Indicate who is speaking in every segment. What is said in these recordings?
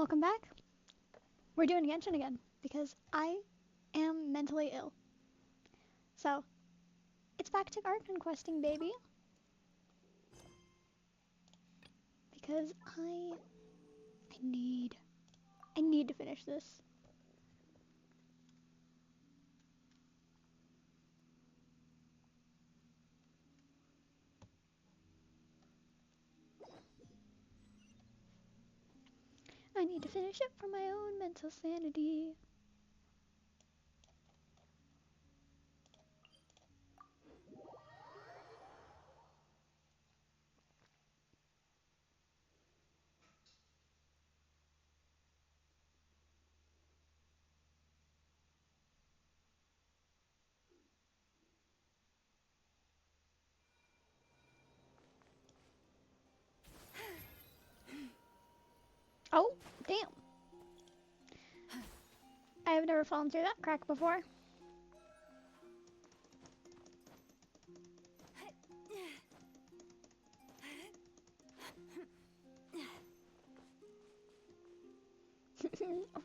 Speaker 1: Welcome back. We're doing Genshin again because I am mentally ill. So, it's back to Archon questing, baby. Because I need to finish this. I need to finish it for my own mental sanity. Oh, damn. I have never fallen through that crack before.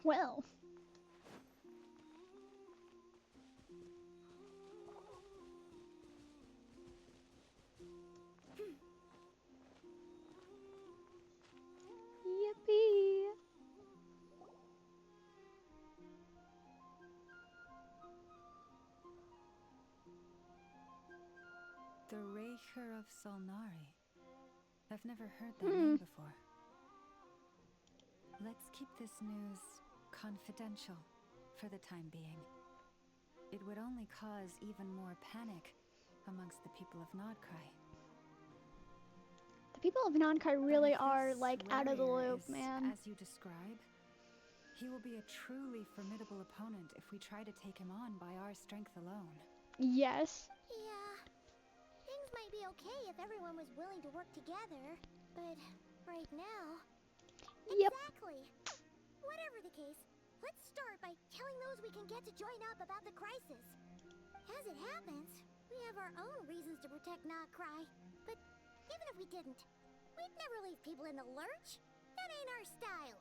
Speaker 1: Well. Yippee.
Speaker 2: The Raker of Solnari. I've never heard that name before. Let's keep this news confidential for the time being. It would only cause even more panic amongst the people of Nodcry.
Speaker 1: The people of Nodcry really
Speaker 2: But if
Speaker 1: are,
Speaker 2: this
Speaker 1: like, out of the
Speaker 2: warrior
Speaker 1: loop,
Speaker 2: is,
Speaker 1: man.
Speaker 2: as you describe, he will be a truly formidable opponent if we try to take him on by our strength alone.
Speaker 1: Yes.
Speaker 3: Yeah. Things might be okay if everyone was willing to work together, but right now...
Speaker 1: Yep.
Speaker 3: Exactly. Whatever the case, let's start by telling those we can get to join up about the crisis. As it happens, we have our own reasons to protect Nodcry, but even if we didn't, we'd never leave people in the lurch. That ain't our style.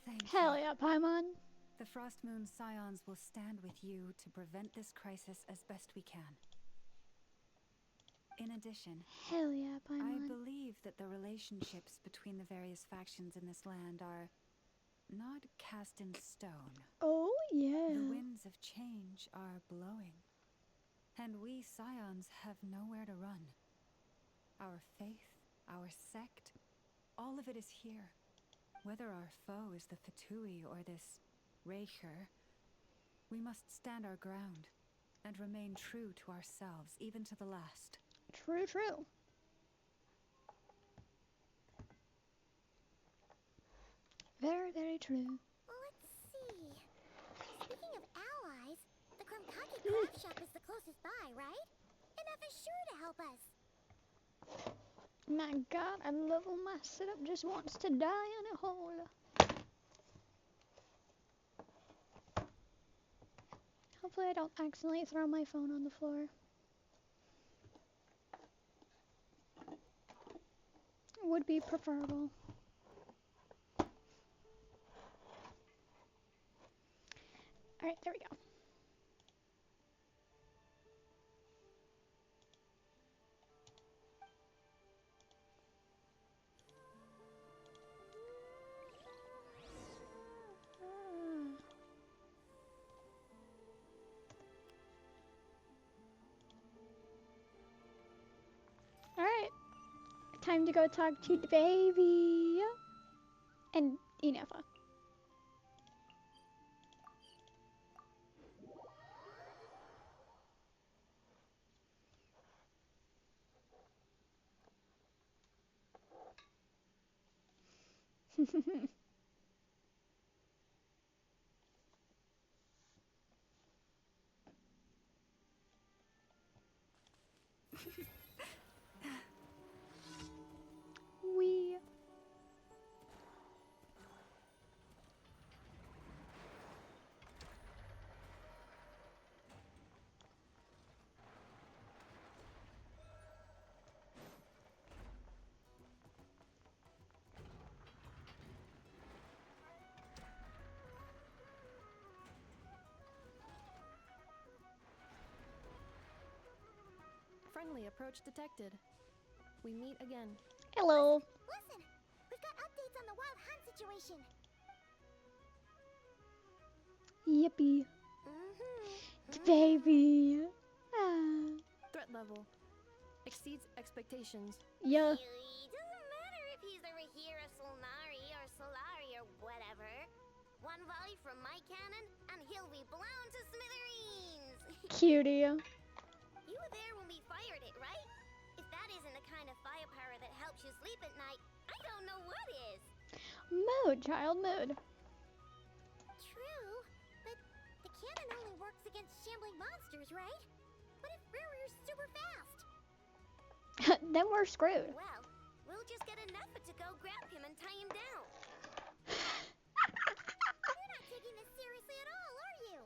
Speaker 2: Thank
Speaker 1: Hell
Speaker 2: you.
Speaker 1: yeah, Paimon.
Speaker 2: The Frostmoon Scions will stand with you to prevent this crisis as best we can. In addition,
Speaker 1: Hell yeah,
Speaker 2: I
Speaker 1: Paimon.
Speaker 2: believe that the relationships between the various factions in this land are not cast in stone.
Speaker 1: Oh yeah.
Speaker 2: The winds of change are blowing, and we Scions have nowhere to run. Our faith, our sect, all of it is here. Whether our foe is the Fatui or this Raker, we must stand our ground and remain true to ourselves, even to the last.
Speaker 1: True, true. Very, very true.
Speaker 3: Let's see. Speaking of allies, the Krumkaki craft shop is the closest by, right? And F is sure to help us.
Speaker 1: My god, I love when my setup just wants to die in a hole. Hopefully I don't accidentally throw my phone on the floor. Would be preferable. Alright, there we go. Alright. Time to go talk to the baby. And Inefa. We.
Speaker 4: Friendly approach detected. We meet again.
Speaker 1: Hello.
Speaker 3: Listen, we've got updates on the wild hunt situation.
Speaker 1: Yippee.
Speaker 3: Mm-hmm.
Speaker 1: Baby. Ah.
Speaker 4: Threat level exceeds expectations.
Speaker 1: Yeah.
Speaker 3: It doesn't matter if he's the Rahira Solnari or Solari or whatever. One volley from my cannon, and he'll be blown to smithereens.
Speaker 1: Cutie.
Speaker 3: You were there when we fired it, right? If that isn't the kind of firepower that helps you sleep at night, I don't know what is.
Speaker 1: Mood, child, mood.
Speaker 3: True, but the cannon only works against shambling monsters, right? What if Rearier's super fast?
Speaker 1: Then we're screwed.
Speaker 3: Well, we'll just get enough to go grab him and tie him down. You're not taking this seriously at all, are you?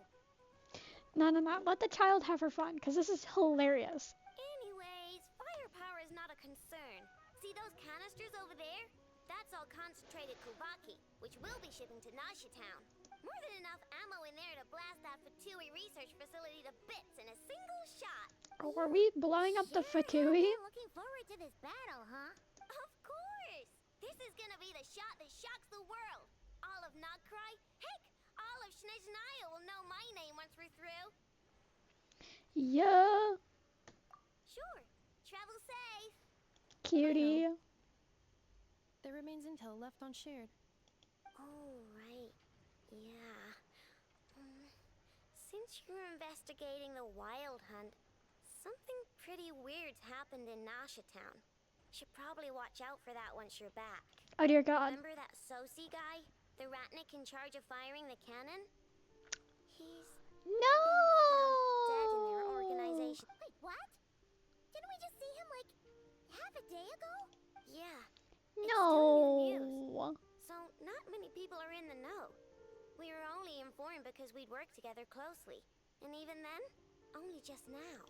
Speaker 1: No. Let the child have her fun, because this is hilarious.
Speaker 3: Anyways, firepower is not a concern. See those canisters over there? That's all concentrated Kubaki, which we'll be shipping to Nasha Town. More than enough ammo in there to blast that Fatui research facility to bits in a single shot.
Speaker 1: Are we blowing up the
Speaker 3: Sure have
Speaker 1: Fatui?
Speaker 3: been looking forward to this battle, huh? Of course! This is gonna be the shot that shocks the world. All of Nagcry, heck, all of Snezhnaya will know my name once we're through.
Speaker 1: Yeah.
Speaker 3: Sure, travel safe.
Speaker 1: Cutie.
Speaker 4: There remains intel left unshared.
Speaker 3: Oh, right. Yeah. Since you're investigating the wild hunt, something pretty weird's happened in Nasha Town. Should probably watch out for that once you're back.
Speaker 1: Oh dear God.
Speaker 3: Remember that Sosi guy? The Ratnik in charge of firing the cannon? He's
Speaker 1: No.
Speaker 3: dead in their organization. Wait, what? Didn't we just see him like half a day ago? Yeah.
Speaker 1: No.
Speaker 3: So not many people are in the know. We were only informed because we'd worked together closely. And even then, only just now.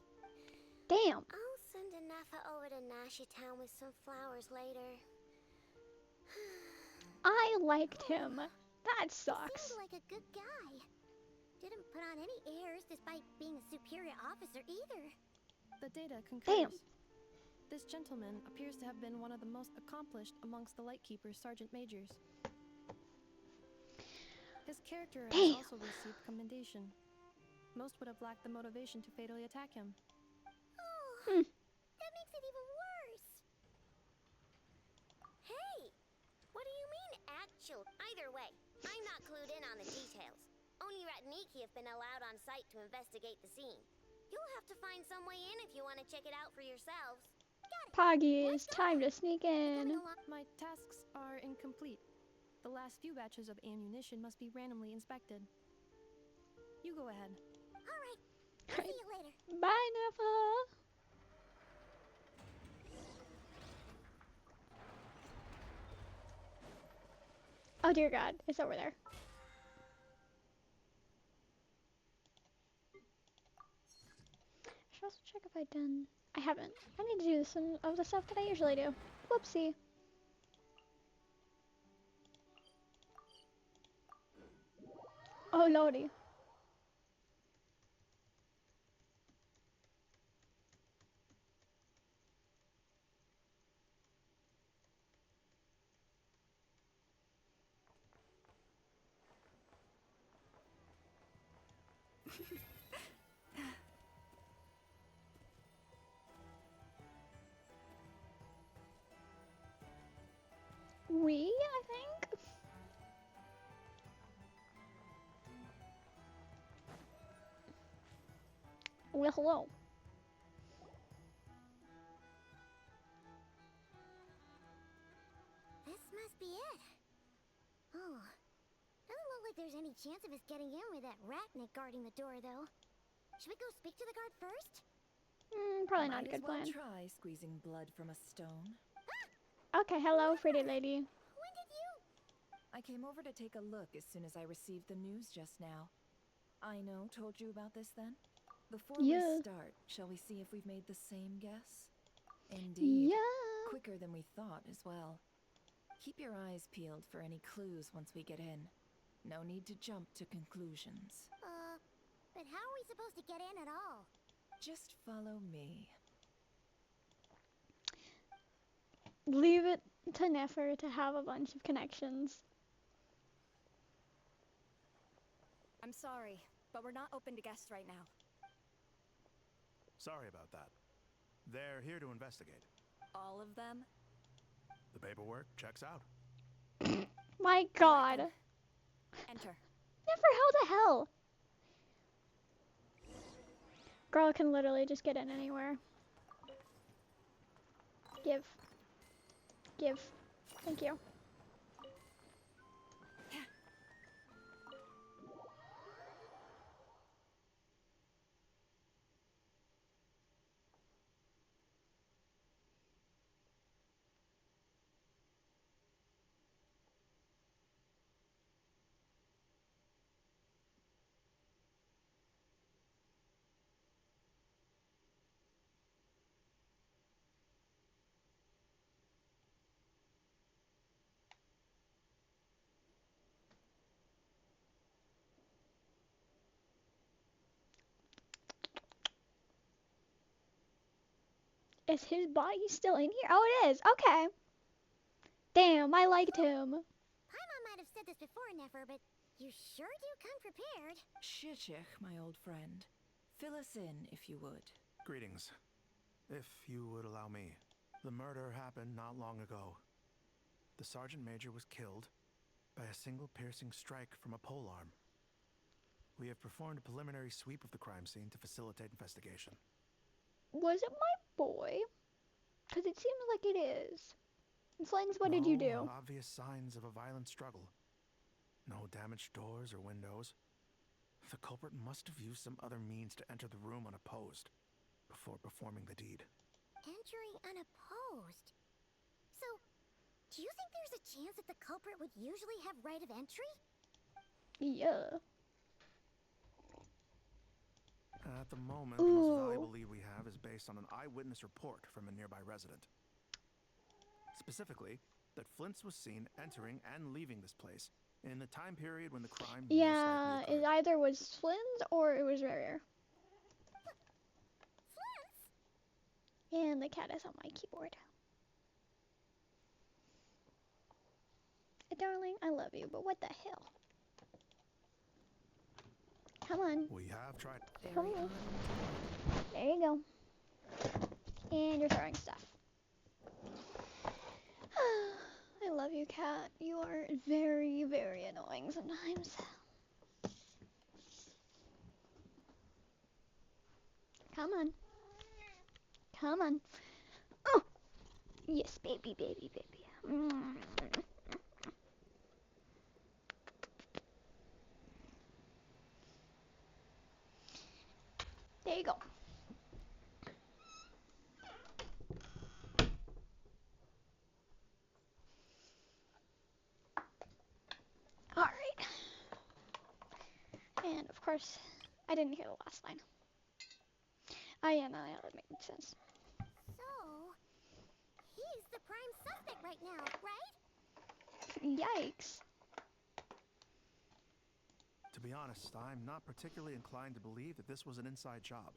Speaker 1: Damn.
Speaker 3: I'll send Anafa over to Nasha Town with some flowers later.
Speaker 1: I liked him. That
Speaker 3: He
Speaker 1: sucks.
Speaker 3: seemed like a good guy. Didn't put on any airs despite being a superior officer either.
Speaker 4: The data concurs.
Speaker 1: Damn.
Speaker 4: This gentleman appears to have been one of the most accomplished amongst the Lightkeeper's sergeant majors. His character has
Speaker 1: Damn.
Speaker 4: also received commendation. Most would have lacked the motivation to fatally attack him.
Speaker 3: Oh, that makes it even worse. Hey, what do you mean actual? Either way, I'm not clued in on the details. Only Ratniki have been allowed on site to investigate the scene. You'll have to find some way in if you want to check it out for yourselves. Got it.
Speaker 1: Poggies, time to sneak in.
Speaker 3: Coming along.
Speaker 4: My tasks are incomplete. The last few batches of ammunition must be randomly inspected. You go ahead.
Speaker 3: All right. I'll see you later.
Speaker 1: Bye, Nafa. Oh dear God, it's over there. I should also check if I've done. I haven't. I need to do some of the stuff that I usually do. Whoopsie. Oh lordy. I think. Well, hello.
Speaker 3: This must be it. Oh, doesn't look like there's any chance of us getting in with that Ratnik guarding the door, though. Should we go speak to the guard first?
Speaker 1: Probably not a
Speaker 5: Might
Speaker 1: good
Speaker 5: as well
Speaker 1: plan.
Speaker 5: try squeezing blood from a stone.
Speaker 1: Okay, hello, pretty lady.
Speaker 3: When did you?
Speaker 5: I came over to take a look as soon as I received the news just now. Aino told you about this then? Before
Speaker 1: Yeah.
Speaker 5: we start, shall we see if we've made the same guess? Indeed.
Speaker 1: Yeah.
Speaker 5: Quicker than we thought as well. Keep your eyes peeled for any clues once we get in. No need to jump to conclusions.
Speaker 3: But how are we supposed to get in at all?
Speaker 5: Just follow me.
Speaker 1: leave it to Nefer to have a bunch of connections.
Speaker 6: I'm sorry, but we're not open to guests right now.
Speaker 7: Sorry about that. They're here to investigate.
Speaker 6: All of them?
Speaker 7: The paperwork checks out.
Speaker 1: My god.
Speaker 6: Enter.
Speaker 1: Nefer, how the hell? Girl can literally just get in anywhere. Give. Give. Thank you. Is his body still in here? Oh, it is. Okay. Damn, I liked him.
Speaker 3: Paimon might have said this before, Nefer, but you sure do come prepared.
Speaker 5: Shishich, my old friend. Fill us in, if you would.
Speaker 7: Greetings. If you would allow me. The murder happened not long ago. The Sergeant Major was killed by a single piercing strike from a polearm. We have performed a preliminary sweep of the crime scene to facilitate investigation.
Speaker 1: Was it my boy? Because it seems like it is. Flins, what did you do?
Speaker 7: No obvious signs of a violent struggle. No damaged doors or windows. The culprit must have used some other means to enter the room unopposed before performing the deed.
Speaker 3: Entering unopposed. So, do you think there's a chance that the culprit would usually have right of entry?
Speaker 1: Yeah.
Speaker 7: At the moment, the most valuable lead we have is based on an eyewitness report from a nearby resident. Specifically, that Flint's was seen entering and leaving this place in the time period when the crime
Speaker 1: Yeah,
Speaker 7: most
Speaker 1: it
Speaker 7: likely occurred.
Speaker 1: either was Flynn's or it was Rare. And the cat is on my keyboard. Darling, I love you, but what the hell? Come on.
Speaker 7: We have tried.
Speaker 1: Come on. There you go. And you're throwing stuff. I love you, cat. You are very, very annoying sometimes. Come on. Come on. Oh! Yes, baby, baby, baby. There you go. Alright. And of course, I didn't hear the last line. Oh yeah, no, that makes sense.
Speaker 3: So, he's the prime suspect right now, right?
Speaker 1: Yikes.
Speaker 7: To be honest, I'm not particularly inclined to believe that this was an inside job.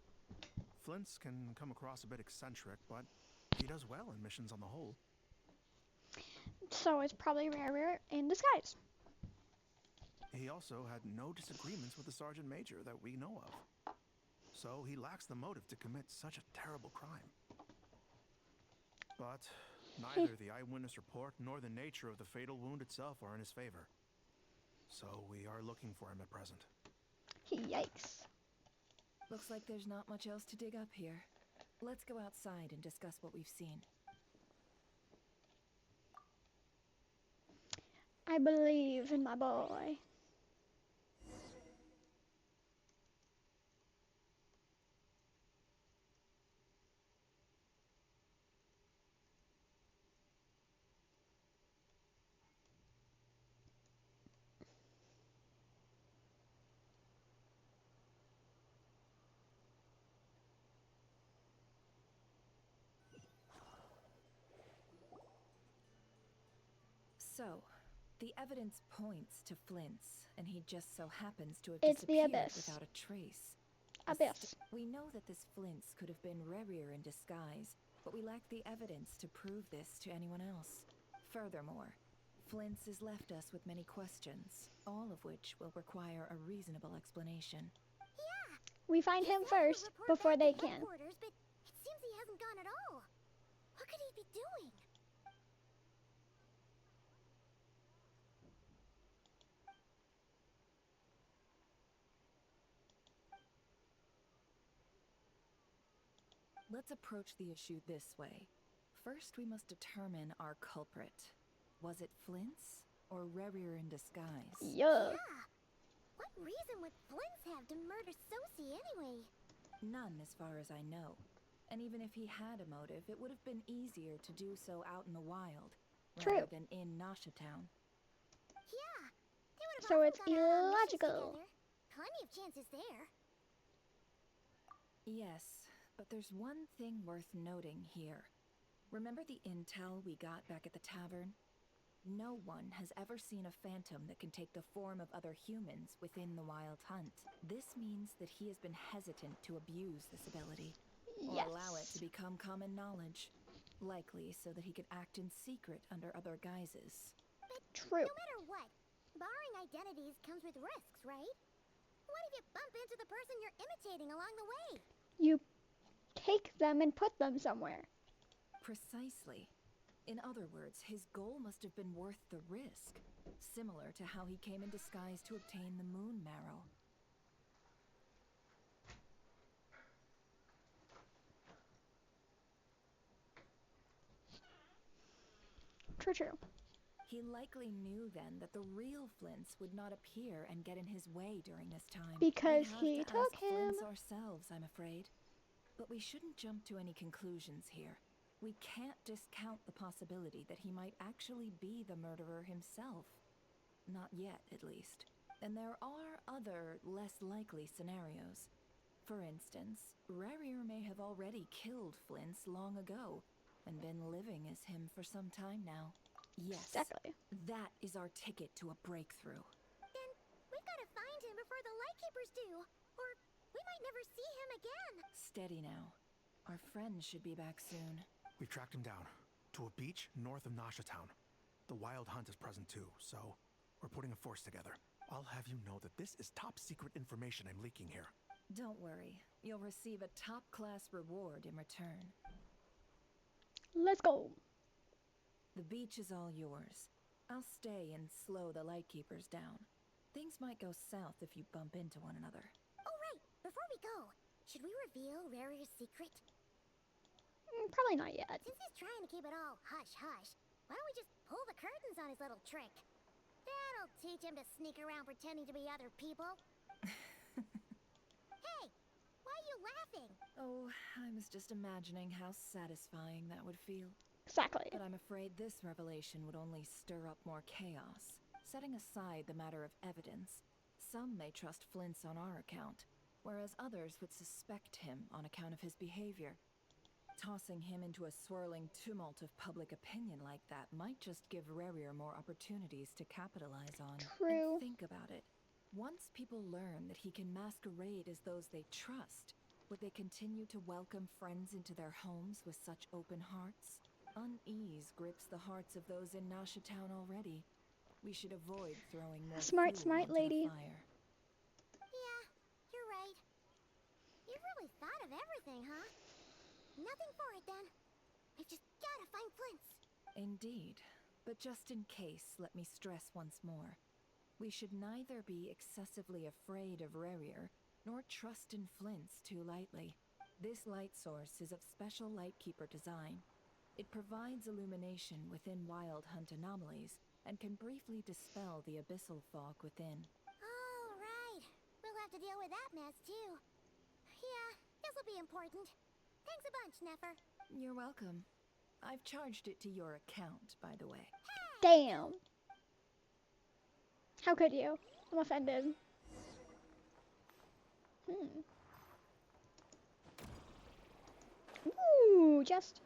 Speaker 7: Flint's can come across a bit eccentric, but he does well in missions on the whole.
Speaker 1: So it's probably Rare in disguise.
Speaker 7: He also had no disagreements with the Sergeant Major that we know of. So he lacks the motive to commit such a terrible crime. But neither the eyewitness report nor the nature of the fatal wound itself are in his favor. So we are looking for him at present.
Speaker 1: Yikes.
Speaker 5: Looks like there's not much else to dig up here. Let's go outside and discuss what we've seen.
Speaker 1: I believe in my boy.
Speaker 5: So, the evidence points to Flint's, and he just so happens to have
Speaker 1: It's the
Speaker 5: disappeared
Speaker 1: Abyss.
Speaker 5: without a trace.
Speaker 1: Abyss.
Speaker 5: We know that this Flint's could have been Rerir in disguise, but we lack the evidence to prove this to anyone else. Furthermore, Flint's has left us with many questions, all of which will require a reasonable explanation.
Speaker 3: Yeah,
Speaker 1: We find him
Speaker 3: he said he would
Speaker 1: first
Speaker 3: report
Speaker 1: before
Speaker 3: back
Speaker 1: they
Speaker 3: to
Speaker 1: can.
Speaker 3: headquarters, but it seems he hasn't gone at all. What could he be doing?
Speaker 5: Let's approach the issue this way. First, we must determine our culprit. Was it Flint's or Rerir in disguise?
Speaker 1: Yeah.
Speaker 3: Yeah. What reason would Flint's have to murder Sosie anyway?
Speaker 5: None, as far as I know. And even if he had a motive, it would have been easier to do so out in the wild,
Speaker 1: True.
Speaker 5: rather than in Nasha Town.
Speaker 3: Yeah, they would have
Speaker 1: So
Speaker 3: often
Speaker 1: it's
Speaker 3: gone out on missions
Speaker 1: illogical.
Speaker 3: together. Plenty of chances there.
Speaker 5: Yes, but there's one thing worth noting here. Remember the intel we got back at the tavern? No one has ever seen a phantom that can take the form of other humans within the Wild Hunt. This means that he has been hesitant to abuse this ability, or
Speaker 1: Yes.
Speaker 5: allow it to become common knowledge, likely so that he could act in secret under other guises.
Speaker 1: True.
Speaker 3: No matter what, borrowing identities comes with risks, right? What if you bump into the person you're imitating along the way?
Speaker 1: You take them and put them somewhere.
Speaker 5: Precisely. In other words, his goal must have been worth the risk, similar to how he came in disguise to obtain the moon marrow.
Speaker 1: True.
Speaker 5: He likely knew then that the real Flints would not appear and get in his way during this time.
Speaker 1: Because
Speaker 5: We'd have
Speaker 1: he
Speaker 5: to
Speaker 1: took
Speaker 5: ask
Speaker 1: him.
Speaker 5: Flints ourselves, I'm afraid. But we shouldn't jump to any conclusions here. We can't discount the possibility that he might actually be the murderer himself. Not yet, at least. And there are other, less likely scenarios. For instance, Rerir may have already killed Flints long ago, and been living as him for some time now. Yes,
Speaker 1: Exactly.
Speaker 5: that is our ticket to a breakthrough.
Speaker 3: Then we've got to find him before the Lightkeepers do, or we might never see him again.
Speaker 5: Steady now. Our friend should be back soon.
Speaker 7: We've tracked him down to a beach north of Nasha Town. The Wild Hunt is present too, so we're putting a force together. I'll have you know that this is top secret information I'm leaking here.
Speaker 5: Don't worry. You'll receive a top-class reward in return.
Speaker 1: Let's go.
Speaker 5: The beach is all yours. I'll stay and slow the Lightkeepers down. Things might go south if you bump into one another.
Speaker 3: Oh, right. Before we go, should we reveal Rerir's secret?
Speaker 1: Probably not yet.
Speaker 3: Since he's trying to keep it all hush-hush, why don't we just pull the curtains on his little trick? That'll teach him to sneak around pretending to be other people. Hey, why are you laughing?
Speaker 5: Oh, I was just imagining how satisfying that would feel.
Speaker 1: Exactly.
Speaker 5: But I'm afraid this revelation would only stir up more chaos. Setting aside the matter of evidence, some may trust Flint's on our account, whereas others would suspect him on account of his behavior. Tossing him into a swirling tumult of public opinion like that might just give Rerir more opportunities to capitalize on.
Speaker 1: True.
Speaker 5: And think about it. Once people learn that he can masquerade as those they trust, would they continue to welcome friends into their homes with such open hearts? Unease grips the hearts of those in Nasha Town already. We should avoid throwing more
Speaker 1: Smart
Speaker 5: fuel onto
Speaker 1: lady.
Speaker 5: the fire.
Speaker 3: Yeah, you're right. You've really thought of everything, huh? Nothing for it, then. We've just gotta find Flint's.
Speaker 5: Indeed. But just in case, let me stress once more. We should neither be excessively afraid of Rerir, nor trust in Flint's too lightly. This light source is of special Lightkeeper design. It provides illumination within Wild Hunt anomalies, and can briefly dispel the abyssal fog within.
Speaker 3: Oh, right. We'll have to deal with that mess, too. Yeah, this'll be important. Thanks a bunch, Nefer.
Speaker 5: You're welcome. I've charged it to your account, by the way.
Speaker 1: Damn. How could you? I'm offended. Ooh, just.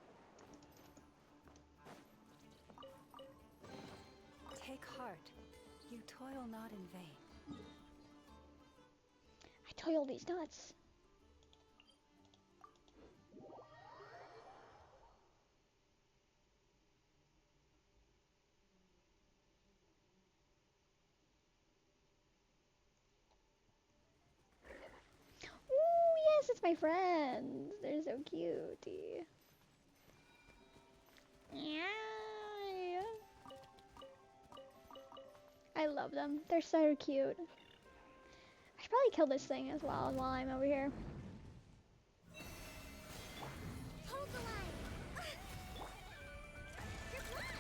Speaker 2: Take heart. You toil not in vain.
Speaker 1: I toiled these nuts. my friends. They're so cute. Yeah. I love them. They're so cute. I should probably kill this thing as well while I'm over here.
Speaker 3: Hold the line. You're blocked.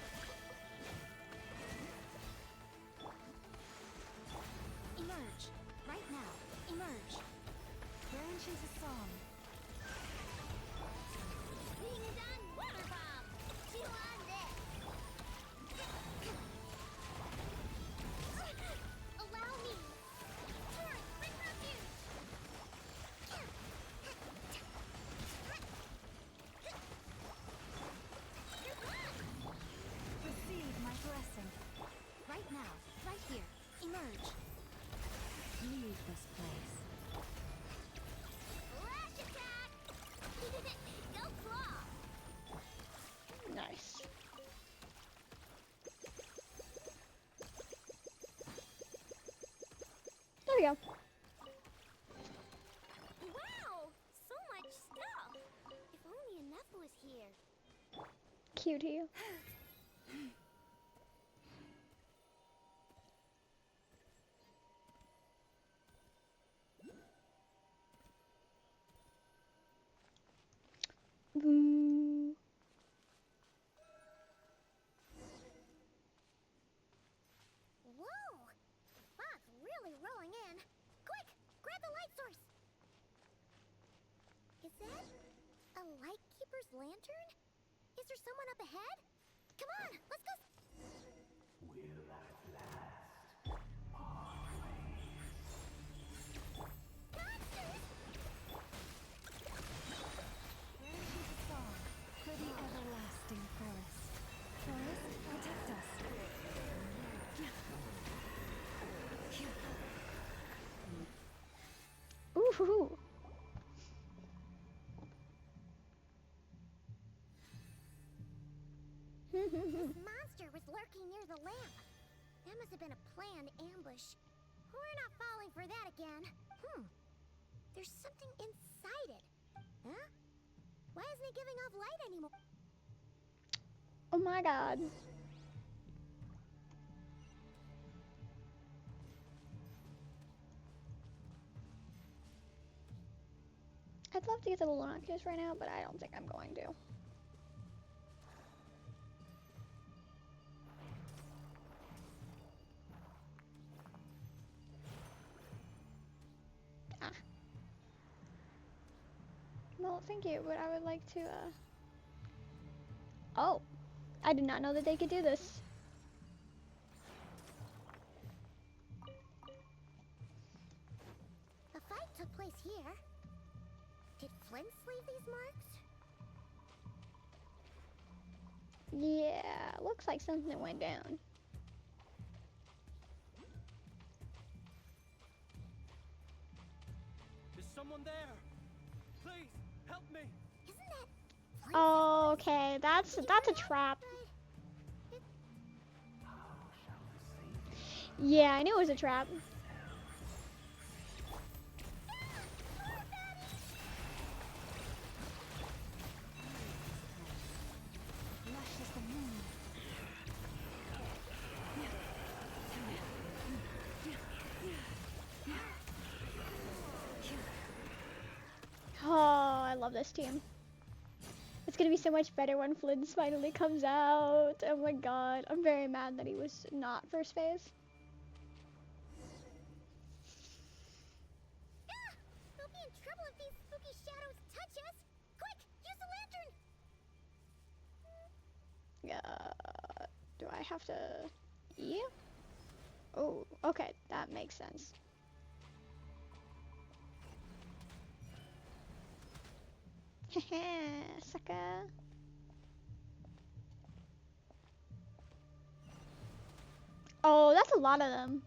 Speaker 2: Emerge. Right now. Emerge. Genshin's a song.
Speaker 3: Being done. Water bomb. Two on deck. Allow me. Turn. Quick refuge. You're blocked.
Speaker 2: Receive my blessing. Right now. Right here. Emerge. Leave this place.
Speaker 3: Lash attack. Go claw.
Speaker 1: Nice. There we go.
Speaker 3: Wow, so much stuff. If only enough was here.
Speaker 1: Cutie. Boo.
Speaker 3: Whoa! Fog's really rolling in. Quick, grab the light source. Is that a lightkeeper's lantern? Is there someone up ahead? Come on, let's go. Monsters!
Speaker 2: Genshin's a song for the everlasting forest. Forest, protect us.
Speaker 1: Ooh.
Speaker 3: This monster was lurking near the lamp. That must have been a planned ambush. We're not falling for that again. There's something inside it. Huh? Why isn't it giving off light anymore?
Speaker 1: Oh my god. I'd love to get the Lunocchus right now, but I don't think I'm going to. Ah. Well, thank you, but I would like to, Oh. I did not know that they could do this.
Speaker 3: A fight took place here. Did Flint leave these marks?
Speaker 1: Yeah, looks like something went down.
Speaker 8: Is someone there? Please, help me!
Speaker 3: Isn't that Flint's
Speaker 1: Oh, okay, that's a trap. Yeah, I knew it was a trap.
Speaker 2: Lush as the moon.
Speaker 1: Oh, I love this team. It's gonna be so much better when Flint finally comes out. Oh my god, I'm very mad that he was not first phase.
Speaker 3: We'll be in trouble if these spooky shadows touch us. Quick, use the lantern.
Speaker 1: Do I have to... Yeah? Oh, okay, that makes sense. Heh, sucker. Oh, that's a lot of them.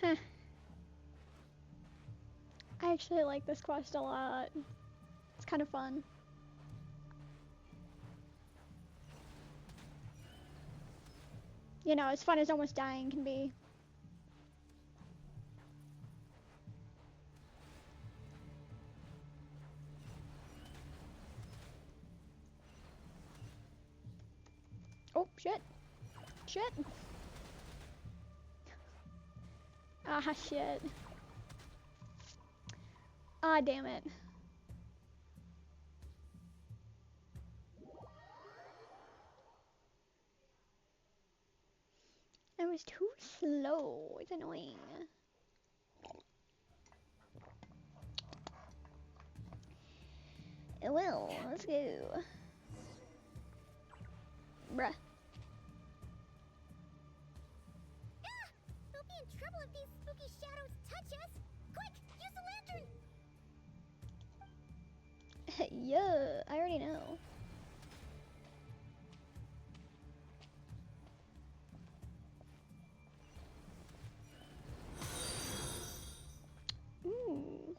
Speaker 1: Huh. actually like this quest a lot. It's kind of fun. You know, as fun as almost dying can be. Oh, shit. Shit. Ah, shit. Ah, damn it. I was too slow. It's annoying. Well, let's go. Bruh.
Speaker 3: Ah! We'll be in trouble if these spooky shadows touch us! Quick, use the lantern!
Speaker 1: Yeah, I already know. Ooh.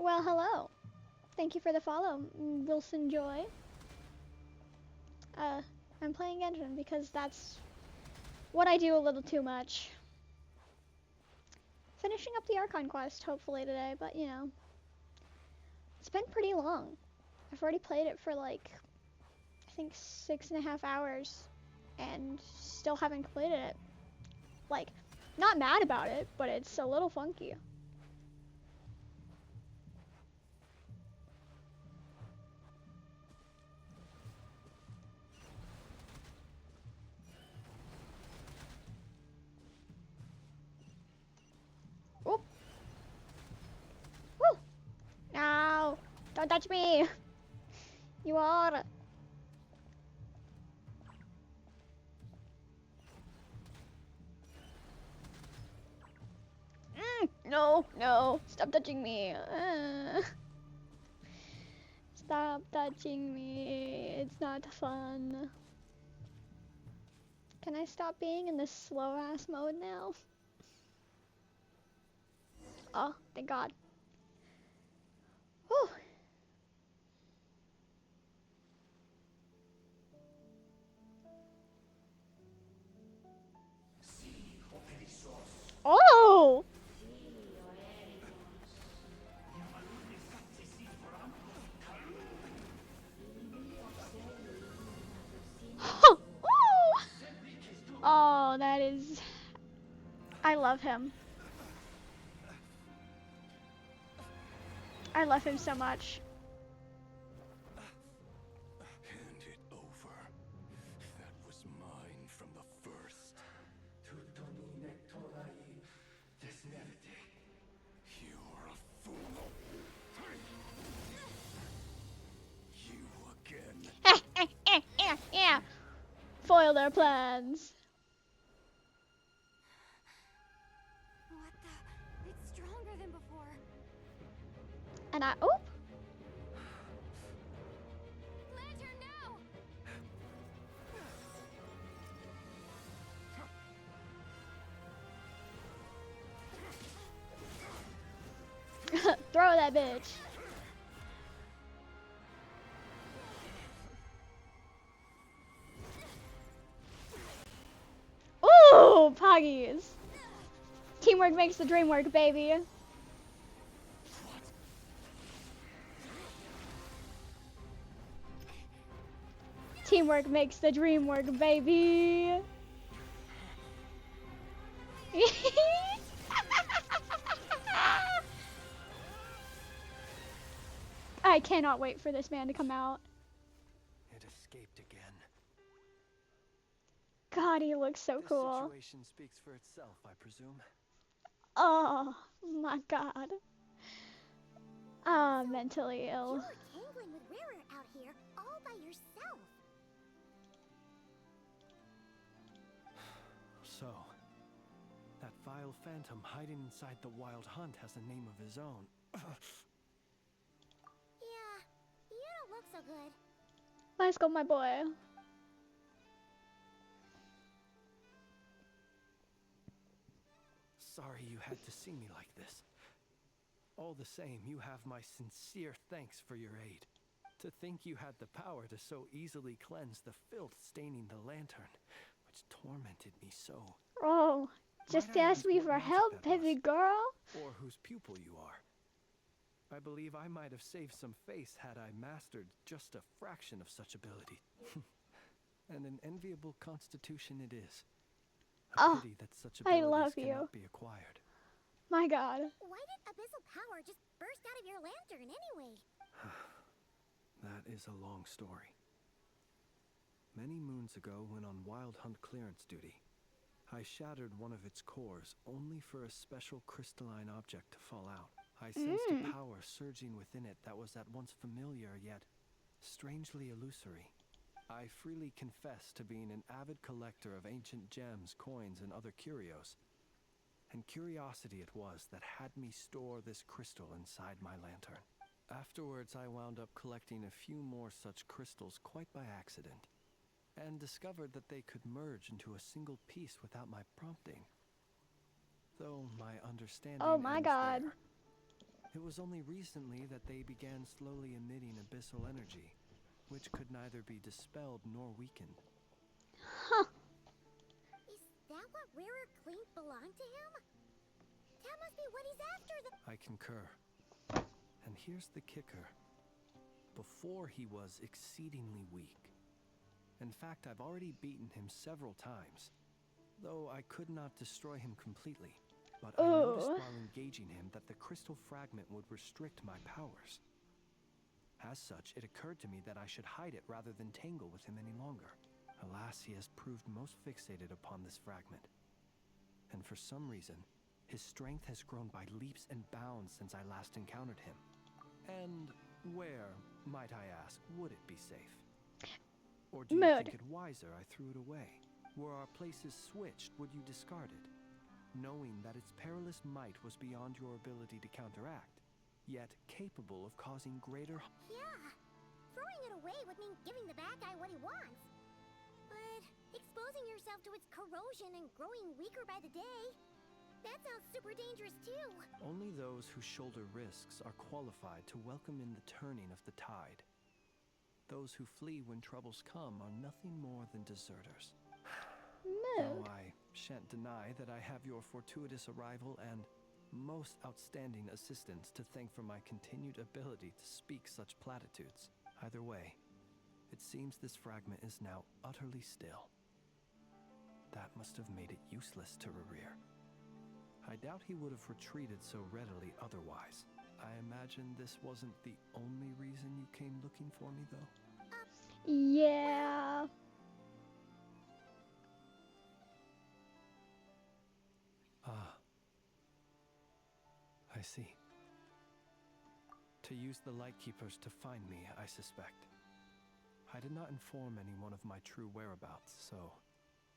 Speaker 1: Well, hello. Thank you for the follow, Wilson Joy. I'm playing Genshin because that's what I do a little too much. Finishing up the Archon quest, hopefully today, but you know. It's been pretty long. I've already played it for like, I think 6.5 hours, and still haven't completed it. Like, not mad about it, but it's a little funky. Oop. Woo! No! Don't touch me! You are. No, no, stop touching me. Stop touching me. It's not fun. Can I stop being in this slow ass mode now? Oh, thank God. Whew. Oh! Oh, that is... I love him. I love him so much.
Speaker 9: Hand it over. That was mine from the first. You're a fool. You again.
Speaker 1: Yeah. Foil their plans.
Speaker 3: What the? It's stronger than before.
Speaker 1: And I... Oop!
Speaker 3: Lantern, no!
Speaker 1: Throw that bitch. Ooh, poggies. Teamwork makes the dream work, baby. Teamwork makes the dream work, baby. I cannot wait for this man to come out.
Speaker 8: It escaped again.
Speaker 1: God, he looks so
Speaker 8: This
Speaker 1: cool.
Speaker 8: situation speaks for itself, I presume.
Speaker 1: Oh my God. Ah, mentally ill.
Speaker 3: You were tangling with Rarer out here all by yourself.
Speaker 8: So, that vile phantom hiding inside the Wild Hunt has a name of his own.
Speaker 3: Yeah, you don't look so good.
Speaker 1: Let's go, my boy.
Speaker 8: Sorry you had to see me like this. All the same, you have my sincere thanks for your aid. To think you had the power to so easily cleanse the filth staining the lantern, which tormented me so.
Speaker 1: Oh, just
Speaker 8: Might I
Speaker 1: ask
Speaker 8: ask
Speaker 1: me
Speaker 8: what
Speaker 1: for
Speaker 8: magic
Speaker 1: help,
Speaker 8: that was?
Speaker 1: baby girl.
Speaker 8: Or whose pupil you are. I believe I might have saved some face had I mastered just a fraction of such ability. And an enviable constitution it is. A
Speaker 1: Oh,
Speaker 8: pity that such
Speaker 1: I
Speaker 8: abilities
Speaker 1: love you.
Speaker 8: cannot be acquired.
Speaker 1: My God.
Speaker 3: Why did abyssal power just burst out of your lantern anyway?
Speaker 8: That is a long story. Many moons ago, when on wild hunt clearance duty, I shattered one of its cores only for a special crystalline object to fall out. I sensed a power surging within it that was at once familiar yet strangely illusory. I freely confess to being an avid collector of ancient gems, coins, and other curios. And curiosity it was that had me store this crystal inside my lantern. Afterwards, I wound up collecting a few more such crystals quite by accident, and discovered that they could merge into a single piece without my prompting. Though my understanding
Speaker 1: Oh my
Speaker 8: ends
Speaker 1: God.
Speaker 8: there. It was only recently that they began slowly emitting abyssal energy, which could neither be dispelled nor weakened.
Speaker 1: Huh.
Speaker 3: Is that what rarer clean belonged to him? That must be what he's after.
Speaker 8: I concur. And here's the kicker. Before he was exceedingly weak. In fact, I've already beaten him several times, though I could not destroy him completely. But I noticed while engaging him that the crystal fragment would restrict my powers. As such, it occurred to me that I should hide it rather than tangle with him any longer. Alas, he has proved most fixated upon this fragment. And for some reason, his strength has grown by leaps and bounds since I last encountered him. And where, might I ask, would it be safe? Or do you think it wiser I threw it away? Were our places switched, would you discard it? Knowing that its perilous might was beyond your ability to counteract, yet capable of causing greater...
Speaker 3: Yeah, throwing it away would mean giving the bad guy what he wants. But exposing yourself to its corrosion and growing weaker by the day, that sounds super dangerous too.
Speaker 8: Only those who shoulder risks are qualified to welcome in the turning of the tide. Those who flee when troubles come are nothing more than deserters. Though I shan't deny that I have your fortuitous arrival and most outstanding assistance to thank for my continued ability to speak such platitudes. Either way, it seems this fragment is now utterly still. That must have made it useless to Rerir. I doubt he would have retreated so readily otherwise. I imagine this wasn't the only reason you came looking for me, though?
Speaker 1: Yeah.
Speaker 8: Ah. I see. To use the Lightkeepers to find me, I suspect. I did not inform anyone of my true whereabouts, so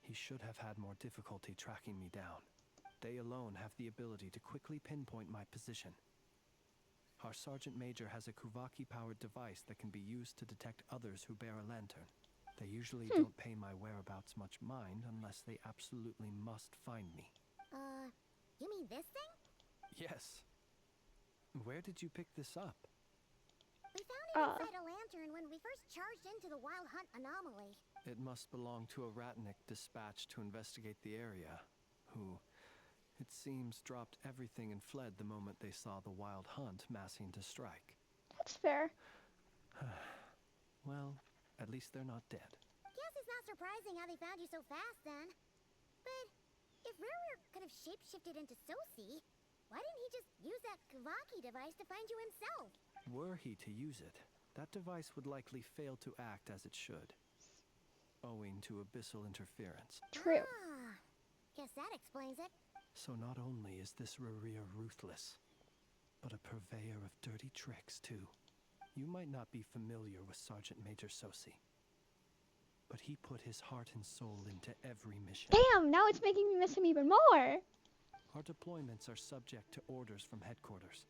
Speaker 8: he should have had more difficulty tracking me down. They alone have the ability to quickly pinpoint my position. Our Sergeant Major has a Kuvaki-powered device that can be used to detect others who bear a lantern. They usually don't pay my whereabouts much mind unless they absolutely must find me.
Speaker 3: You mean this thing?
Speaker 8: Yes. Where did you pick this up?
Speaker 3: We found it inside a lantern when we first charged into the Wild Hunt anomaly.
Speaker 8: It must belong to a Ratnik dispatched to investigate the area, who, it seems, dropped everything and fled the moment they saw the Wild Hunt massing to strike.
Speaker 1: That's fair.
Speaker 8: Well, at least they're not dead.
Speaker 3: Guess it's not surprising how they found you so fast then. But if Rerir could have shapeshifted into Sosi, why didn't he just use that Kuvaki device to find you himself?
Speaker 8: Were he to use it, that device would likely fail to act as it should, owing to abyssal interference.
Speaker 1: True.
Speaker 3: Ah, guess that explains it.
Speaker 8: So not only is this Rerir ruthless, but a purveyor of dirty tricks too. You might not be familiar with Sergeant Major Sosi, but he put his heart and soul into every mission.
Speaker 1: Damn, now it's making me miss him even more.
Speaker 8: Our deployments are subject to orders from headquarters,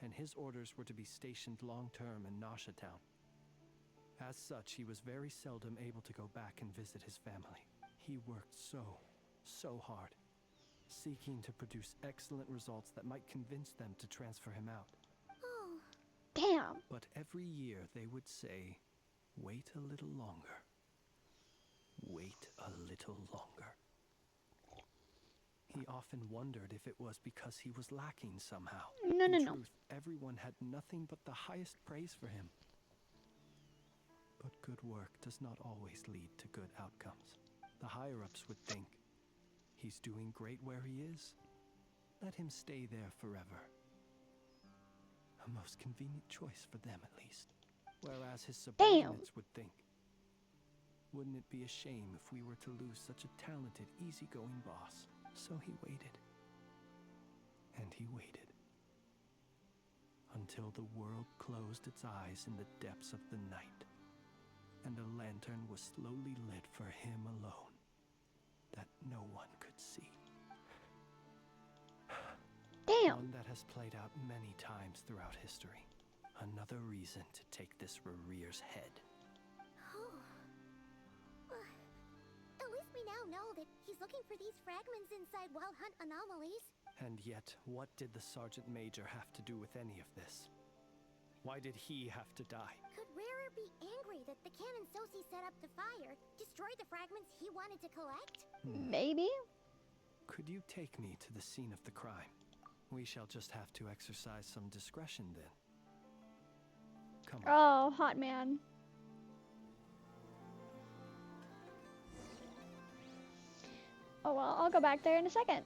Speaker 8: and his orders were to be stationed long-term in Nasha Town. As such, he was very seldom able to go back and visit his family. He worked so hard, seeking to produce excellent results that might convince them to transfer him out.
Speaker 3: Oh,
Speaker 1: Damn.
Speaker 8: But every year they would say, wait a little longer. Wait a little longer. He often wondered if it was because he was lacking somehow.
Speaker 1: No, no,
Speaker 8: In
Speaker 1: no.
Speaker 8: truth, everyone had nothing but the highest praise for him. But good work does not always lead to good outcomes. The higher-ups would think, he's doing great where he is. Let him stay there forever. A most convenient choice for them, at least. Whereas his subordinates would think, wouldn't it be a shame if we were to lose such a talented, easygoing boss? So he waited. And he waited. Until the world closed its eyes in the depths of the night, and a lantern was slowly lit for him alone, that no one could see.
Speaker 1: Damn.
Speaker 8: One that has played out many times throughout history. Another reason to take this rerere's head.
Speaker 3: At least we now know that he's looking for these fragments inside Wild Hunt anomalies.
Speaker 8: And yet, what did the Sergeant Major have to do with any of this? Why did he have to die?
Speaker 3: Could Rarer be angry that the Canon Sosi set up the fire, destroyed the fragments he wanted to collect?
Speaker 1: Maybe?
Speaker 8: Could you take me to the scene of the crime? We shall just have to exercise some discretion then. Come on.
Speaker 1: Oh, hot man. Oh well, I'll go back there in a second.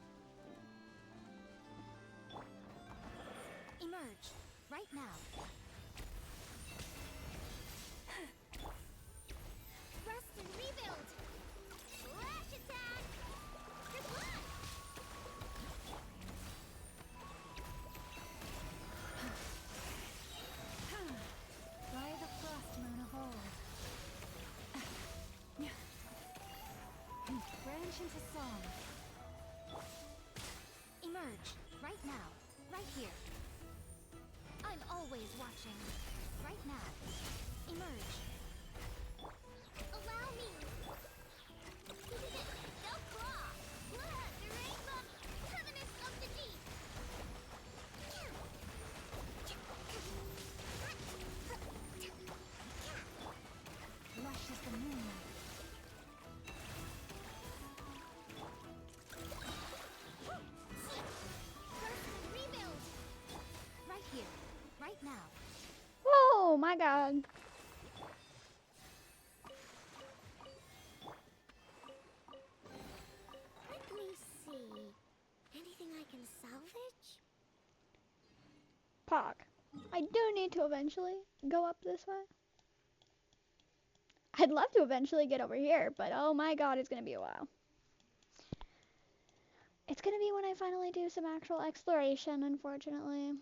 Speaker 3: Emerge, right now. Rest and rebuild! Flash attack! Good luck!
Speaker 2: By the frost moon of old. Branch into song.
Speaker 3: Emerge, right now, right here. I'm always watching. Right now. Emerge. Allow me. They'll claw. Blood, the rainbow, covenant of the deep.
Speaker 2: Lush as the moonlight.
Speaker 3: Rebuild. Right here. Right now.
Speaker 1: Whoa, my god.
Speaker 3: Let me see. Anything I can salvage?
Speaker 1: Pog. I do need to eventually go up this way. I'd love to eventually get over here, but oh my god, it's gonna be a while. It's gonna be when I finally do some actual exploration, unfortunately.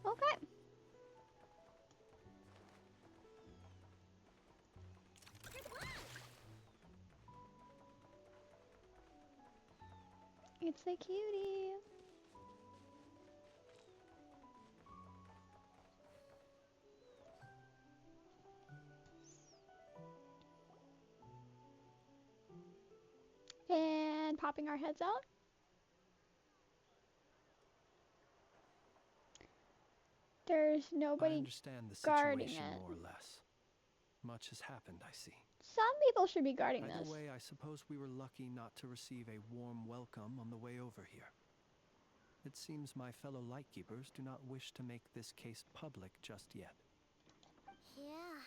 Speaker 1: Okay. It's the cutie. And popping our heads out. There's
Speaker 8: I
Speaker 1: nobody
Speaker 8: understand the
Speaker 1: guarding
Speaker 8: situation
Speaker 1: it.
Speaker 8: more or less. Much has happened, I see.
Speaker 1: Some people should be guarding
Speaker 8: Either
Speaker 1: this.
Speaker 8: way, I suppose we were lucky not to receive a warm welcome on the way over here. It seems my fellow Lightkeepers do not wish to make this case public just yet.
Speaker 3: Yeah.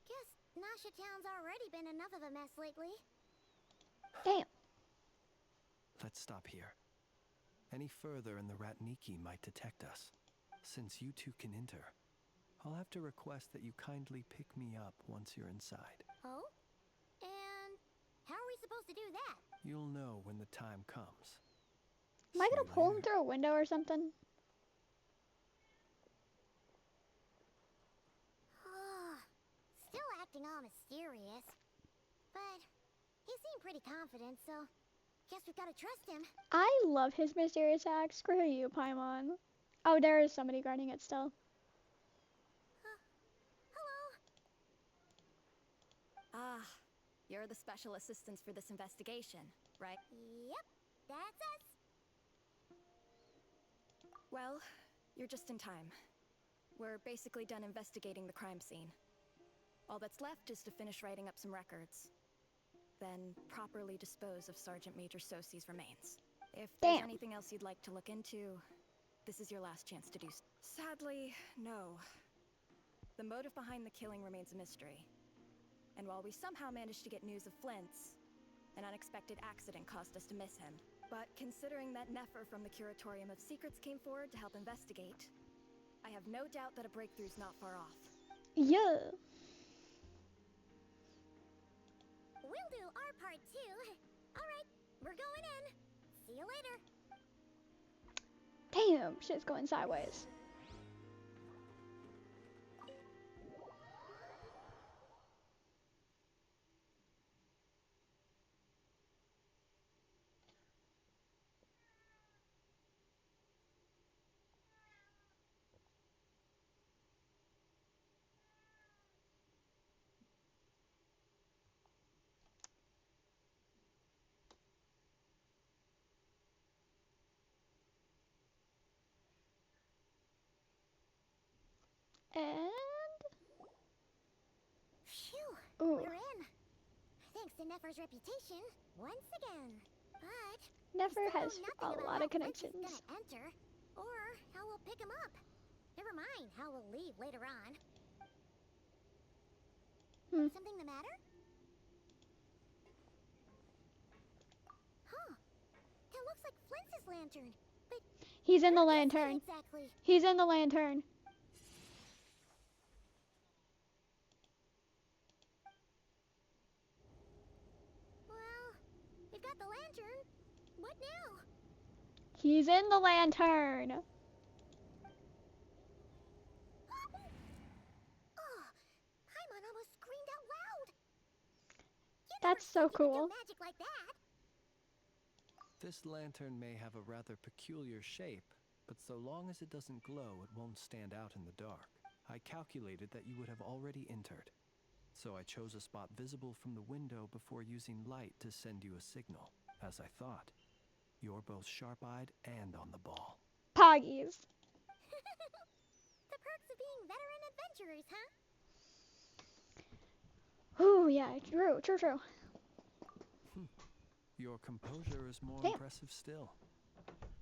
Speaker 3: Guess Nasha Town's already been enough of a mess lately.
Speaker 1: Damn.
Speaker 8: Let's stop here. Any further and the Ratniki might detect us. Since you two can enter, I'll have to request that you kindly pick me up once you're inside.
Speaker 3: Oh? And how are we supposed to do that?
Speaker 8: You'll know when the time comes.
Speaker 1: Am I
Speaker 8: See
Speaker 1: gonna
Speaker 8: you
Speaker 1: pull him
Speaker 8: later.
Speaker 1: through a window or something?
Speaker 3: Still acting all mysterious. But he seemed pretty confident, so guess we've gotta trust him.
Speaker 1: I love his mysterious act. Screw you, Paimon. Oh, there is somebody guarding it still.
Speaker 3: Hello?
Speaker 6: Ah, you're the special assistants for this investigation, right?
Speaker 3: Yep, that's us.
Speaker 6: Well, you're just in time. We're basically done investigating the crime scene. All that's left is to finish writing up some records. Then properly dispose of Sergeant Major Sosi's remains. If there's
Speaker 1: Damn.
Speaker 6: anything else you'd like to look into, this is your last chance to do so. Sadly, no. The motive behind the killing remains a mystery. And while we somehow managed to get news of Flint's, an unexpected accident caused us to miss him. But considering that Nefer from the Curatorium of Secrets came forward to help investigate, I have no doubt that a breakthrough's not far off.
Speaker 1: Yeah.
Speaker 3: We'll do our part too. Alright, we're going in. See you later.
Speaker 1: Damn, shit's going sideways. And
Speaker 3: Phew,
Speaker 1: ooh,
Speaker 3: we're in. Thanks to Nefer's reputation, once again. But
Speaker 1: Nefer
Speaker 3: we still
Speaker 1: has
Speaker 3: know
Speaker 1: a
Speaker 3: nothing about
Speaker 1: lot
Speaker 3: how
Speaker 1: of
Speaker 3: Flint is
Speaker 1: connections.
Speaker 3: gonna enter, or how we'll pick him up. Never mind how we'll leave later on. Something the matter? Huh. That looks like Flint's lantern. But
Speaker 1: He's in the
Speaker 3: where is he
Speaker 1: lantern.
Speaker 3: exactly?
Speaker 1: He's in the lantern.
Speaker 3: Well, we've got the lantern. What now?
Speaker 1: He's in the lantern.
Speaker 3: Oh, Paimon almost screamed out loud. You
Speaker 1: That's
Speaker 3: never
Speaker 1: so
Speaker 3: said you could do
Speaker 1: cool.
Speaker 3: magic like that.
Speaker 8: This lantern may have a rather peculiar shape, but so long as it doesn't glow, it won't stand out in the dark. I calculated that you would have already entered, so I chose a spot visible from the window before using light to send you a signal. As I thought, you're both sharp-eyed and on the ball.
Speaker 1: Poggies.
Speaker 3: The perks of being veteran adventurers, huh?
Speaker 1: Ooh, yeah, true.
Speaker 8: Your composure is more
Speaker 1: Damn.
Speaker 8: impressive still.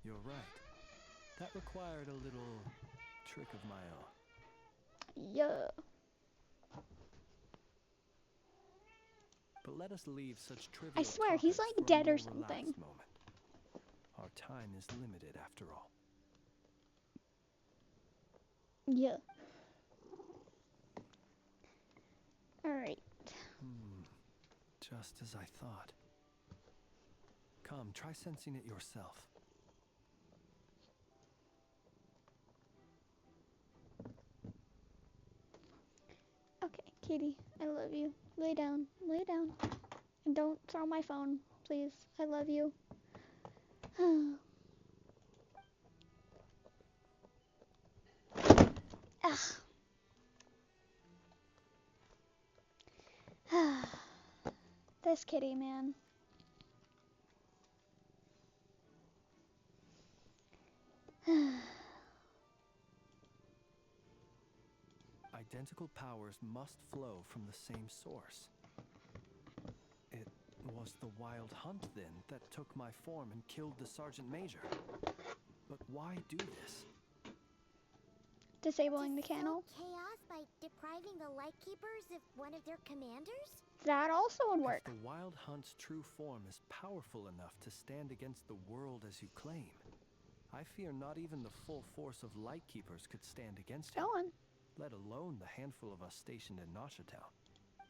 Speaker 8: You're right. That required a little trick of my own.
Speaker 1: Yeah.
Speaker 8: But let us leave such trivial
Speaker 1: I swear, he's
Speaker 8: topics
Speaker 1: like
Speaker 8: for a
Speaker 1: dead or
Speaker 8: more
Speaker 1: something.
Speaker 8: relaxed moment. Our time is limited after all.
Speaker 1: Yeah. Alright.
Speaker 8: Just as I thought. Come, try sensing it yourself.
Speaker 1: Okay, Kitty, I love you. Lay down. And don't throw my phone, please. I love you. Ugh. This kitty, man.
Speaker 8: Identical powers must flow from the same source. It was the wild hunt, then, that took my form and killed the Sergeant Major. But why do this?
Speaker 1: Disabling the
Speaker 3: To sow
Speaker 1: candle.
Speaker 3: chaos by depriving the Lightkeepers of one of their commanders?
Speaker 1: That also would work.
Speaker 8: If the wild hunt's true form is powerful enough to stand against the world as you claim, I fear not even the full force of Lightkeepers could stand against him.
Speaker 1: Go on.
Speaker 8: Let alone the handful of us stationed in Noshatown.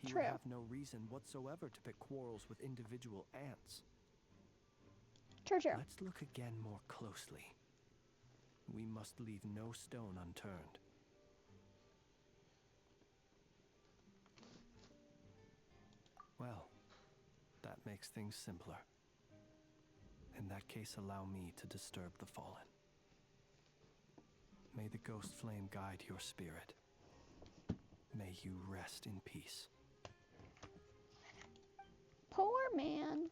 Speaker 8: He
Speaker 1: True.
Speaker 8: would have no reason whatsoever to pick quarrels with individual ants.
Speaker 1: True, true.
Speaker 8: Let's look again more closely. We must leave no stone unturned. Well, that makes things simpler. In that case, allow me to disturb the fallen. May the ghost flame guide your spirit. May you rest in peace.
Speaker 1: Poor man.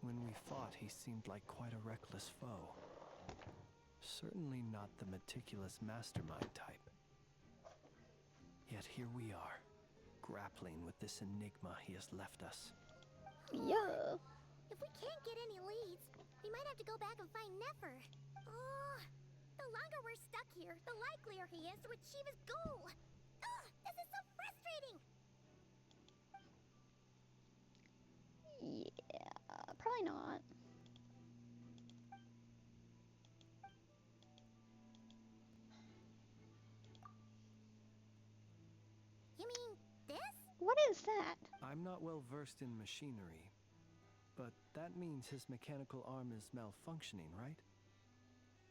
Speaker 8: When we fought, he seemed like quite a reckless foe. Certainly not the meticulous mastermind type. Yet here we are, grappling with this enigma he has left us.
Speaker 1: Yeah.
Speaker 3: If we can't get any leads, we might have to go back and find Nefer. Oh, the longer we're stuck here, the likelier he is to achieve his goal. Ugh, this is so frustrating.
Speaker 1: Yeah, probably not.
Speaker 3: You mean this?
Speaker 1: What is that?
Speaker 8: I'm not well versed in machinery, but that means his mechanical arm is malfunctioning, right?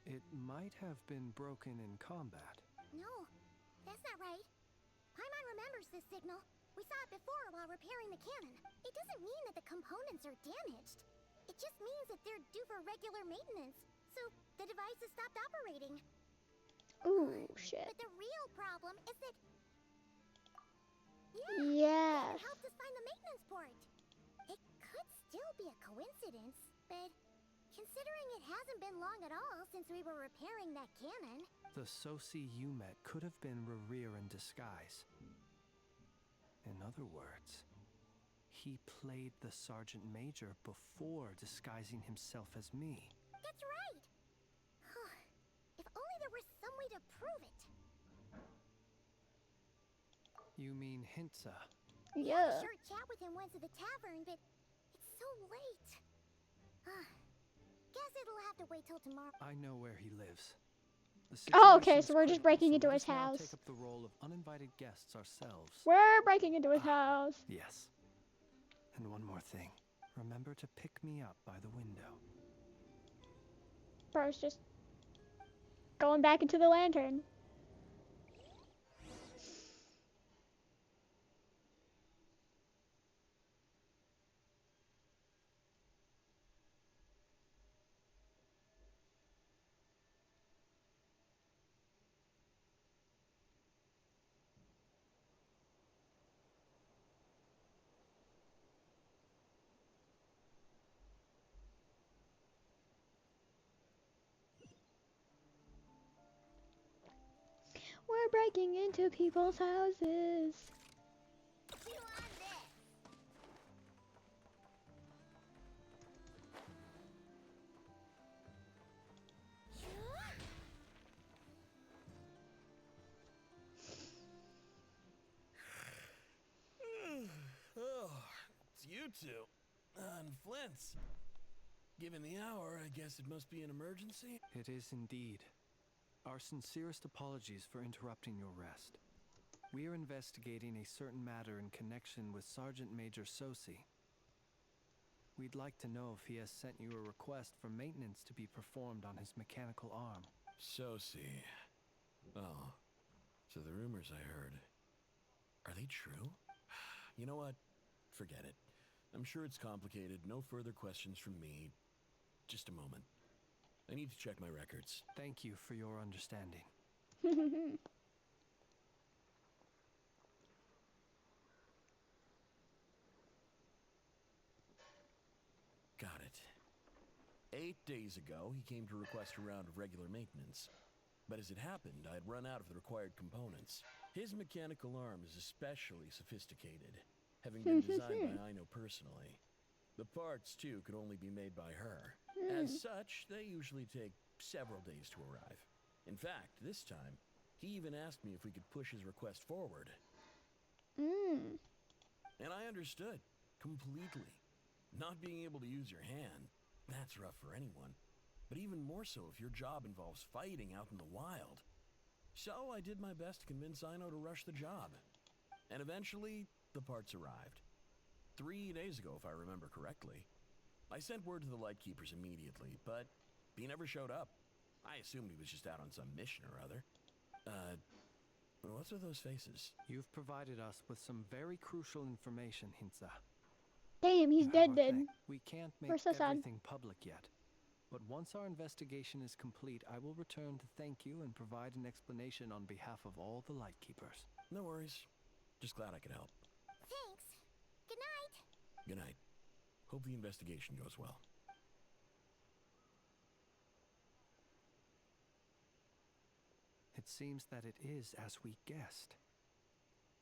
Speaker 8: It might have been broken in combat.
Speaker 3: No, that's not right. Paimon remembers this signal. We saw it before while repairing the cannon. It doesn't mean that the components are damaged. It just means that they're due for regular maintenance. So the device has stopped operating.
Speaker 1: Ooh, shit.
Speaker 3: But the real problem is that...
Speaker 1: Yeah.
Speaker 3: It helped us find the maintenance port. It could still be a coincidence, but considering it hasn't been long at all since we were repairing that cannon...
Speaker 8: The Sosi you met could have been Rerir in disguise. In other words, he played the Sergeant Major before disguising himself as me.
Speaker 3: That's right! If only there were some way to prove it.
Speaker 8: You mean Hintsa?
Speaker 1: Yeah.
Speaker 3: Sure, chat with him once at the tavern, but it's so late. Guess it'll have to wait till tomorrow.
Speaker 8: I know where he lives.
Speaker 1: Oh, okay, so
Speaker 8: is
Speaker 1: we're just
Speaker 8: critical,
Speaker 1: breaking
Speaker 8: so
Speaker 1: into
Speaker 8: let
Speaker 1: his
Speaker 8: us now
Speaker 1: house.
Speaker 8: Take up the role of uninvited guests ourselves.
Speaker 1: We're breaking into his house.
Speaker 8: Yes. And one more thing. Remember to pick me up by the window.
Speaker 1: Bro's just going back into the lantern. We're breaking into people's houses.
Speaker 3: Chew on this.
Speaker 10: Oh, it's you two. On Flint's. Given the hour, I guess it must be an emergency?
Speaker 8: It is indeed. Our sincerest apologies for interrupting your rest. We are investigating a certain matter in connection with Sergeant Major Sosi. We'd like to know if he has sent you a request for maintenance to be performed on his mechanical arm.
Speaker 10: Sosi. Oh, so the rumors I heard, are they true? You know what? Forget it. I'm sure it's complicated. No further questions from me. Just a moment. I need to check my records.
Speaker 8: Thank you for your understanding.
Speaker 10: Got it. 8 days ago, he came to request a round of regular maintenance. But as it happened, I had run out of the required components. His mechanical arm is especially sophisticated, having been designed by Aino personally. The parts, too, could only be made by her. As such, they usually take several days to arrive. In fact, this time, he even asked me if we could push his request forward. And I understood, completely. Not being able to use your hand, that's rough for anyone. But even more so if your job involves fighting out in the wild. So I did my best to convince Aino to rush the job. And eventually, the parts arrived. 3 days ago, if I remember correctly. I sent word to the Lightkeepers immediately, but he never showed up. I assumed he was just out on some mission or other. What's with those faces?
Speaker 8: You've provided us with some very crucial information, Hinza.
Speaker 1: Damn, he's
Speaker 8: You have
Speaker 1: dead
Speaker 8: our
Speaker 1: dead.
Speaker 8: thanks. We can't make
Speaker 1: We're so sad.
Speaker 8: everything public yet. But once our investigation is complete, I will return to thank you and provide an explanation on behalf of all the Lightkeepers.
Speaker 10: No worries. Just glad I could help.
Speaker 3: Thanks. Good night.
Speaker 10: Good night. Hope the investigation goes well.
Speaker 8: It seems that it is as we guessed.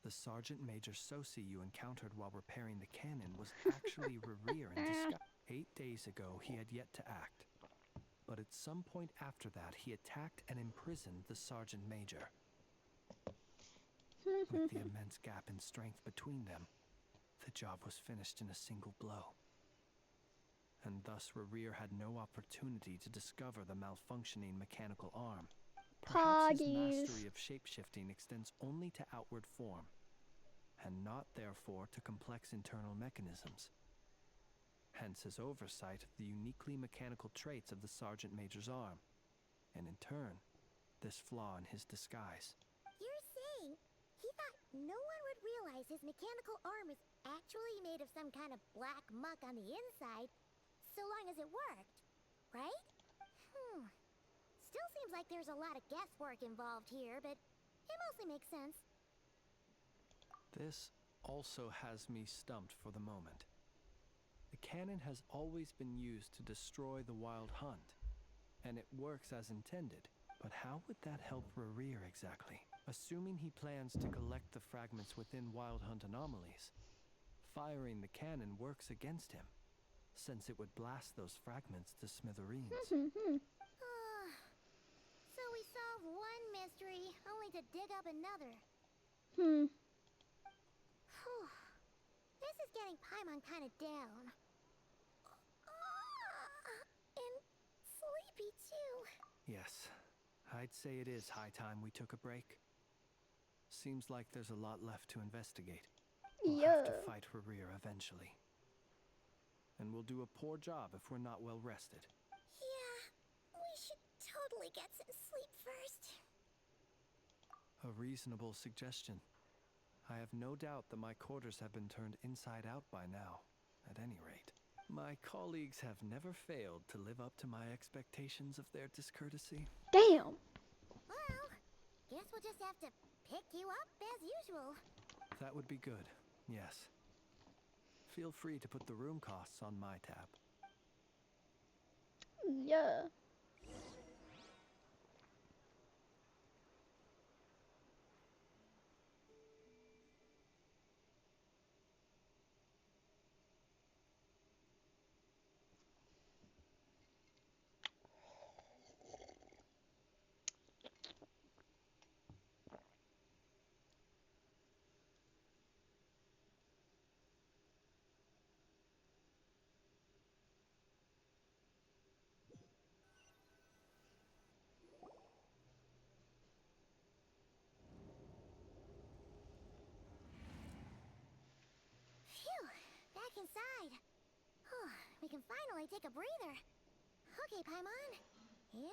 Speaker 8: The Sergeant Major Sosi you encountered while repairing the cannon was actually Rerir in disguise. 8 days ago, he had yet to act. But at some point after that, he attacked and imprisoned the Sergeant Major. With the immense gap in strength between them, the job was finished in a single blow. And thus Rerir had no opportunity to discover the malfunctioning mechanical arm. Perhaps his mastery of shapeshifting extends only to outward form, and not therefore to complex internal mechanisms. Hence his oversight of the uniquely mechanical traits of the Sergeant Major's arm, and in turn, this flaw in his disguise.
Speaker 3: You're saying he thought no one would realize his mechanical arm is actually made of some kind of black muck on the inside, so long as it worked, right? Still seems like there's a lot of guesswork involved here, but it mostly makes sense.
Speaker 8: This also has me stumped for the moment. The cannon has always been used to destroy the Wild Hunt, and it works as intended. But how would that help Rerir exactly? Assuming he plans to collect the fragments within Wild Hunt anomalies, firing the cannon works against him, since it would blast those fragments to smithereens.
Speaker 3: So we solved one mystery, only to dig up another. This is getting Paimon kind of down. And sleepy too.
Speaker 8: Yes, I'd say it is high time we took a break. Seems like there's a lot left to investigate. We'll have to fight Rerir eventually. And we'll do a poor job if we're not well rested.
Speaker 3: Yeah, we should totally get some sleep first.
Speaker 8: A reasonable suggestion. I have no doubt that my quarters have been turned inside out by now, at any rate. My colleagues have never failed to live up to my expectations of their discourtesy.
Speaker 1: Damn!
Speaker 3: Well, guess we'll just have to pick you up as usual.
Speaker 8: That would be good, yes. Feel free to put the room costs on my tab.
Speaker 1: Yeah.
Speaker 3: Back inside. We can finally take a breather. Okay, Paimon. In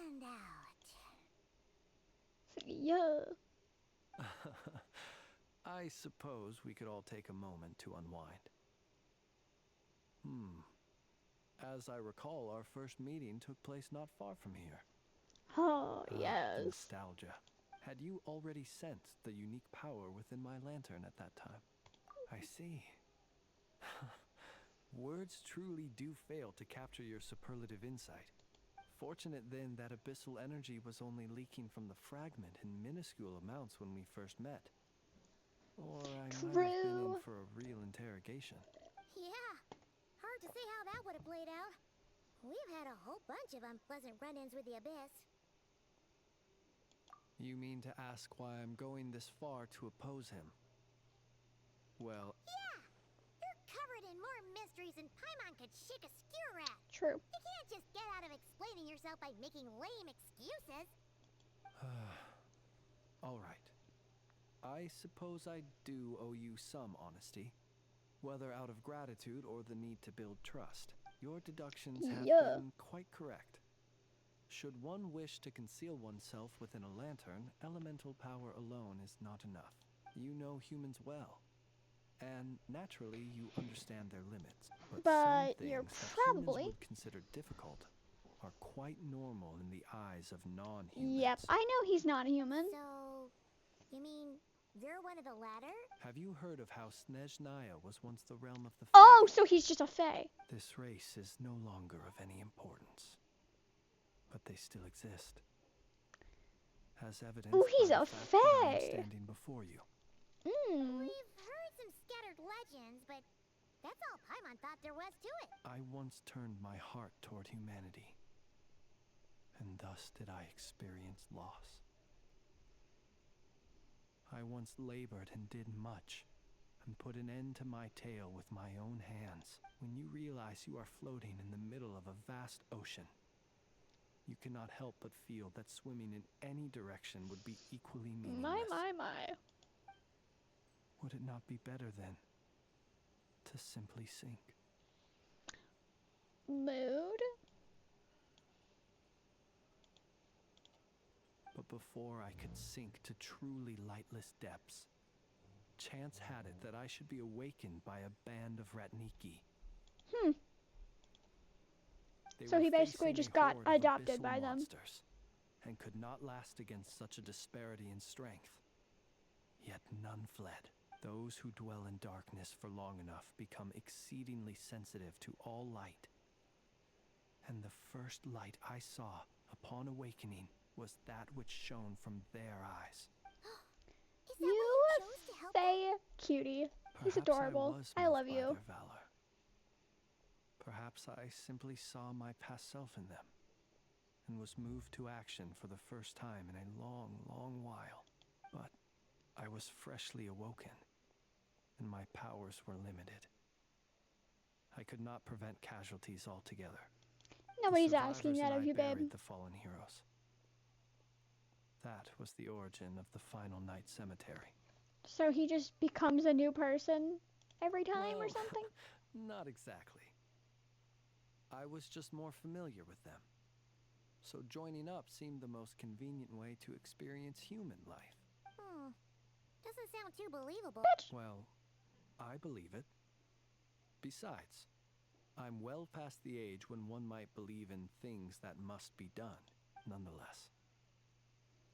Speaker 3: and out.
Speaker 1: Yeah.
Speaker 8: I suppose we could all take a moment to unwind. As I recall, our first meeting took place not far from here.
Speaker 1: Oh, yes.
Speaker 8: Nostalgia. Had you already sensed the unique power within my lantern at that time? I see. Words truly do fail to capture your superlative insight. Fortunate then that abyssal energy was only leaking from the fragment in minuscule amounts when we first met. Or I might have been in for a real interrogation.
Speaker 3: Yeah, hard to say how that would have played out. We've had a whole bunch of unpleasant run-ins with the Abyss.
Speaker 8: You mean to ask why I'm going this far to oppose him? Well...
Speaker 3: Yeah! You're covered in more mysteries than Paimon could shake a skewer at.
Speaker 1: True.
Speaker 3: You can't just get out of explaining yourself by making lame excuses.
Speaker 8: All right. I I suppose I do owe you some honesty. Whether out of gratitude or the need to build trust, your deductions have been quite correct. Should one wish to conceal oneself within a lantern, elemental power alone is not enough. You know humans well, and naturally you understand their limits. But some things
Speaker 1: you're
Speaker 8: that
Speaker 1: probably...
Speaker 8: humans would consider difficult are quite normal in the eyes of non-humans.
Speaker 1: Yep, I know he's not a human.
Speaker 3: So, you mean you're one of the latter?
Speaker 8: Have you heard of how Snezhnaya was once the realm of the Fae?
Speaker 1: Oh, so he's just a Fae.
Speaker 8: This race is no longer of any importance, but they still exist. As evidence,
Speaker 1: Oh, he's
Speaker 8: by
Speaker 1: a
Speaker 8: the fact that I am
Speaker 1: Fae.
Speaker 8: standing before you.
Speaker 3: We've heard some scattered legends, but that's all Paimon thought there was to it.
Speaker 8: I once turned my heart toward humanity, and thus did I experience loss. I once labored and did much, and put an end to my tale with my own hands. When you realize you are floating in the middle of a vast ocean, you cannot help but feel that swimming in any direction would be equally meaningless.
Speaker 1: My.
Speaker 8: Would it not be better, then, to simply sink?
Speaker 1: Mood?
Speaker 8: But before I could sink to truly lightless depths, chance had it that I should be awakened by a band of Ratniki. They
Speaker 1: So
Speaker 8: were
Speaker 1: he basically
Speaker 8: facing
Speaker 1: just
Speaker 8: a
Speaker 1: got
Speaker 8: horde of
Speaker 1: adopted
Speaker 8: abyssal
Speaker 1: by them.
Speaker 8: monsters, and could not last against such a disparity in strength. Yet none fled. Those who dwell in darkness for long enough become exceedingly sensitive to all light. And the first light I saw upon awakening was that which shone from their eyes.
Speaker 3: Is that what you chose to help them?
Speaker 1: Fae cutie. He's
Speaker 8: Perhaps
Speaker 1: adorable.
Speaker 8: was
Speaker 1: I
Speaker 8: moved
Speaker 1: love
Speaker 8: by
Speaker 1: you.
Speaker 8: their valor. Perhaps I simply saw my past self in them, and was moved to action for the first time in a long, long while. But I was freshly awoken, and my powers were limited. I could not prevent casualties altogether.
Speaker 1: Nobody's
Speaker 8: The
Speaker 1: asking
Speaker 8: survivors
Speaker 1: that
Speaker 8: and
Speaker 1: of you,
Speaker 8: I
Speaker 1: babe.
Speaker 8: buried the fallen heroes. That was the origin of the Final Night Cemetery.
Speaker 1: So he just becomes a new person every time or
Speaker 8: Well,
Speaker 1: something?
Speaker 8: Not exactly. I was just more familiar with them. So joining up seemed the most convenient way to experience human life.
Speaker 3: Doesn't sound too believable.
Speaker 8: Well, I believe it. Besides, I'm well past the age when one might believe in things that must be done, nonetheless.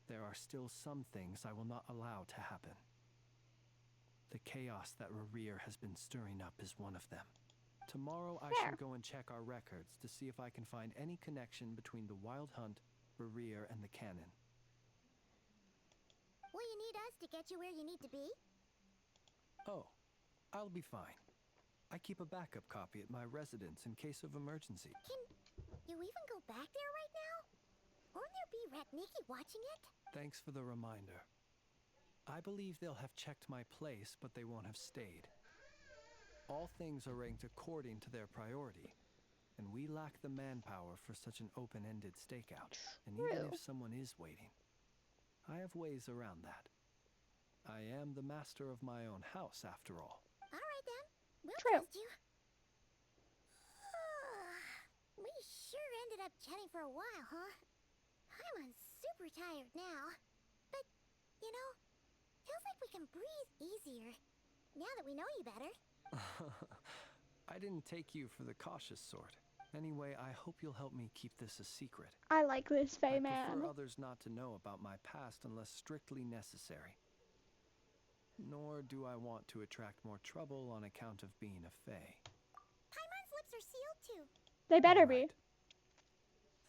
Speaker 8: There are still some things I will not allow to happen. The chaos that Rerir has been stirring up is one of them. Tomorrow I shall go and check our records to see if I can find any connection between the Wild Hunt, Rerir, and the Canon.
Speaker 3: Will you need us to get you where you need to be?
Speaker 8: Oh, I'll be fine. I keep a backup copy at my residence in case of emergency.
Speaker 3: Can you even go back there right now? Won't there be Ratniki watching it?
Speaker 8: Thanks for the reminder. I believe they'll have checked my place, but they won't have stayed. All things are ranked according to their priority, and we lack the manpower for such an open-ended stakeout. And even if someone is waiting, I have ways around that. I am the master of my own house, after all.
Speaker 3: All right then, we'll trust you. We sure ended up chatting for a while, huh? I'm super tired now. But, you know, feels like we can breathe easier now that we know you better.
Speaker 8: I didn't take you for the cautious sort. Anyway, I hope you'll help me keep this a secret.
Speaker 1: I like this Fae
Speaker 8: I
Speaker 1: man.
Speaker 8: prefer others not to know about my past unless strictly necessary. Nor do I want to attract more trouble on account of being a Fae.
Speaker 3: Paimon's lips are sealed too.
Speaker 1: They better be.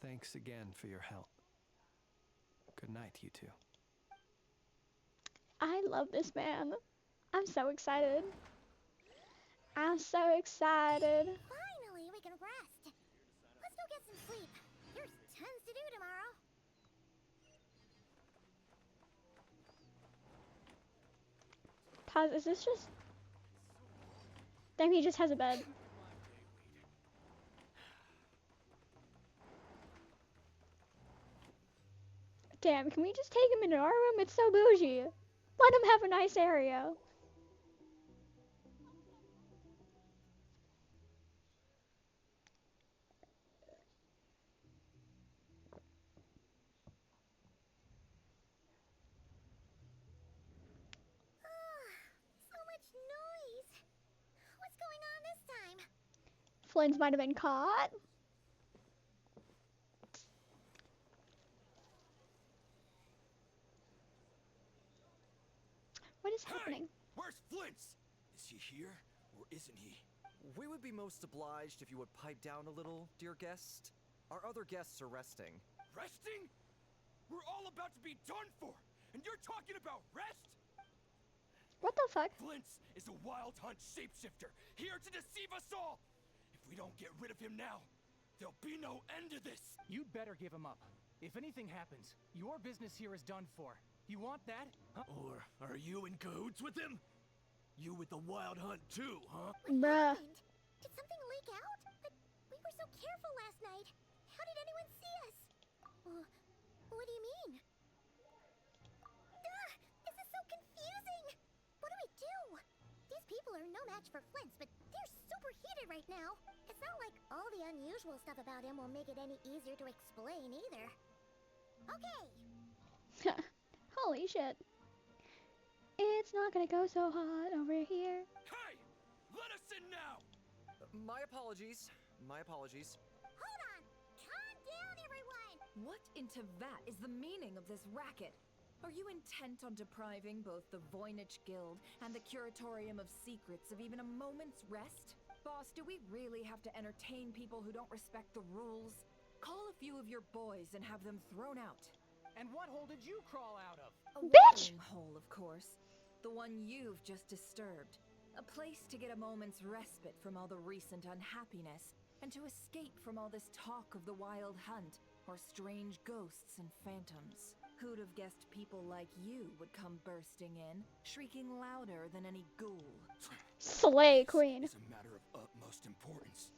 Speaker 8: Thanks again for your help. Good night, you two.
Speaker 1: I love this man. I'm so excited. I'm so excited.
Speaker 3: Finally, we can rest. Let's go get some sleep. There's tons to do tomorrow.
Speaker 1: Pause, is this just... Damn, he just has a bed. Damn, can we just take him into our room? It's so bougie. Let him have a nice area.
Speaker 3: So much noise. What's going on this time?
Speaker 1: Flynn's might have been caught. What is happening?
Speaker 11: Where's Flint's? Is he here or isn't he?
Speaker 12: We would be most obliged if you would pipe down a little, dear guest. Our other guests are resting.
Speaker 11: Resting? We're all about to be done for, and you're talking about rest?
Speaker 1: What the fuck?
Speaker 11: Flint's is a wild hunt shapeshifter, here to deceive us all! If we don't get rid of him now, there'll be no end to this!
Speaker 13: You'd better give him up. If anything happens, your business here is done for. You want that? Huh?
Speaker 11: Or are you in cahoots with him? You with the wild hunt too, huh?
Speaker 1: Bruh.
Speaker 3: Did something leak out? But we were so careful last night. How did anyone see us? What do you mean? This is so confusing! What do we do? These people are no match for Flint's, but they're super heated right now. It's not like all the unusual stuff about him will make it any easier to explain either. Okay!
Speaker 1: Holy shit. It's not gonna go so hot over here.
Speaker 11: Hey! Let us in now!
Speaker 12: My apologies. My apologies.
Speaker 3: Hold on! Calm down, everyone!
Speaker 5: What in Tevat is the meaning of this racket? Are you intent on depriving both the Voynich Guild and the Curatorium of Secrets of even a moment's rest? Boss, do we really have to entertain people who don't respect the rules? Call a few of your boys and have them thrown out.
Speaker 13: And what hole did you crawl out of?
Speaker 5: A
Speaker 1: Bitch!
Speaker 5: watering hole, of course. The one you've just disturbed. A place to get a moment's respite from all the recent unhappiness, and to escape from all this talk of the wild hunt, or strange ghosts and phantoms. Who'd have guessed people like you would come bursting in, shrieking louder than any ghoul?
Speaker 1: Slay Queen.
Speaker 11: It's a matter of utmost importance.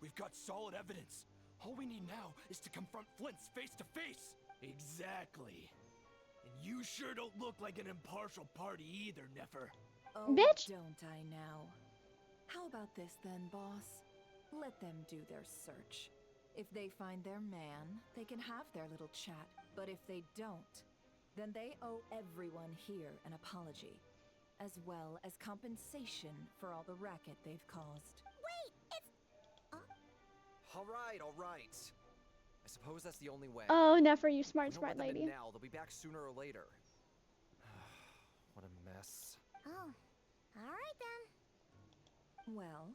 Speaker 11: We've got solid evidence. All we need now is to confront Flint's face to face. Exactly. And you sure don't look like an impartial party either, Nefer.
Speaker 5: Oh,
Speaker 1: Bitch.
Speaker 5: don't I now? How about this then, boss? Let them do their search. If they find their man, they can have their little chat. But if they don't, then they owe everyone here an apology, as well as compensation for all the racket they've caused.
Speaker 3: Wait, it's...
Speaker 12: All right. I suppose that's the only way.
Speaker 1: Oh, Nefer, you
Speaker 12: We
Speaker 1: smart,
Speaker 12: don't
Speaker 1: smart
Speaker 12: let them in
Speaker 1: lady.
Speaker 12: now, they'll be back sooner or later. What a mess.
Speaker 3: Oh, alright then.
Speaker 5: Well,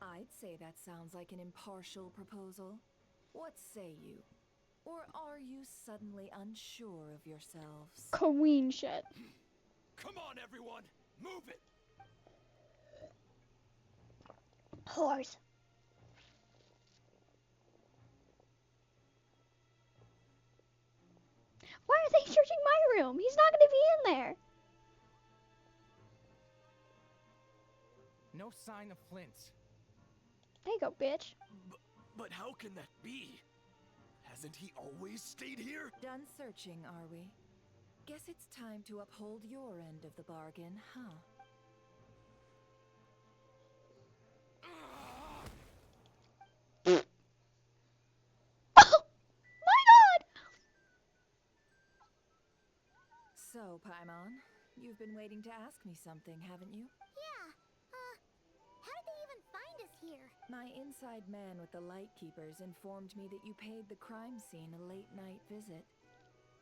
Speaker 5: I'd say that sounds like an impartial proposal. What say you? Or are you suddenly unsure of yourselves?
Speaker 1: Queen shit.
Speaker 11: Come on, everyone! Move it!
Speaker 1: Whores. Why are they searching my room? He's not gonna be in there.
Speaker 13: No sign of Flint.
Speaker 1: There you go, bitch.
Speaker 11: But how can that be? Hasn't he always stayed here?
Speaker 5: Done searching, are we? Guess it's time to uphold your end of the bargain, huh?
Speaker 1: Oh my god!
Speaker 5: So, Paimon, you've been waiting to ask me something, haven't you?
Speaker 3: Yeah, how did they even find us here?
Speaker 5: My inside man with the Lightkeepers informed me that you paid the crime scene a late-night visit.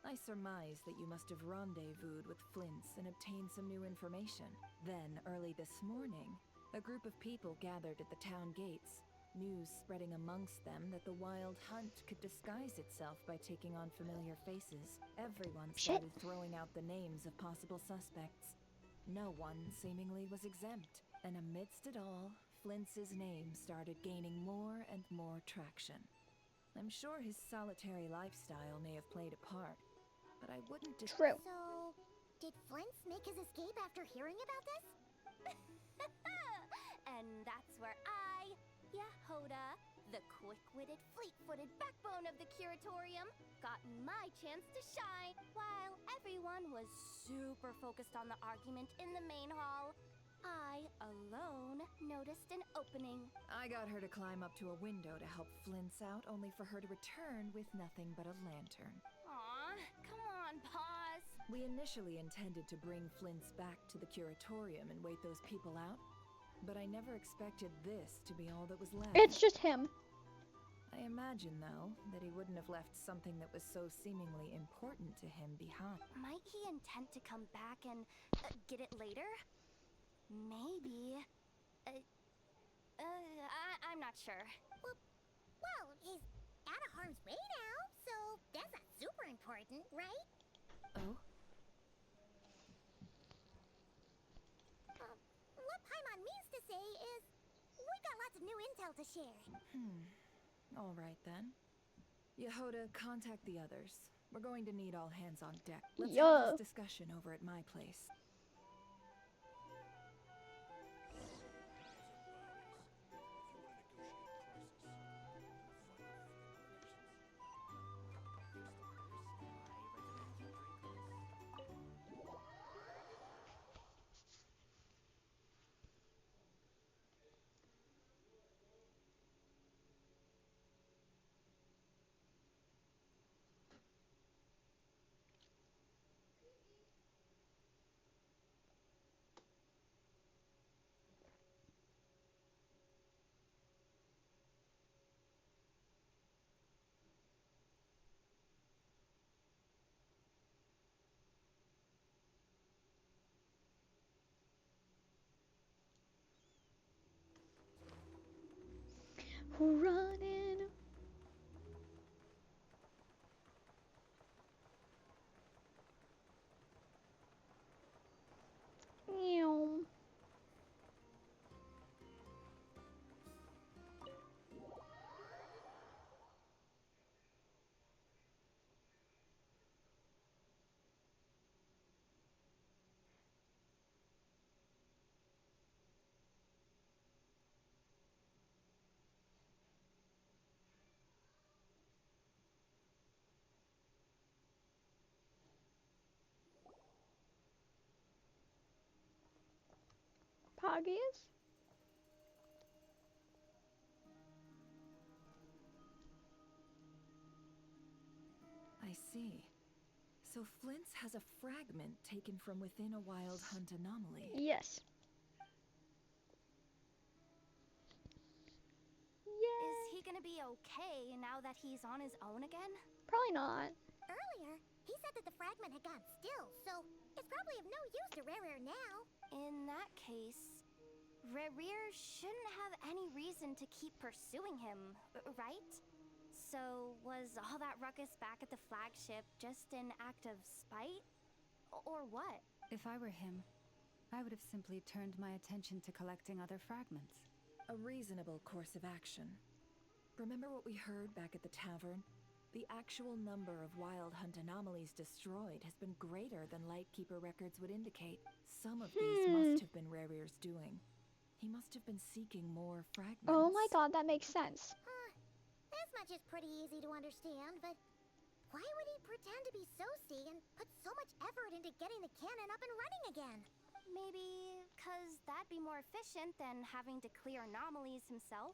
Speaker 5: I surmise that you must have rendezvoused with Flint's and obtained some new information. Then, early this morning, a group of people gathered at the town gates, news spreading amongst them that the wild hunt could disguise itself by taking on familiar faces. Everyone started throwing out the names of possible suspects. No one seemingly was exempt, and amidst it all, Flint's name started gaining more and more traction. I'm sure his solitary lifestyle may have played a part, but I wouldn't
Speaker 1: True.
Speaker 3: So, did Flint's make his escape after hearing about this?
Speaker 14: And that's where I, Yehoda,
Speaker 3: The quick-witted, fleet-footed backbone of the curatorium got my chance to shine. While everyone was super focused on the argument in the main hall, I alone noticed an opening.
Speaker 5: I got her to climb up to a window to help Flint's out, only for her to return with nothing but a lantern.
Speaker 3: Aw, come on, Pause.
Speaker 5: We initially intended to bring Flint's back to the curatorium and wait those people out, but I never expected this to be all that was left.
Speaker 1: It's just him.
Speaker 5: I imagine, though, that he wouldn't have left something that was so seemingly important to him behind.
Speaker 3: Might he intend to come back and get it later? Maybe. I'm not sure.
Speaker 14: Well, he's out of harm's way now, so that's not super important, right?
Speaker 5: Oh?
Speaker 14: What Paimon means to say is, we've got lots of new intel to share.
Speaker 5: All right, then. Yehoda, contact the others. We're going to need all hands on deck. Let's have this discussion over at my place.
Speaker 1: Running. Ew. Poggies?
Speaker 5: I see. So Flint's has a fragment taken from within a wild hunt anomaly.
Speaker 1: Yes.
Speaker 3: Is he gonna be okay now that he's on his own again?
Speaker 1: Probably not.
Speaker 14: Earlier, he said that the fragment had gone still, so it's probably of no use to Rare now.
Speaker 3: In that case, Rare shouldn't have any reason to keep pursuing him, right? So, was all that ruckus back at the flagship just an act of spite? Or what?
Speaker 2: If I were him, I would have simply turned my attention to collecting other fragments.
Speaker 5: A reasonable course of action. Remember what we heard back at the tavern? The actual number of wild hunt anomalies destroyed has been greater than Lightkeeper records would indicate. Some of these must have been Rare's doing. He must have been seeking more fragments.
Speaker 1: Oh my god, that makes sense.
Speaker 14: This much is pretty easy to understand, but why would he pretend to be Soci and put so much effort into getting the cannon up and running again?
Speaker 3: Maybe because that'd be more efficient than having to clear anomalies himself?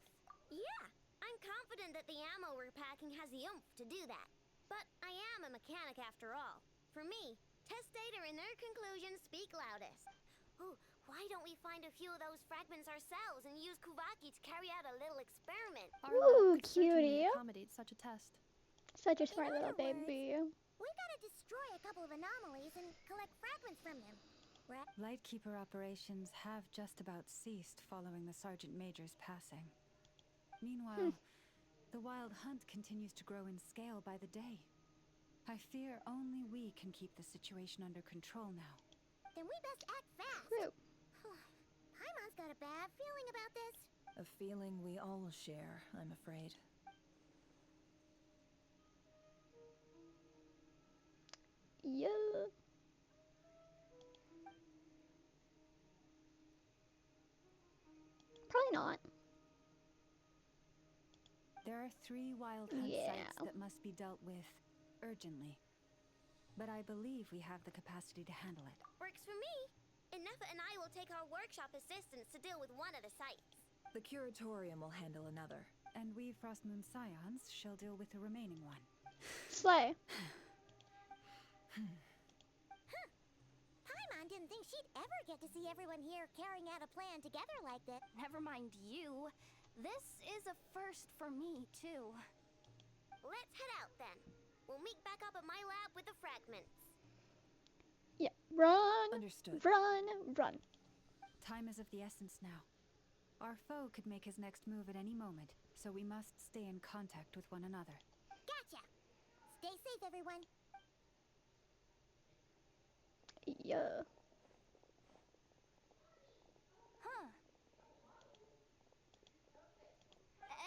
Speaker 14: Yeah, I'm confident that the ammo we're packing has the oomph to do that. But I am a mechanic after all. For me, test data and their conclusions speak loudest. Ooh, why don't we find a few of those fragments ourselves and use Kuvaki to carry out a little experiment?
Speaker 1: Ooh, cutie.
Speaker 4: Accommodate such a test.
Speaker 1: Such a smart little baby.
Speaker 14: We gotta destroy a couple of anomalies and collect fragments from them.
Speaker 2: Lightkeeper operations have just about ceased following the Sergeant Major's passing. Meanwhile, the wild hunt continues to grow in scale by the day. I fear only we can keep the situation under control now.
Speaker 14: Then we best act fast.
Speaker 1: True.
Speaker 14: Paimon's got a bad feeling about this.
Speaker 5: A feeling we all share, I'm afraid.
Speaker 1: Yeah. Probably not.
Speaker 2: There are 3 wild hunt
Speaker 1: Yeah.
Speaker 2: sites that must be dealt with urgently. But I believe we have the capacity to handle it.
Speaker 14: Works for me. Enough and I will take our workshop assistants to deal with one of the sites.
Speaker 5: The curatorium will handle another.
Speaker 2: And we Frostmoon Scions shall deal with the remaining one.
Speaker 1: Slay.
Speaker 3: Paimon didn't think she'd ever get to see everyone here carrying out a plan together like this.
Speaker 4: Never mind you. This is a first for me, too.
Speaker 14: Let's head out then. We'll meet back up at my lab with the fragments.
Speaker 1: Yeah, run!
Speaker 5: Understood.
Speaker 1: Run! Run.
Speaker 2: Time is of the essence now. Our foe could make his next move at any moment, so we must stay in contact with one another.
Speaker 3: Gotcha. Stay safe, everyone.
Speaker 1: Yeah.
Speaker 4: Huh.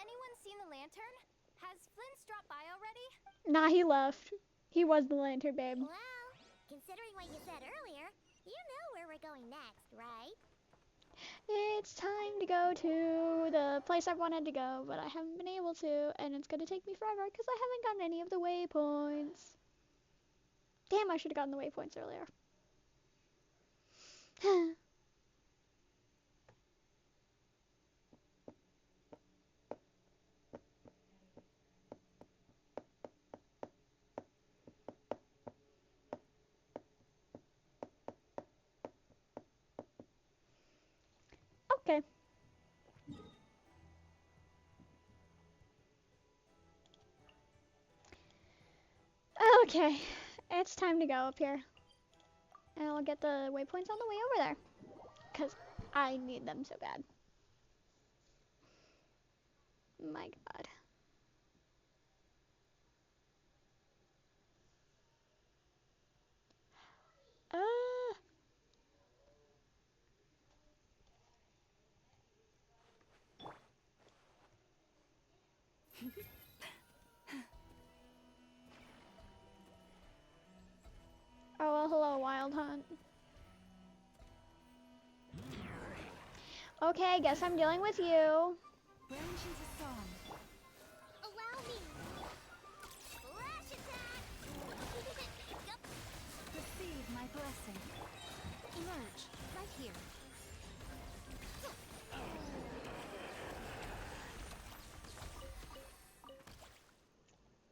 Speaker 4: Anyone seen the lantern? Has Flint's dropped by already?
Speaker 1: Nah, he left. He was the lantern, babe.
Speaker 3: Well, considering what you said earlier, you know where we're going next, right?
Speaker 1: It's time to go to the place I've wanted to go, but I haven't been able to, and it's gonna take me forever because I haven't gotten any of the waypoints. Damn, I should have gotten the waypoints earlier. Okay. Okay, it's time to go up here. And I'll get the waypoints on the way over there. Because I need them so bad. My god. Oh, well, hello, Wild Hunt. Okay, guess I'm dealing with you.
Speaker 2: Branches a song.
Speaker 3: Allow me.
Speaker 14: Flash attack!
Speaker 2: Receive my blessing.
Speaker 4: Emerge, right here.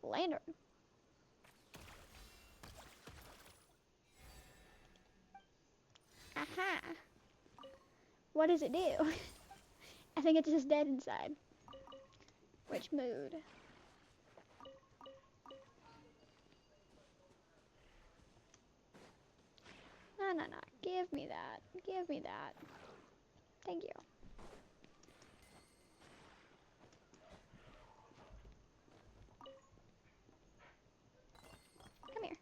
Speaker 1: Lantern. Aha. What does it do? I think it's just dead inside. Which mood? No, no, no. Give me that. Give me that. Thank you. Come here.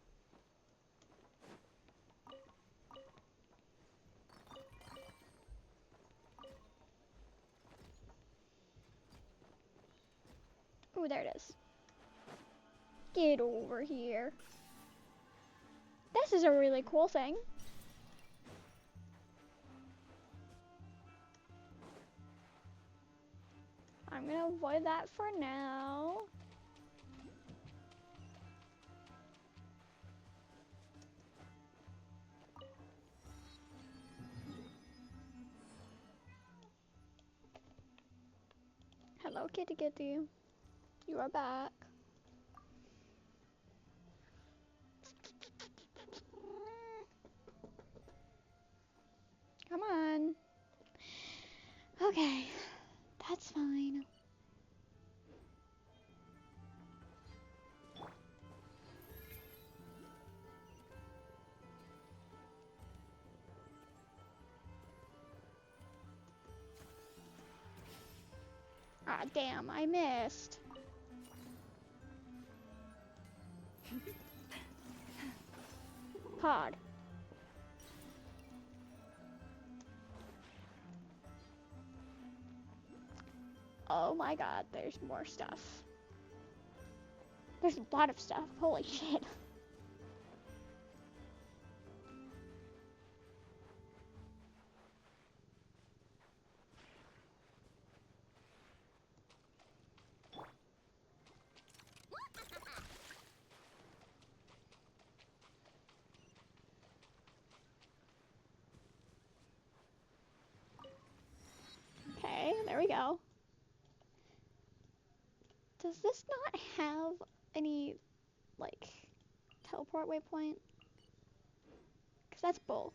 Speaker 1: Ooh, there it is. Get over here. This is a really cool thing. I'm gonna avoid that for now. Hello, kitty kitty. You are back. Come on. Okay, that's fine. Ah, damn, I missed. Pod. Oh my god, there's more stuff. There's a lot of stuff. Holy shit. we go. Does this not have any, like, teleport waypoint? Because that's bull.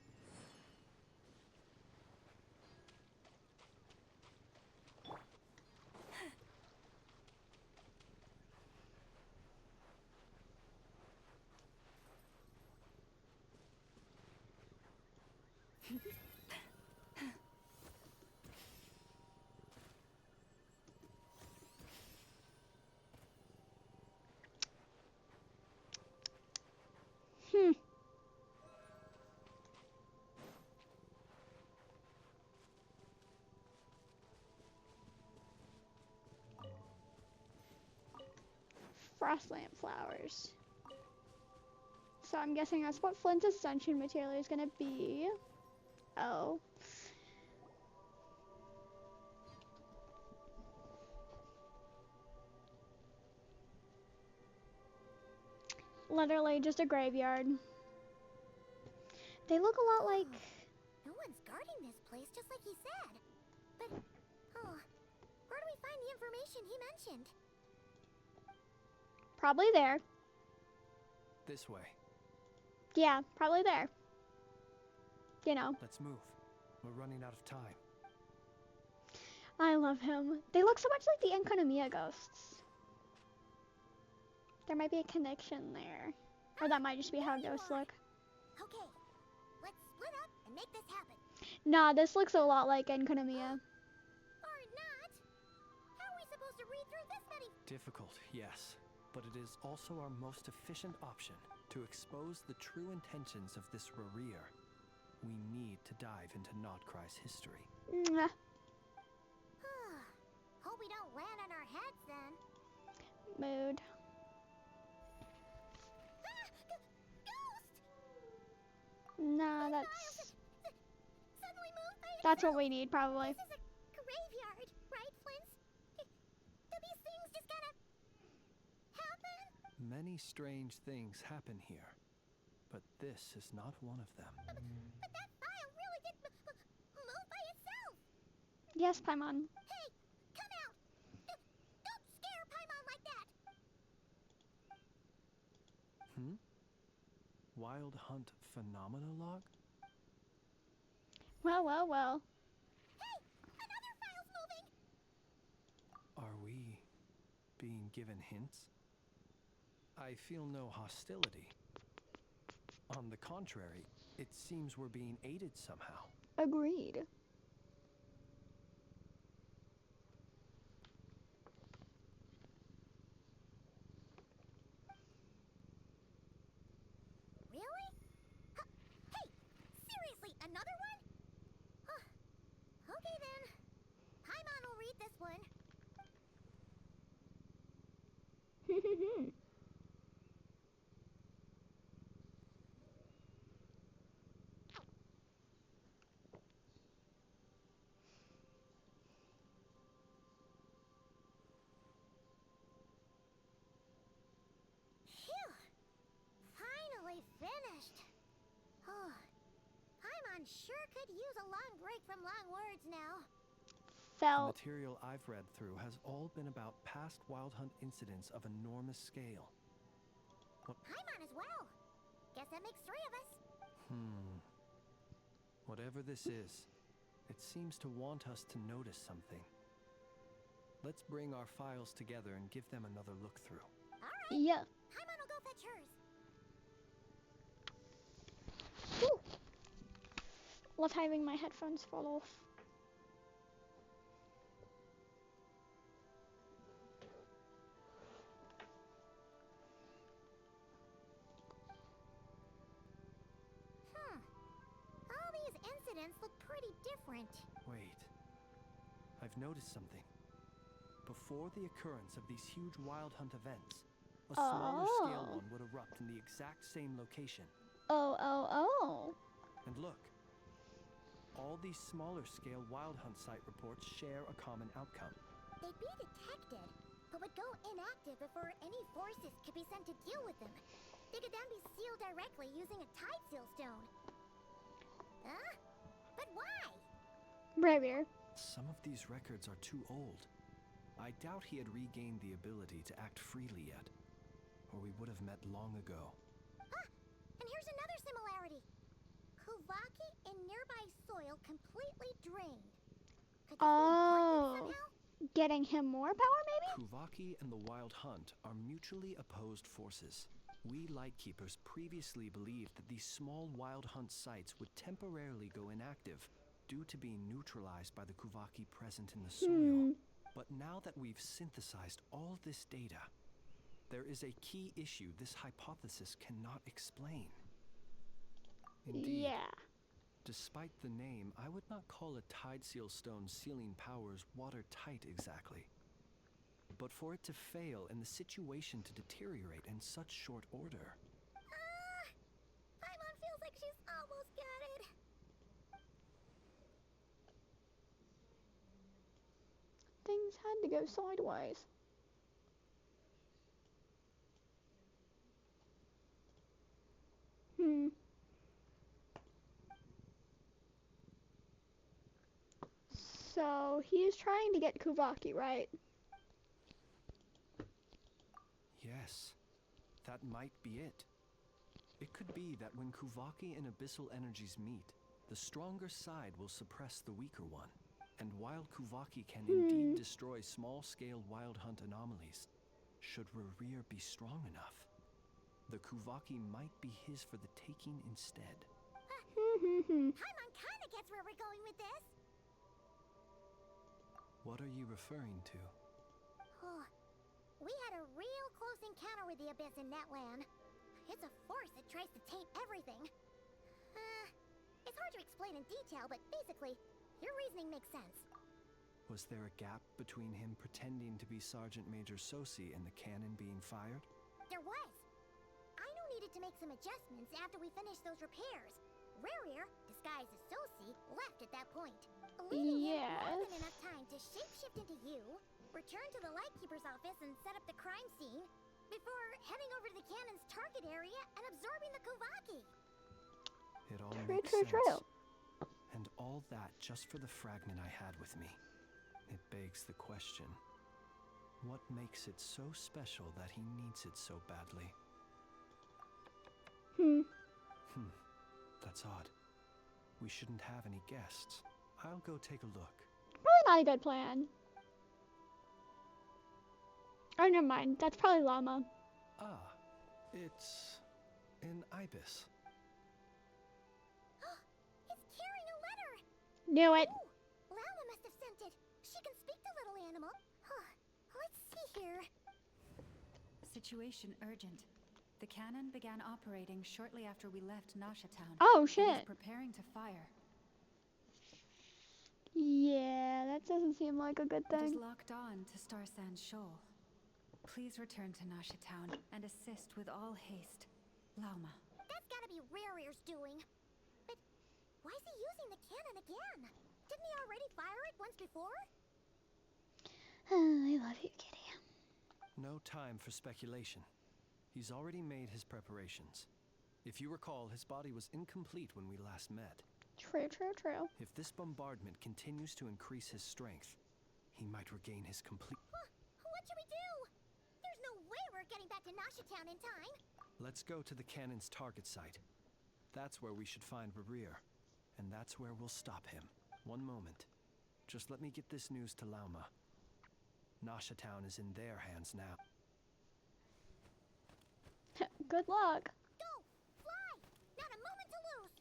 Speaker 1: Frostlamp flowers. So I'm guessing that's what Flint's ascension material is gonna be. Oh. Literally just a graveyard. They look a lot like...
Speaker 3: No one's guarding this place, just like he said. But, where do we find the information he mentioned?
Speaker 1: Probably there.
Speaker 8: This way.
Speaker 1: Yeah, probably there. You know.
Speaker 8: Let's move. We're running out of time.
Speaker 1: I love him. They look so much like the Enkanomiya ghosts. There might be a connection there. Or that might just be how ghosts look.
Speaker 3: Okay, let's split up and make this happen.
Speaker 1: Nah, this looks a lot like Enkanomiya.
Speaker 3: Or not. How are we supposed to read through this many?
Speaker 8: Difficult, yes. But it is also our most efficient option to expose the true intentions of this Rarir. We need to dive into Notcry's history.
Speaker 1: Mwah.
Speaker 3: Hope we don't land on our heads then.
Speaker 1: Mood. Nah, that's what we need, probably.
Speaker 3: This is a graveyard, right, Flint? Do these things just kind of happen?
Speaker 8: Many strange things happen here, but this is not one of them.
Speaker 3: But that file really did move by itself.
Speaker 1: Yes, Paimon.
Speaker 3: Hey, come out! Don't scare Paimon like that.
Speaker 8: Wild Hunt Phenomena Log?
Speaker 1: Well, well, well.
Speaker 3: Hey, another file's moving.
Speaker 8: Are we being given hints? I feel no hostility. On the contrary, it seems we're being aided somehow.
Speaker 1: Agreed.
Speaker 3: Really? Hey, seriously, another one? Okay then. Paimon will read this one. Phew! Finally finished. Oh, Paimon sure could use a long break from long words now.
Speaker 8: The material I've read through has all been about past Wild Hunt incidents of enormous scale.
Speaker 3: Paimon as well. Guess that makes 3 of us.
Speaker 8: Whatever this is, it seems to want us to notice something. Let's bring our files together and give them another look through.
Speaker 3: All right.
Speaker 1: Yeah.
Speaker 3: Paimon will go fetch hers.
Speaker 1: Ooh. Love having my headphones fall off.
Speaker 3: All these incidents look pretty different.
Speaker 8: Wait. I've noticed something. Before the occurrence of these huge Wild Hunt events, a smaller scale one would erupt in the exact same location.
Speaker 1: Oh.
Speaker 8: And look. All these smaller scale Wild Hunt site reports share a common outcome.
Speaker 3: They'd be detected, but would go inactive before any forces could be sent to deal with them. They could then be sealed directly using a tide seal stone. Huh? But why?
Speaker 1: Bravier.
Speaker 8: Some of these records are too old. I doubt he had regained the ability to act freely yet, or we would have met long ago.
Speaker 3: Ah! And here's another similarity. Kuvaki and nearby soil completely drained. Could this be important somehow?
Speaker 1: Getting him more power, maybe?
Speaker 8: Kuvaki and the Wild Hunt are mutually opposed forces. We Lightkeepers previously believed that these small Wild Hunt sites would temporarily go inactive due to being neutralized by the Kuvaki present in the soil. But now that we've synthesized all this data, there is a key issue this hypothesis cannot explain. Indeed,
Speaker 1: Yeah.
Speaker 8: despite the name, I would not call a Tideseal Stone's sealing powers watertight exactly. But for it to fail and the situation to deteriorate in such short order...
Speaker 3: Paimon feels like she's almost got it.
Speaker 1: Things had to go sideways. So he's trying to get Kuvaki, right?
Speaker 8: Yes, that might be it. It could be that when Kuvaki and Abyssal energies meet, the stronger side will suppress the weaker one. And while Kuvaki can indeed destroy small-scale Wild Hunt anomalies, should Rerir be strong enough, the Kuvaki might be his for the taking instead.
Speaker 3: Paimon kinda gets where we're going with this.
Speaker 8: What are you referring to?
Speaker 3: We had a real close encounter with the Abyss in Netland. It's a force that tries to taint everything. It's hard to explain in detail, but basically, your reasoning makes sense.
Speaker 8: Was there a gap between him pretending to be Sergeant Major Sosi and the cannon being fired?
Speaker 3: There was. Aino needed to make some adjustments after we finished those repairs. Rerir, disguised as Sosi, left at that point, leaving him more than enough time to shapeshift into you, return to the Lightkeeper's office and set up the crime scene, before heading over to the cannon's target area and absorbing the Kuvaki.
Speaker 8: It all makes sense. And all that just for the fragment I had with me. It begs the question, what makes it so special that he needs it so badly? That's odd. We shouldn't have any guests. I'll go take a look.
Speaker 1: Probably not a good plan. Oh, never mind. That's probably Llama.
Speaker 8: Ah, it's an ibis.
Speaker 3: It's carrying a letter!
Speaker 1: Knew it.
Speaker 3: Ooh, Llama must have sent it. She can speak to little animal. Let's see here.
Speaker 2: Situation urgent. The cannon began operating shortly after we left Nasha Town.
Speaker 1: Oh, shit.
Speaker 2: It is preparing to fire.
Speaker 1: Yeah, that doesn't seem like a good
Speaker 2: It
Speaker 1: thing.
Speaker 2: is locked on to Star Sand Shoal. Please return to Nasha Town and assist with all haste. Lauma.
Speaker 3: That's gotta be Rerir's doing. But why is he using the cannon again? Didn't he already fire it once before?
Speaker 1: I love you, kitty.
Speaker 8: No time for speculation. He's already made his preparations. If you recall, his body was incomplete when we last met.
Speaker 1: True.
Speaker 8: If this bombardment continues to increase his strength, he might regain his complete...
Speaker 3: What should we do? There's no way we're getting back to Nasha Town in time.
Speaker 8: Let's go to the cannon's target site. That's where we should find Rerir. And that's where we'll stop him. One moment. Just let me get this news to Lauma. Nasha Town is in their hands now.
Speaker 1: Good luck.
Speaker 3: Go! Fly! Not a moment to lose!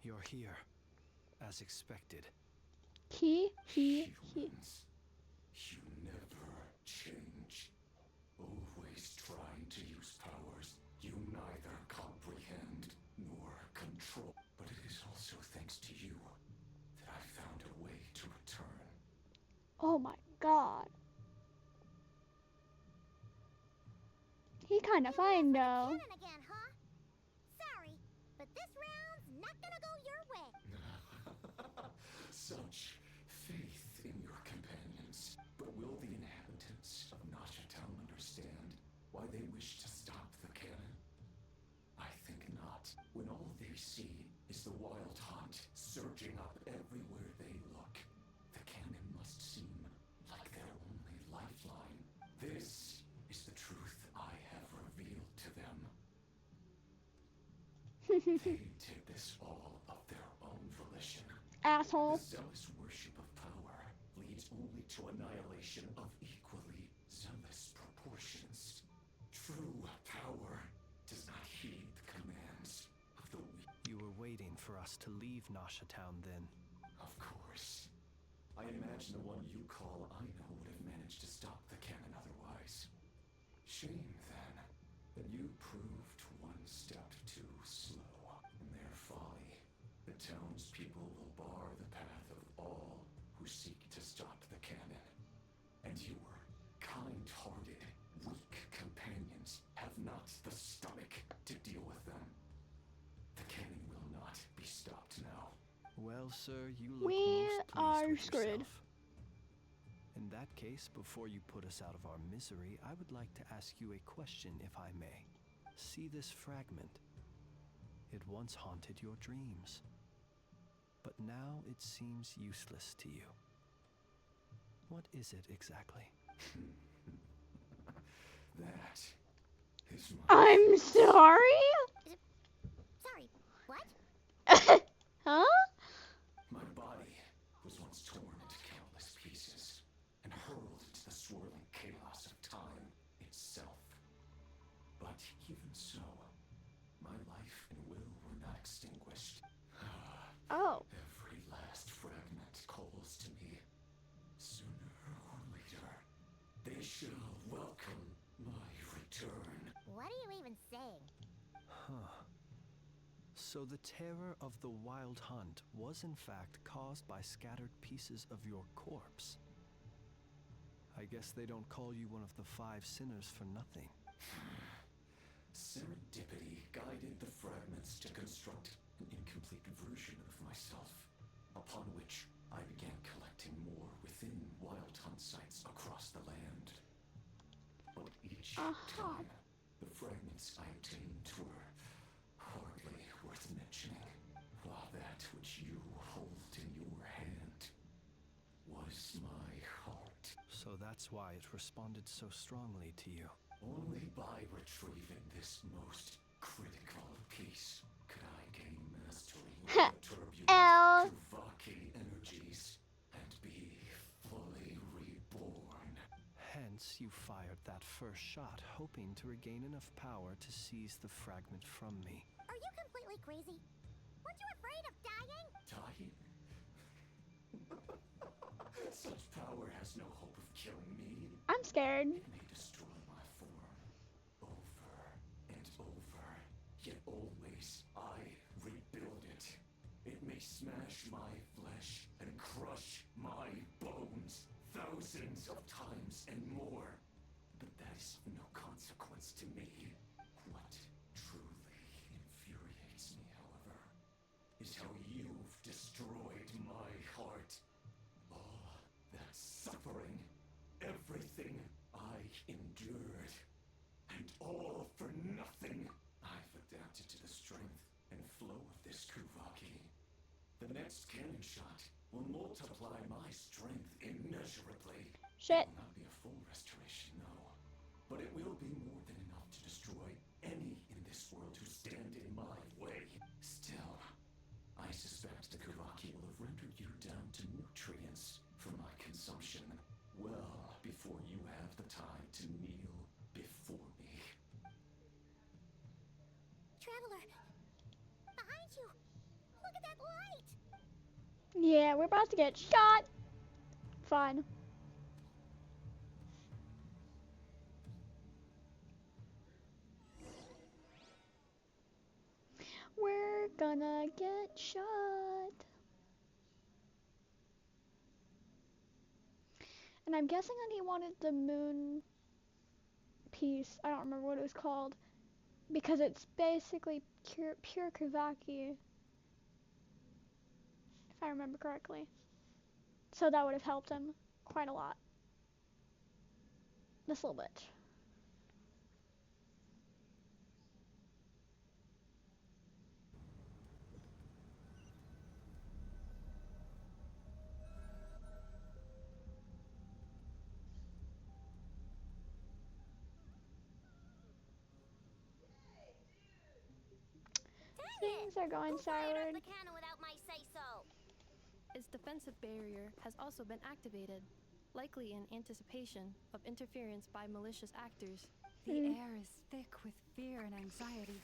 Speaker 8: You're here, as expected.
Speaker 9: Humans, you never change. Always trying to use powers you neither comprehend nor control. But it is also thanks to you that I found a way to return
Speaker 1: Oh my god. He kinda fine though.
Speaker 3: Cannon again, huh? Sorry, but this round's not gonna go your way.
Speaker 9: Such faith in your companions. But will the inhabitants of Nasha Town understand why they wish to stop the cannon? I think not. When all they see is the wild hunt surging up everywhere they look, the cannon must seem like their only lifeline. This is the truth I have revealed to them. They did this all of their own volition.
Speaker 1: Asshole.
Speaker 9: The zealous worship of power leads only to annihilation of equally zealous proportions. True power does not heed the commands of the weak.
Speaker 8: You were waiting for us to leave Nasha Town then.
Speaker 9: Of course. I imagine the one you call Aina would have managed to stop the cannon otherwise. Shame, then, that you proved one step too slow. In their folly, the townspeople will bar the path of all who seek to stop the cannon. And your kind-hearted, weak companions have not the stomach to deal with them. The cannon will not be stopped now.
Speaker 8: Well, sir, you look
Speaker 1: We
Speaker 8: most pleased
Speaker 1: are
Speaker 8: with
Speaker 1: screwed.
Speaker 8: yourself. In that case, before you put us out of our misery, I would like to ask you a question, if I may. See this fragment? It once haunted your dreams, but now it seems useless to you. What is it exactly?
Speaker 9: That is my...
Speaker 1: I'm sorry?
Speaker 3: Sorry, what?
Speaker 1: Huh?
Speaker 9: My body was once torn into countless pieces and hurled into the swirling chaos of time itself. But even so, my life and will were not extinguished.
Speaker 1: Oh.
Speaker 9: Every last fragment calls to me. Sooner or later, they shall welcome my return.
Speaker 3: What are you even saying?
Speaker 8: Huh. So the terror of the wild hunt was in fact caused by scattered pieces of your corpse. I guess they don't call you one of the 5 sinners for nothing.
Speaker 9: Serendipity guided the fragments to construct an incomplete version of myself, upon which I began collecting more within wild hunt sites across the land. But each time, the fragments I obtained were hardly worth mentioning, while that which you hold in your hand was my heart.
Speaker 8: So that's why it responded so strongly to you.
Speaker 9: Only by retrieving this most critical piece could I gain mastery over the turbulent Kuvaki energies and be fully reborn.
Speaker 8: Hence, you fired that first shot, hoping to regain enough power to seize the fragment from me.
Speaker 3: Are you completely crazy? Weren't you afraid of dying?
Speaker 9: Dying? Such power has no hope of killing me.
Speaker 1: I'm scared.
Speaker 9: It may destroy my form over and over, yet always I rebuild it. It may smash my flesh and crush my bones thousands of times and more, but that is of no consequence to me. What truly infuriates me, however, is how you've destroyed my heart. All that suffering, everything I endured, and all for nothing. I've adapted to the strength and flow of this Kuvaki. The next cannon shot will multiply my strength immeasurably.
Speaker 1: Shit.
Speaker 9: It will not be a full restoration, no, but it will be more than enough to destroy any in this world who stand in my way. Still, I suspect the Kuvaki will have rendered you down to nutrients for my consumption well before you have the time to kneel before me.
Speaker 3: Traveler, behind you! Look at that light!
Speaker 1: Yeah, we're about to get shot. Fun. We're gonna get shot. And I'm guessing that he wanted the moon piece. I don't remember what it was called. Because it's basically pure Kuvaki. If I remember correctly. So that would have helped him quite a lot. Just a little bit. Things are going soured.
Speaker 14: The cannon without my say-so.
Speaker 4: Its defensive barrier has also been activated, likely in anticipation of interference by malicious actors.
Speaker 2: The air is thick with fear and anxiety.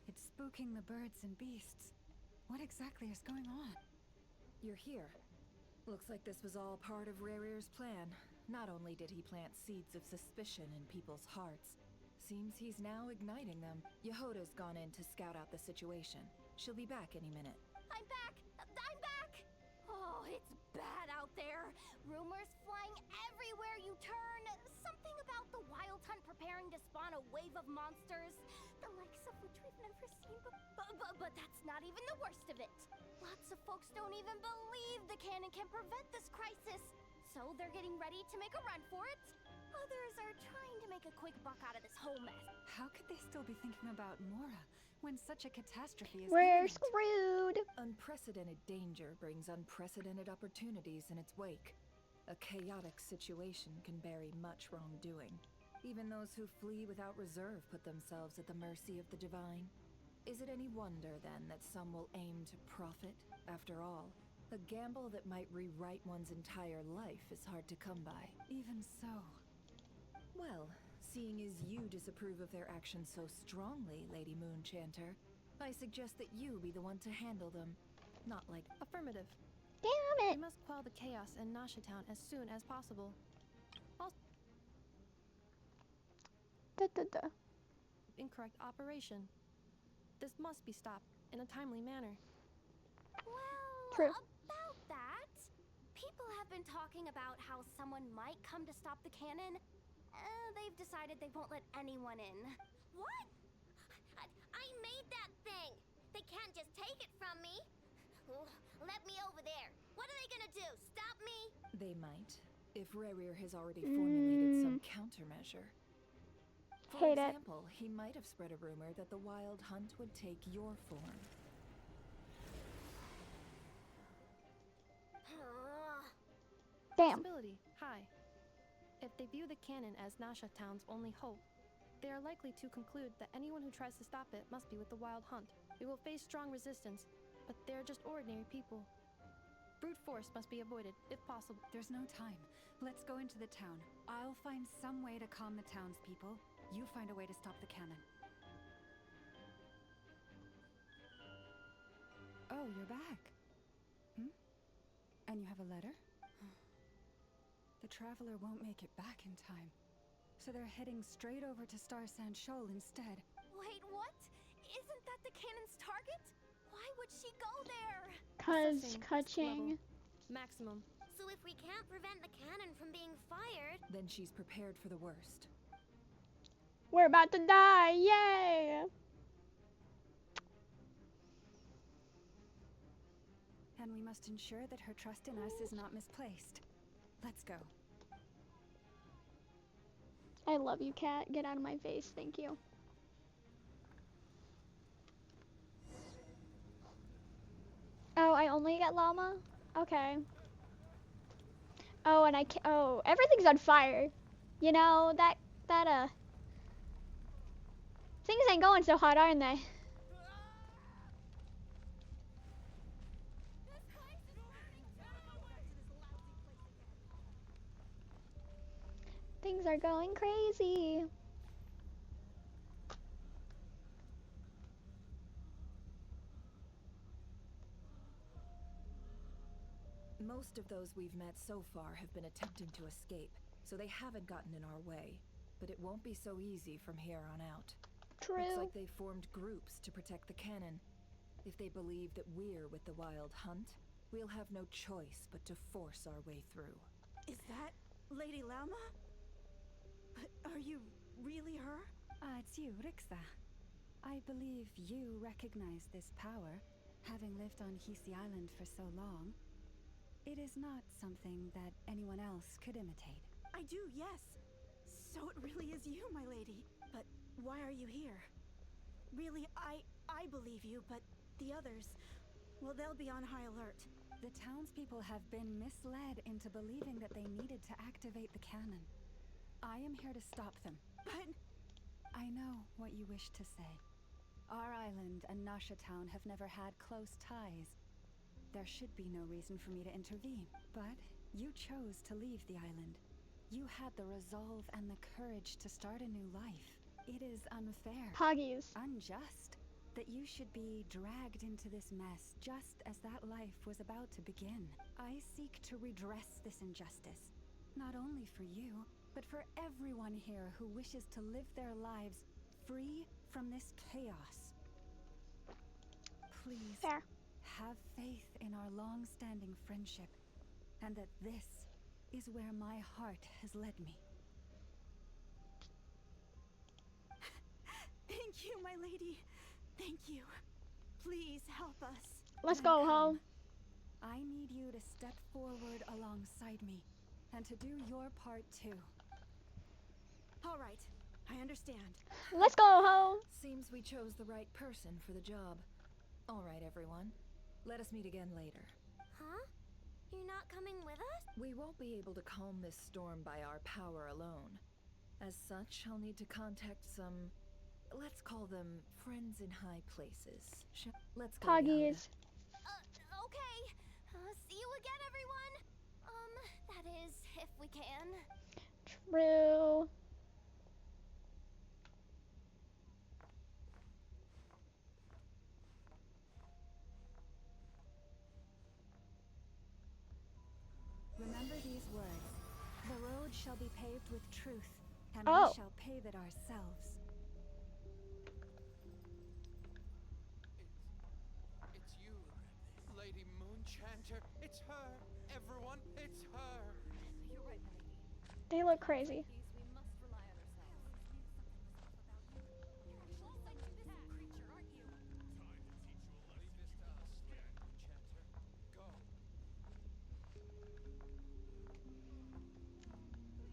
Speaker 2: It's spooking the birds and beasts. What exactly is going on?
Speaker 5: You're here. Looks like this was all part of Rarir's plan. Not only did he plant seeds of suspicion in people's hearts, seems he's now igniting them. Yehoda's gone in to scout out the situation. She'll be back any minute.
Speaker 3: I'm back! I'm back! Oh, it's bad out there. Rumors flying everywhere you turn. Something about the Wild Hunt preparing to spawn a wave of monsters, the likes of which we've never seen but that's not even the worst of it. Lots of folks don't even believe the cannon can prevent this crisis, so they're getting ready to make a run for it. Others are trying to make a quick buck out of this whole mess.
Speaker 2: How could they still be thinking about Mora when such a catastrophe is
Speaker 1: We're
Speaker 2: imminent?
Speaker 1: screwed.
Speaker 5: Unprecedented danger brings unprecedented opportunities in its wake. A chaotic situation can bury much wrongdoing. Even those who flee without reserve put themselves at the mercy of the divine. Is it any wonder, then, that some will aim to profit? After all, a gamble that might rewrite one's entire life is hard to come by.
Speaker 2: Even so.
Speaker 5: Well, seeing as you disapprove of their actions so strongly, Lady Moonchanter, I suggest that you be the one to handle them. Not like...
Speaker 4: Affirmative.
Speaker 1: Damn it!
Speaker 4: We must quell the chaos in Nasha Town as soon as possible. Incorrect operation. This must be stopped in a timely manner.
Speaker 3: Well,
Speaker 1: True.
Speaker 3: about that, people have been talking about how someone might come to stop the cannon. They've decided they won't let anyone in.
Speaker 14: What? I made that thing. They can't just take it from me. Let me over there. What are they gonna do? Stop me?
Speaker 5: They might, if Rarir has already formulated some countermeasure. For
Speaker 1: Hate it.
Speaker 5: example, he might have spread a rumor that the Wild Hunt would take your form.
Speaker 1: Damn.
Speaker 4: Possibility high. If they view the cannon as Nasha Town's only hope, they are likely to conclude that anyone who tries to stop it must be with the Wild Hunt. We will face strong resistance, but they're just ordinary people. Brute force must be avoided, if possible.
Speaker 2: There's no time. Let's go into the town. I'll find some way to calm the townspeople. You find a way to stop the cannon. Oh, you're back. And you have a letter? The traveler won't make it back in time. So they're heading straight over to Star Sand Shoal instead.
Speaker 3: Wait, what? Isn't that the cannon's target? Why would she go there?
Speaker 1: Cause
Speaker 4: Assessing
Speaker 1: Kaching.
Speaker 4: Maximum.
Speaker 14: So if we can't prevent the cannon from being fired...
Speaker 5: Then she's prepared for the worst.
Speaker 1: We're about to die. Yay!
Speaker 2: And we must ensure that her trust in us is not misplaced. Let's go.
Speaker 1: I love you, cat. Get out of my face. Thank you. Oh, I only get llama? Okay. Oh, and I can't. Oh, everything's on fire. You know, things ain't going so hot, aren't they? Things are going crazy.
Speaker 5: Most of those we've met so far have been attempting to escape, so they haven't gotten in our way. But it won't be so easy from here on out.
Speaker 1: True.
Speaker 5: Looks like they've formed groups to protect the cannon. If they believe that we're with the Wild Hunt, we'll have no choice but to force our way through.
Speaker 6: Is that Lady Lauma? But are you really her?
Speaker 2: It's you, Rixa. I believe you recognize this power, having lived on Hisi Island for so long. It is not something that anyone else could imitate.
Speaker 6: I do, yes. So it really is you, my lady. But why are you here? Really, I believe you, but the others, well, they'll be on high alert.
Speaker 2: The townspeople have been misled into believing that they needed to activate the cannon. I am here to stop them.
Speaker 6: But
Speaker 2: I know what you wish to say. Our island and Nasha Town have never had close ties. There should be no reason for me to intervene. But you chose to leave the island. You had the resolve and the courage to start a new life. It is unfair.
Speaker 1: Hoggies.
Speaker 2: Unjust that you should be dragged into this mess just as that life was about to begin. I seek to redress this injustice, not only for you, but for everyone here who wishes to live their lives free from this chaos. Please,
Speaker 1: Fair.
Speaker 2: have faith in our long-standing friendship, and that this is where my heart has led me.
Speaker 6: thank you, my lady. Thank you. Please help us.
Speaker 1: Let's
Speaker 2: Then
Speaker 1: go
Speaker 2: come.
Speaker 1: home.
Speaker 2: I need you to step forward alongside me, and to do your part too.
Speaker 6: All right, I understand.
Speaker 1: Let's go home.
Speaker 5: Seems we chose the right person for the job. All right, everyone. Let us meet again later.
Speaker 14: Huh? You're not coming with us?
Speaker 5: We won't be able to calm this storm by our power alone. As such, I'll need to contact some, let's call them friends in high places. Let's go,
Speaker 1: Hoggies.
Speaker 3: Okay. See you again, everyone. That is, if we can.
Speaker 1: True.
Speaker 2: Remember these words. The road shall be paved with truth, and
Speaker 1: Oh.
Speaker 2: we shall pave it ourselves.
Speaker 11: It's you, Lady Moonchanter. It's her. Everyone, it's her.
Speaker 6: You're right, my lady.
Speaker 1: They look crazy.
Speaker 6: We must rely on ourselves. You're also this creature, aren't you?
Speaker 11: Leave this to us, Lady Moonchanter.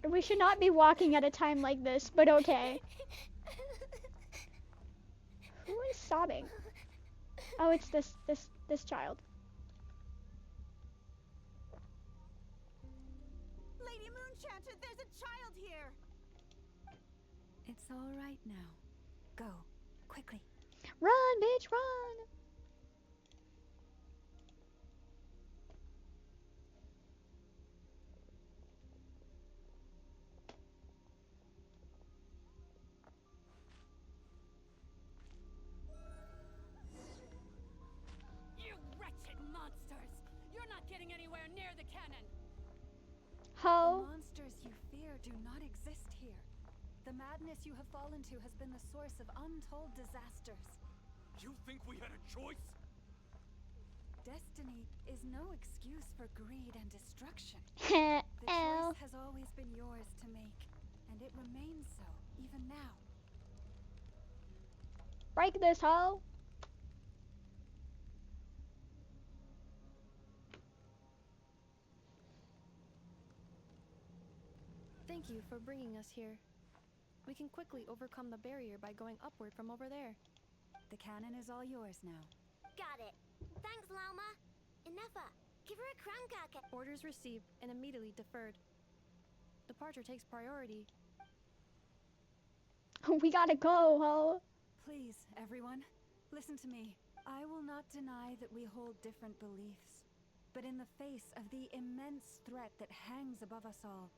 Speaker 11: Go.
Speaker 1: We should not be walking at a time like this, but okay. Who is sobbing? Oh, it's this child.
Speaker 6: Lady Moonchanter, there's a child here.
Speaker 2: It's all right now. Go, quickly.
Speaker 1: Run, bitch, run!
Speaker 4: You wretched monsters! You're not getting anywhere near the cannon!
Speaker 1: Ho.
Speaker 2: The monsters you fear do not exist here. The madness you have fallen to has been the source of untold disasters.
Speaker 11: You think we had a choice?
Speaker 2: Destiny is no excuse for greed and destruction. The
Speaker 1: L.
Speaker 2: choice has always been yours to make, and it remains so, even now.
Speaker 1: Break this hoe.
Speaker 4: Thank you for bringing us here. We can quickly overcome the barrier by going upward from over there.
Speaker 2: The cannon is all yours now.
Speaker 14: Got it. Thanks, Lauma. Inefa, give her a crankaka.
Speaker 4: Orders received and immediately deferred. Departure takes priority.
Speaker 1: We gotta go, ho.
Speaker 2: Please, everyone, listen to me. I will not deny that we hold different beliefs. But in the face of the immense threat that hangs above us all,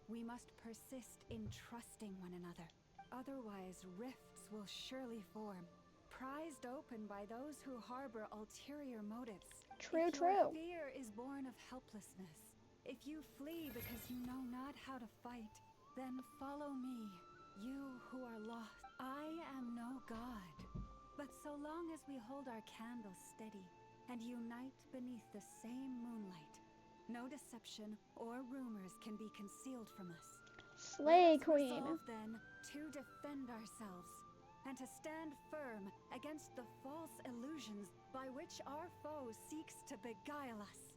Speaker 2: we must persist in trusting one another. Otherwise, rifts will surely form, prized open by those who harbor ulterior motives.
Speaker 1: True,
Speaker 2: If your
Speaker 1: true.
Speaker 2: fear is born of helplessness, if you flee because you know not how to fight, then follow me, you who are lost. I am no god, but so long as we hold our candles steady and unite beneath the same moonlight, No deception or rumors can be concealed from us.
Speaker 1: Slay
Speaker 2: Let us
Speaker 1: Queen.
Speaker 2: resolve, then, to defend ourselves and to stand firm against the false illusions by which our foe seeks to beguile us.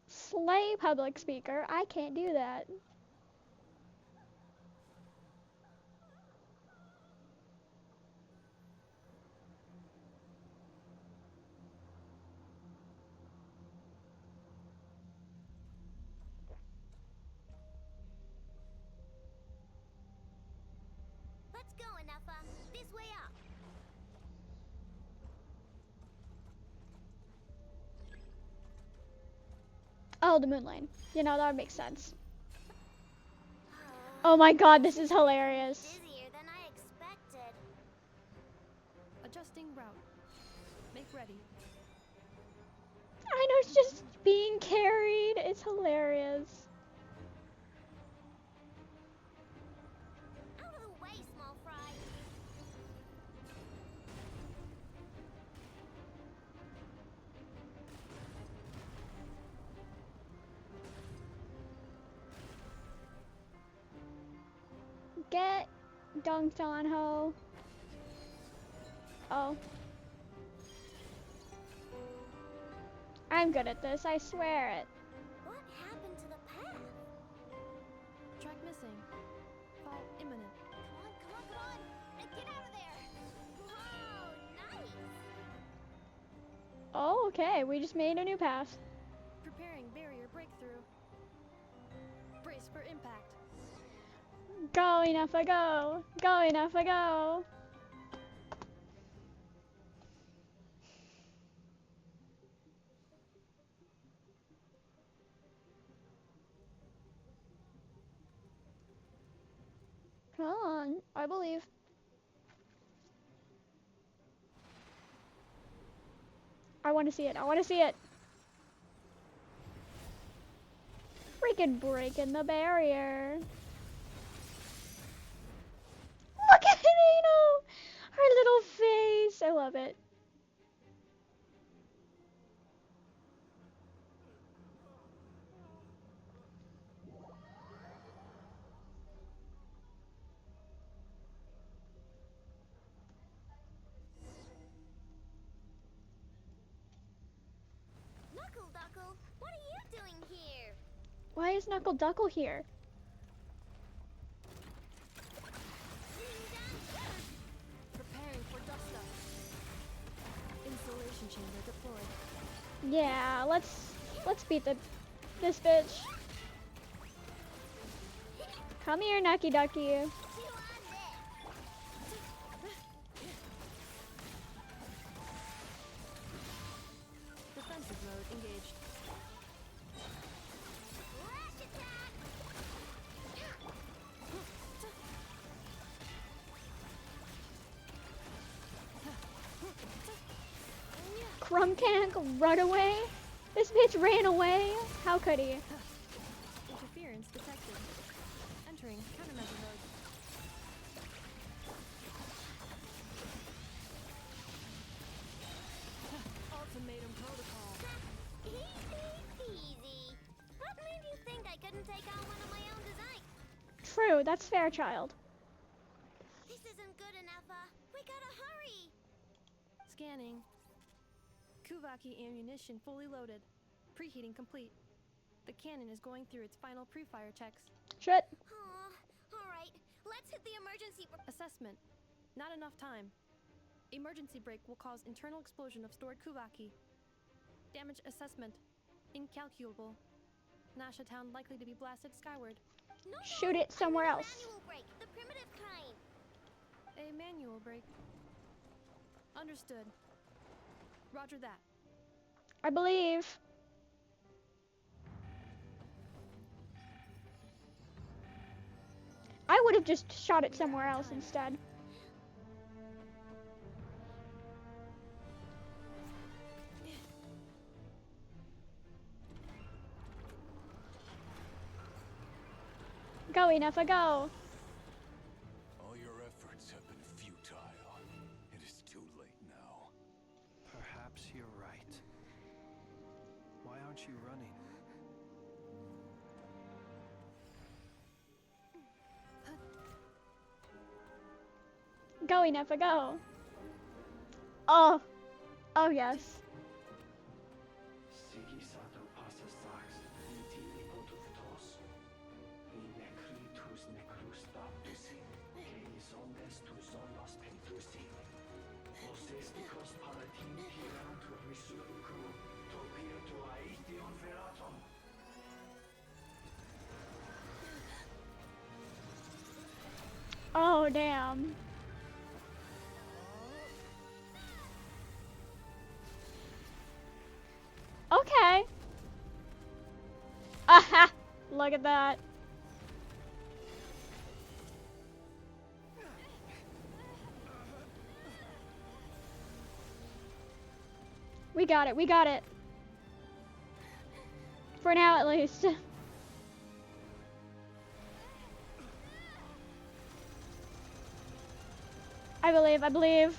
Speaker 1: Slay public speaker. I can't do that.
Speaker 14: Let's go, Enougha. This way up.
Speaker 1: Oh, the moon lane. You know, that would make sense. Oh my god, this is hilarious.
Speaker 14: Busier than I expected.
Speaker 4: Adjusting route. Make ready.
Speaker 1: I know, it's just being carried. It's hilarious.
Speaker 14: Out of the way, small fry.
Speaker 1: Get dunked on, ho. Oh. I'm good at this, I swear it.
Speaker 14: What happened to the path?
Speaker 4: Track missing. Fall imminent.
Speaker 14: Come on. Get out of there. Whoa, nice.
Speaker 1: Oh, okay, we just made a new path.
Speaker 4: Preparing barrier breakthrough. Brace for impact.
Speaker 1: Go, Enougha, go. Go, Enougha, go. Come on, I believe. I want to see it. I want to see it. Freaking breaking the barrier. Look at Nino! Her little face. I love it.
Speaker 14: Knuckle Duckle, what are you doing here?
Speaker 1: Why is Knuckle Duckle here?
Speaker 4: Preparing for dust up. Installation chamber deployed.
Speaker 1: Yeah, let's beat this bitch. Come here, Nucky Ducky.
Speaker 4: Defensive mode engaged.
Speaker 14: Lash attack!
Speaker 1: Crumtank, run away. This bitch ran away. How could he?
Speaker 4: Interference detected. Entering countermeasure mode. Ultimatum protocol.
Speaker 14: Easy. What made you think I couldn't take on one of my own design?
Speaker 1: True, that's Fairchild.
Speaker 14: This isn't good enough. We gotta hurry.
Speaker 4: Scanning. Kuvaki ammunition fully loaded. Preheating complete. The cannon is going through its final pre-fire checks.
Speaker 1: Shit.
Speaker 14: Alright, let's hit the emergency.
Speaker 4: Assessment. Not enough time. Emergency brake will cause internal explosion of stored Kuvaki. Damage assessment. Incalculable. Nasha Town likely to be blasted skyward.
Speaker 14: No,
Speaker 1: Shoot it somewhere else.
Speaker 14: Manual brake, the primitive kind.
Speaker 4: A manual brake. Understood. Roger that.
Speaker 1: I believe. I would have just shot it somewhere else instead. Go, Enougha, go.
Speaker 9: All your efforts have been futile. It is too late now.
Speaker 8: Perhaps you're right. aren't you running?
Speaker 1: Go, Inepa, go. Oh. Oh, yes. Oh, damn. Okay. Aha! Look at that. We got it, we got it. For now, at least. I believe, I believe.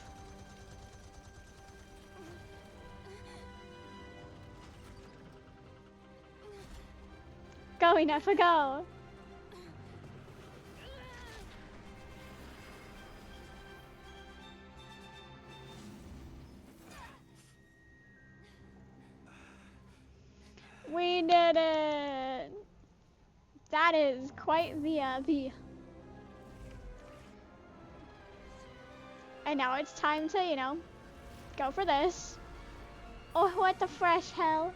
Speaker 1: Go, Inepa, go. We did it. That is quite the. And now it's time to, you know, go for this. Oh, what the fresh hell.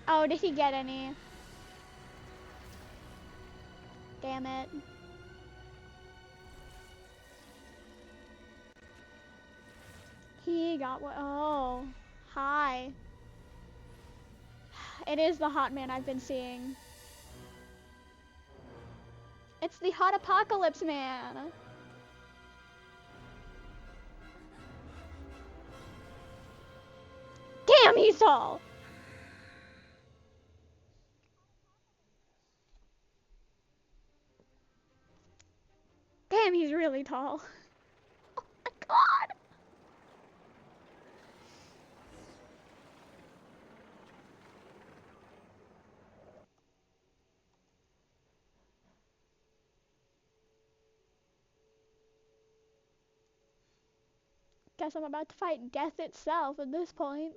Speaker 1: Oh, did he get any? Damn it. He got what? Oh, hi. It is the hot man I've been seeing. It's the hot apocalypse man. Damn, he's tall. Damn, he's really tall. Oh my god. Guess I'm about to fight death itself at this point.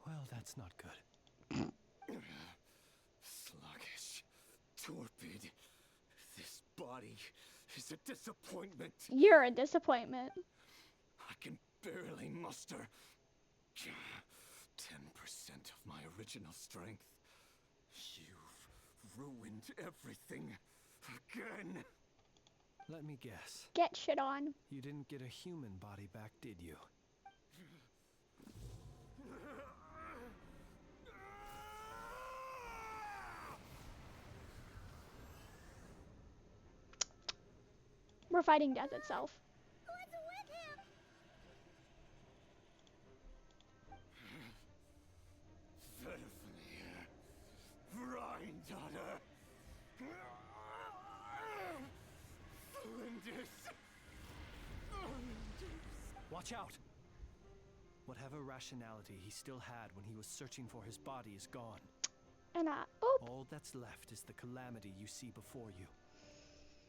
Speaker 8: Well, that's not good.
Speaker 9: Sluggish, torpid. This body is a disappointment.
Speaker 1: You're a disappointment.
Speaker 9: I can barely muster 10% of my original strength. You've ruined everything again.
Speaker 8: Let me guess.
Speaker 1: Get shit on.
Speaker 8: You didn't get a human body back, did you?
Speaker 1: We're fighting death itself.
Speaker 3: What's with him?
Speaker 9: Daughter.
Speaker 8: Watch out! Whatever rationality he still had when he was searching for his body is gone.
Speaker 1: And oop.
Speaker 8: All that's left is the calamity you see before you.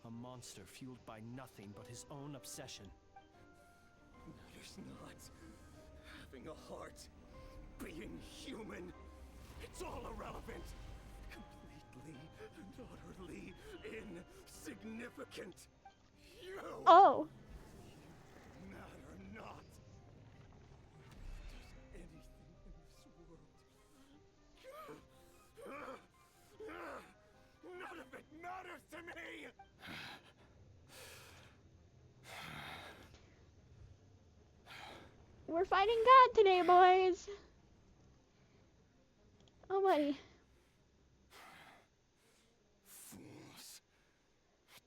Speaker 8: A monster fueled by nothing but his own obsession.
Speaker 9: Matters not. Having a heart, being human, it's all irrelevant. Completely and utterly insignificant. You
Speaker 1: oh.
Speaker 9: matter not. If there's anything in this world, none of it matters to me.
Speaker 1: We're fighting God today, boys. Oh, buddy.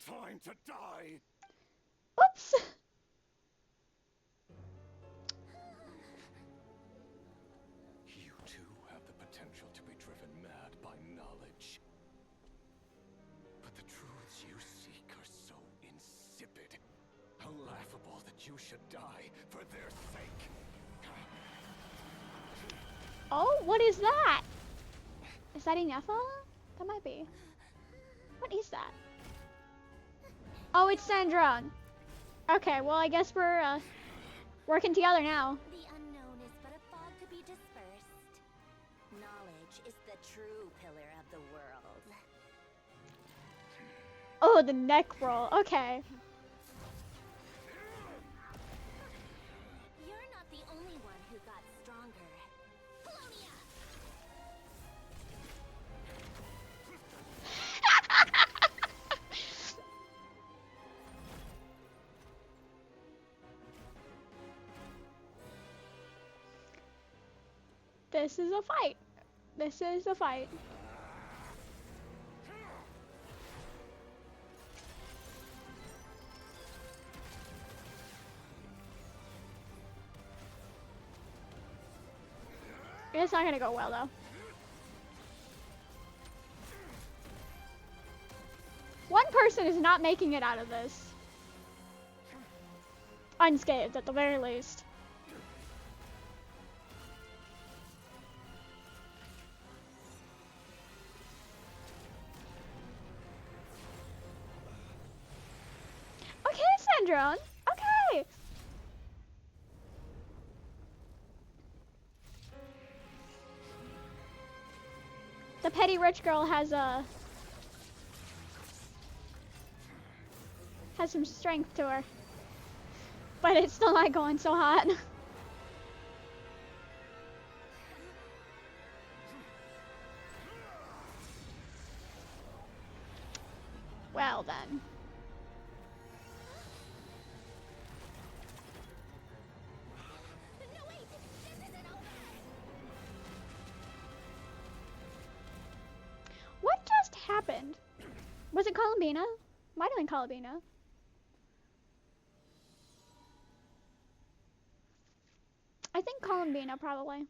Speaker 9: time to die.
Speaker 1: Oops.
Speaker 9: You too have the potential to be driven mad by knowledge. But the truths you seek are so insipid. How laughable that you should die for their sake.
Speaker 1: Oh, what is that? Is that Ineffa? That might be. What is that? Oh, it's Sandron. Okay, well, I guess we're working together now.
Speaker 14: The unknown is but a fog to be dispersed. Knowledge is the true pillar of the world.
Speaker 1: Oh, the neck roll. Okay.
Speaker 14: You're not the only one who got stronger. Polonia!
Speaker 1: This is a fight. This is a fight. It's not gonna go well though. One person is not making it out of this. Unscathed at the very least. Okay, Sandron. Okay. The petty rich girl has some strength to her. But it's still not going so hot. Well then.
Speaker 14: No, wait! This isn't over!
Speaker 1: What just happened? Was it Columbina? Might have been Columbina. I think Columbina, probably.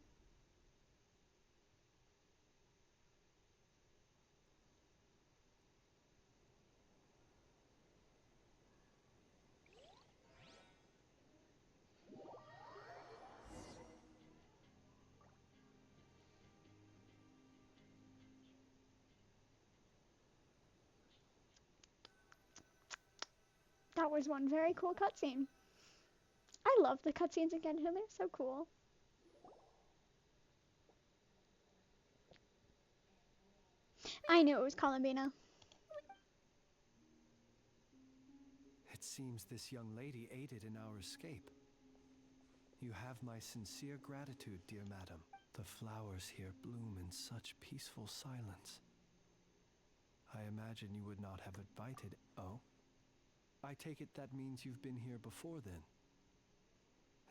Speaker 1: That was one very cool cutscene. I love the cutscenes in Genshin, they're so cool. I knew it was Columbina.
Speaker 8: It seems this young lady aided in our escape. You have my sincere gratitude, dear madam. The flowers here bloom in such peaceful silence. I imagine you would not have invited... Oh? I take it that means you've been here before then.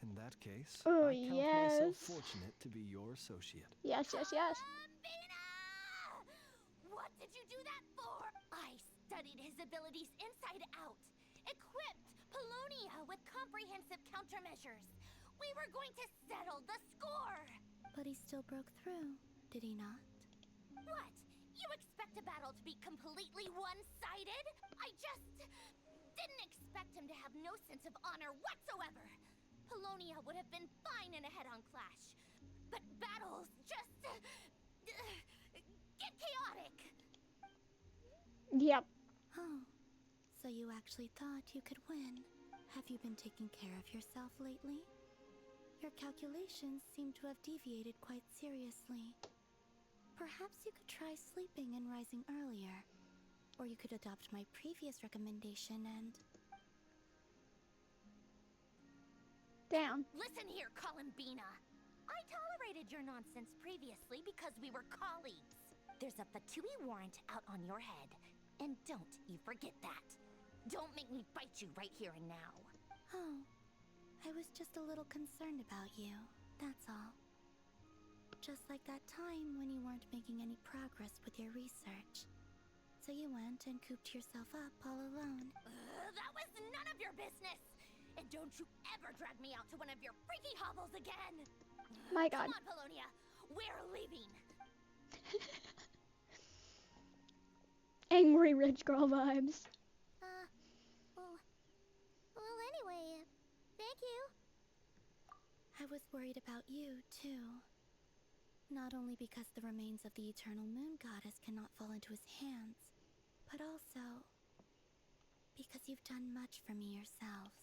Speaker 8: In that case,
Speaker 1: Oh,
Speaker 8: I count myself fortunate to be your associate.
Speaker 1: Yes, yes, yes.
Speaker 14: What did you do that for? I studied his abilities inside out. Equipped Polonia with comprehensive countermeasures. We were going to settle the score.
Speaker 3: But he still broke through, did he not?
Speaker 14: What? You expect a battle to be completely one-sided? I just didn't expect him to have no sense of honor whatsoever. Polonia would have been fine in a head-on clash. But battles just get chaotic.
Speaker 1: Yep.
Speaker 3: Oh, so you actually thought you could win. Have you been taking care of yourself lately? Your calculations seem to have deviated quite seriously. Perhaps you could try sleeping and rising earlier. Or you could adopt my previous recommendation and...
Speaker 1: Damn.
Speaker 14: Listen here, Columbina. I tolerated your nonsense previously because we were colleagues. There's a Fatui warrant out on your head. And don't you forget that. Don't make me fight you right here and now.
Speaker 3: Oh, I was just a little concerned about you, that's all. Just like that time when you weren't making any progress with your research. So you went and cooped yourself up all alone.
Speaker 14: That was none of your business! And don't you ever drag me out to one of your freaky hobbles again!
Speaker 1: My God.
Speaker 14: Come on, Polonia! We're leaving!
Speaker 1: Angry rich girl vibes.
Speaker 3: Well, anyway, thank you. I was worried about you, too. Not only because the remains of the eternal moon goddess cannot fall into his hands, but also because you've done much for me yourselves.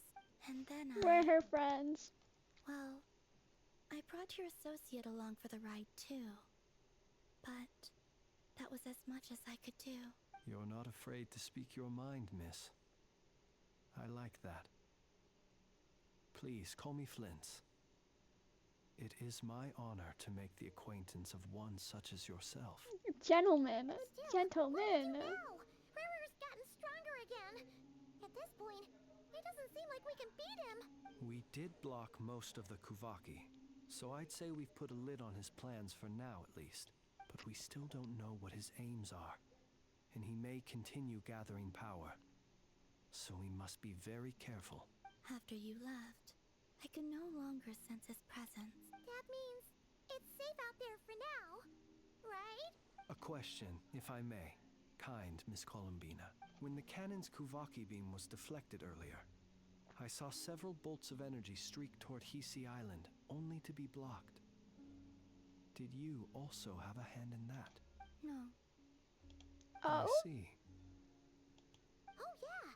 Speaker 3: And then
Speaker 1: We're her friends.
Speaker 3: Well, I brought your associate along for the ride, too. But that was as much as I could do.
Speaker 8: You're not afraid to speak your mind, miss. I like that. Please, call me Flint. It is my honor to make the acquaintance of one such as yourself.
Speaker 1: Gentlemen. Gentlemen.
Speaker 3: River's gotten stronger again. At this point, it doesn't seem like we can beat him.
Speaker 8: We did block most of the Kuvaki, so I'd say we've put a lid on his plans for now at least. But we still don't know what his aims are, and he may continue gathering power. So we must be very careful.
Speaker 3: After you left, I could no longer sense his presence. That means it's safe out there for now, right?
Speaker 8: A question, if I may. Kind Miss Columbina. When the cannon's Kuvaki beam was deflected earlier, I saw several bolts of energy streak toward Hisi Island, only to be blocked. Did you also have a hand in that?
Speaker 3: No.
Speaker 8: I see.
Speaker 3: Oh yeah,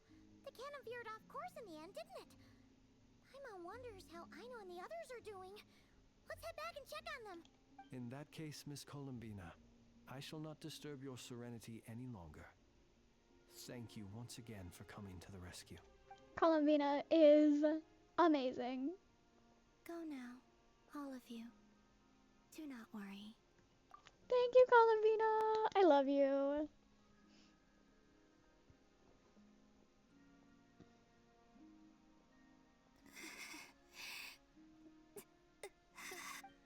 Speaker 3: the cannon veered off course in the end, didn't it? Paimon wonders how Aino and the others are doing. Let's head back and check on them.
Speaker 8: In that case, Miss Columbina, I shall not disturb your serenity any longer. Thank you once again for coming to the rescue.
Speaker 1: Columbina is amazing.
Speaker 3: Go now, all of you. Do not worry.
Speaker 1: Thank you, Columbina. I love you.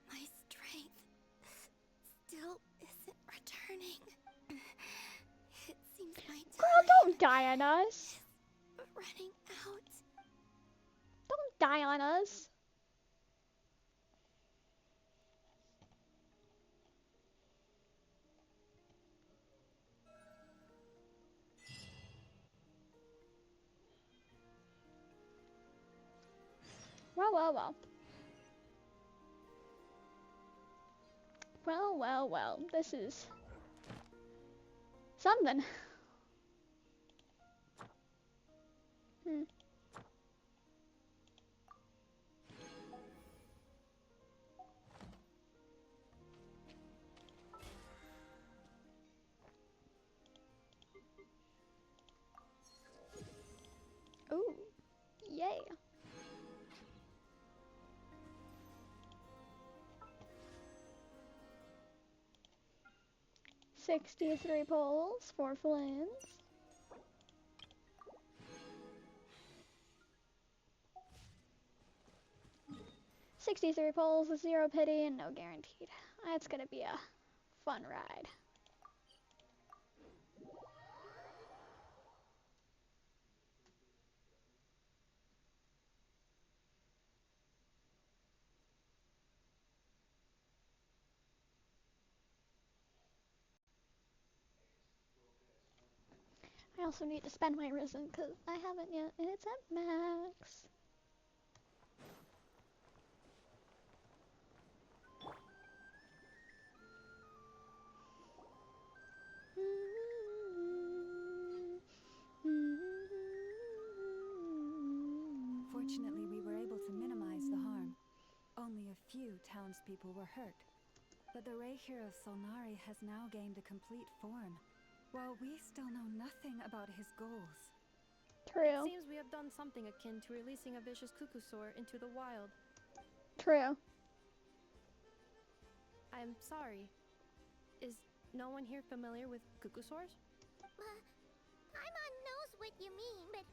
Speaker 3: My strength still isn't returning. It seems my time
Speaker 1: Girl, don't die on us.
Speaker 3: is running out.
Speaker 1: Don't die on us. Well. Well. This is something. Ooh, yay. $63 poles, 4 flints. $63 poles, 0 pity, and no guaranteed. That's gonna be a fun ride. I also need to spend my risen because I haven't yet, and it's at max.
Speaker 2: Fortunately, we were able to minimize the harm. Only a few townspeople were hurt. But the Ray Hero Solnari has now gained a complete form, while we still know nothing about his goals.
Speaker 1: True.
Speaker 4: It seems we have done something akin to releasing a vicious cuckoosaur into the wild.
Speaker 1: True.
Speaker 4: I'm sorry. Is no one here familiar with cuckoosaurs?
Speaker 3: Paimon knows what you mean, but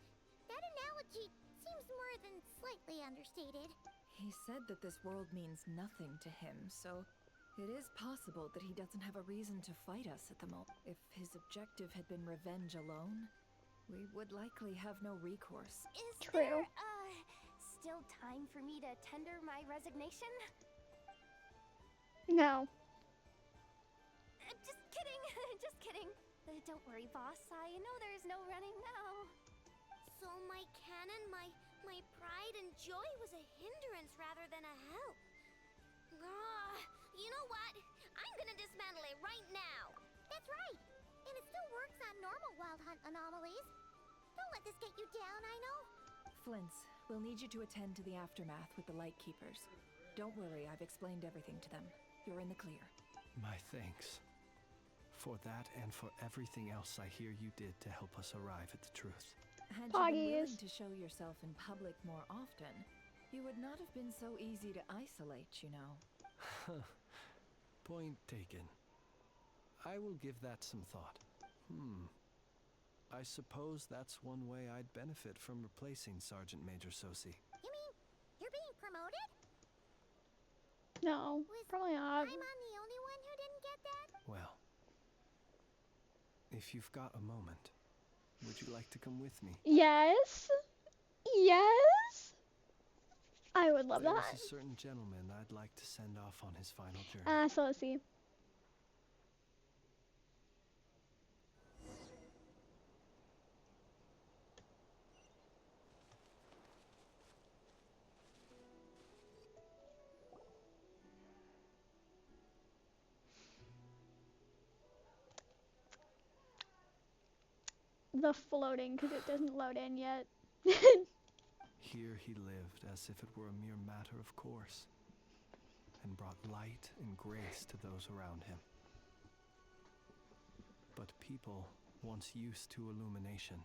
Speaker 3: that analogy seems more than slightly understated.
Speaker 5: He said that this world means nothing to him, so It is possible that he doesn't have a reason to fight us at the moment. If his objective had been revenge alone, we would likely have no recourse.
Speaker 3: Is
Speaker 1: True.
Speaker 3: there, still time for me to tender my resignation?
Speaker 1: No.
Speaker 3: Just kidding, just kidding. Don't worry, boss. I know there's no running now.
Speaker 14: So my cannon, my pride and joy was a hindrance rather than a help. You know what? I'm gonna dismantle it right now.
Speaker 3: That's right. And it still works on normal wild hunt anomalies. Don't let this get you down, I know.
Speaker 5: Flints, we'll need you to attend to the aftermath with the Lightkeepers. Don't worry, I've explained everything to them. You're in the clear.
Speaker 8: My thanks. For that and for everything else I hear you did to help us arrive at the truth.
Speaker 5: Had you been willing to show yourself in public more often, you would not have been so easy to isolate, you know.
Speaker 8: Point taken. I will give that some thought. I suppose that's one way I'd benefit from replacing Sergeant Major Sosi.
Speaker 3: You mean you're being promoted?
Speaker 1: No, probably not.
Speaker 3: I'm the only one who didn't get that?
Speaker 8: Well, if you've got a moment, would you like to come with me?
Speaker 1: Yes. Yes. I would love
Speaker 8: There's
Speaker 1: that.
Speaker 8: a certain gentleman I'd like to send off on his final journey.
Speaker 1: So let's see. The floating, because it doesn't load in yet.
Speaker 8: Here he lived as if it were a mere matter of course, and brought light and grace to those around him. But people, once used to illumination,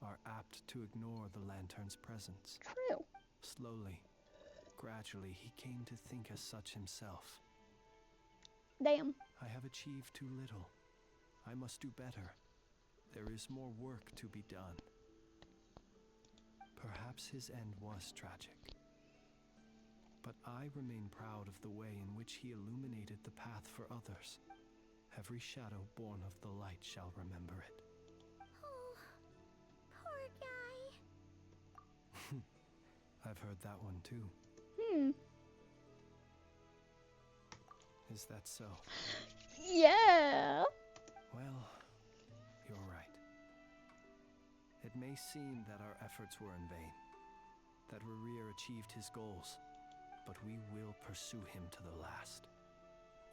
Speaker 8: are apt to ignore the lantern's presence.
Speaker 1: True.
Speaker 8: Slowly, gradually, he came to think as such himself.
Speaker 1: Damn.
Speaker 8: I have achieved too little. I must do better. There is more work to be done. Perhaps his end was tragic. But I remain proud of the way in which he illuminated the path for others. Every shadow born of the light shall remember it.
Speaker 3: Oh, poor guy.
Speaker 8: I've heard that one too. Is that so?
Speaker 1: Yeah.
Speaker 8: Well, you're right. It may seem that our efforts were in vain, that Rerir achieved his goals, but we will pursue him to the last,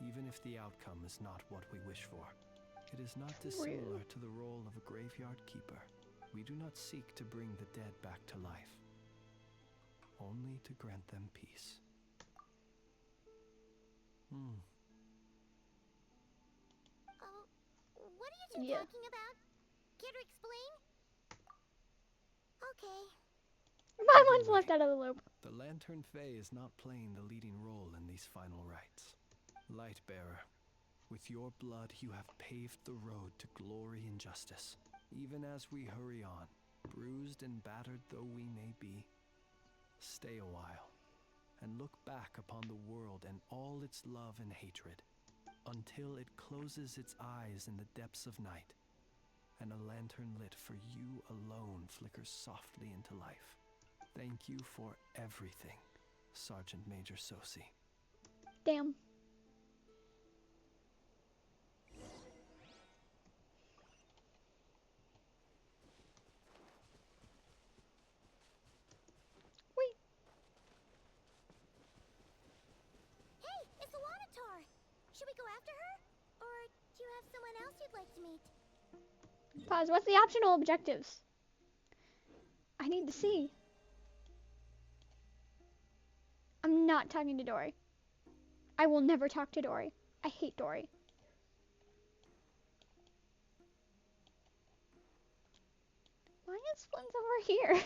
Speaker 8: even if the outcome is not what we wish for. It is not dissimilar to the role of a graveyard keeper. We do not seek to bring the dead back to life, only to grant them peace.
Speaker 3: What are you two talking about? Care to explain? Okay.
Speaker 1: My one's left out of the loop.
Speaker 8: The Lantern Fae is not playing the leading role in these final rites. Lightbearer, with your blood you have paved the road to glory and justice. Even as we hurry on, bruised and battered though we may be, stay a while and look back upon the world and all its love and hatred, until it closes its eyes in the depths of night, and a lantern lit for you alone flickers softly into life. Thank you for everything, Sergeant Major Sosi.
Speaker 1: Damn.
Speaker 3: Hey, it's the Wanator! Should we go after her? Or do you have someone else you'd like to meet?
Speaker 1: Pause. What's the optional objectives? I need to see. I'm not talking to Dory. I will never talk to Dory. I hate Dory. Why is Flynn's over here?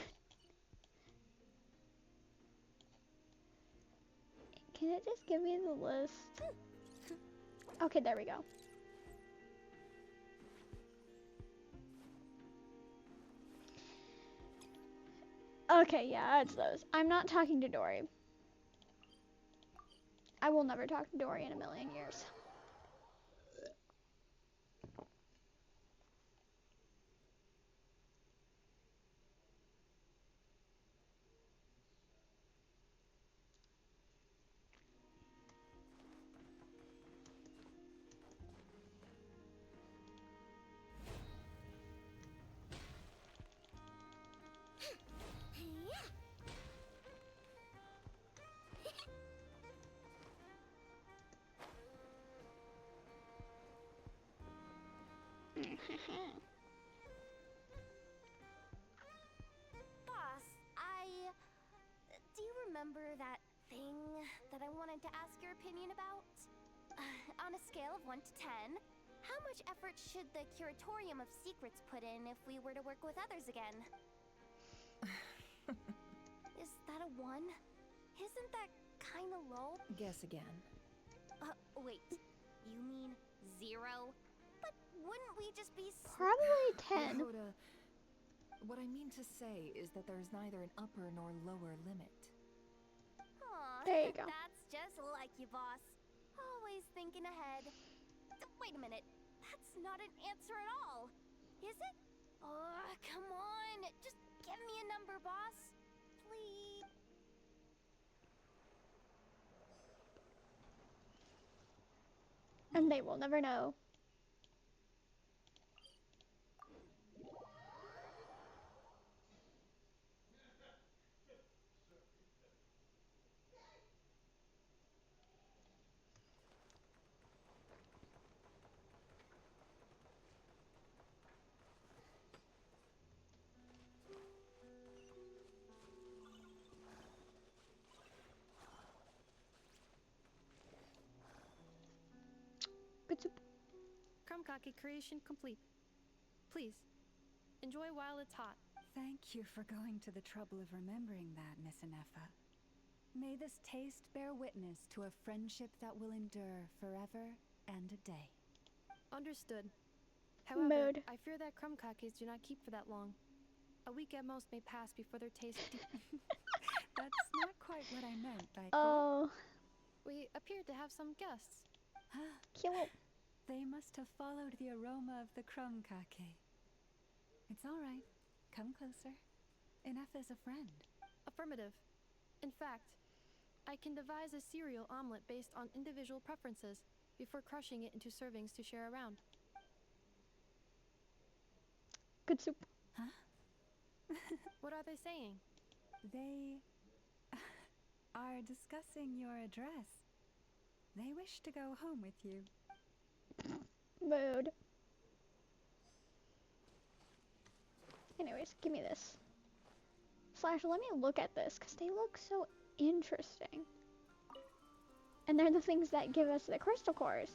Speaker 1: Can it just give me the list? Okay, there we go. Okay, yeah, it's those. I'm not talking to Dory. I will never talk to Dory in a million years.
Speaker 3: Boss, do you remember that thing that I wanted to ask your opinion about? On a scale of 1 to 10, how much effort should the Curatorium of Secrets put in if we were to work with others again? Is that a 1? Isn't that kinda low?
Speaker 5: Guess again.
Speaker 3: Wait. You mean 0? But wouldn't we just be
Speaker 1: Probably 10.
Speaker 5: Hoda, what I mean to say is that there's neither an upper nor lower limit.
Speaker 3: Aw,
Speaker 1: There you go.
Speaker 3: That's just like you, boss. Always thinking ahead. Wait a minute. That's not an answer at all. Is it? Oh, come on. Just give me a number, boss. Please.
Speaker 1: And they will never know. Good soup.
Speaker 4: Krumkake creation complete. Please, enjoy while it's hot.
Speaker 2: Thank you for going to the trouble of remembering that, Miss Anefa. May this taste bear witness to a friendship that will endure forever and a day.
Speaker 4: Understood. However,
Speaker 1: Mood.
Speaker 4: I fear that krumkakes do not keep for that long. A week at most may pass before their taste
Speaker 2: That's not quite what I meant by...
Speaker 1: Oh,
Speaker 4: We appear to have some guests.
Speaker 1: cute.
Speaker 2: They must have followed the aroma of the krumkake. It's all right. Come closer. Anefa's a friend.
Speaker 4: Affirmative. In fact, I can devise a cereal omelet based on individual preferences before crushing it into servings to share around.
Speaker 1: Good soup.
Speaker 2: Huh?
Speaker 4: What are they saying?
Speaker 2: They are discussing your address. They wish to go home with you.
Speaker 1: Mood. Anyways, give me this. Slash, let me look at this, because they look so interesting. And they're the things that give us the crystal cores.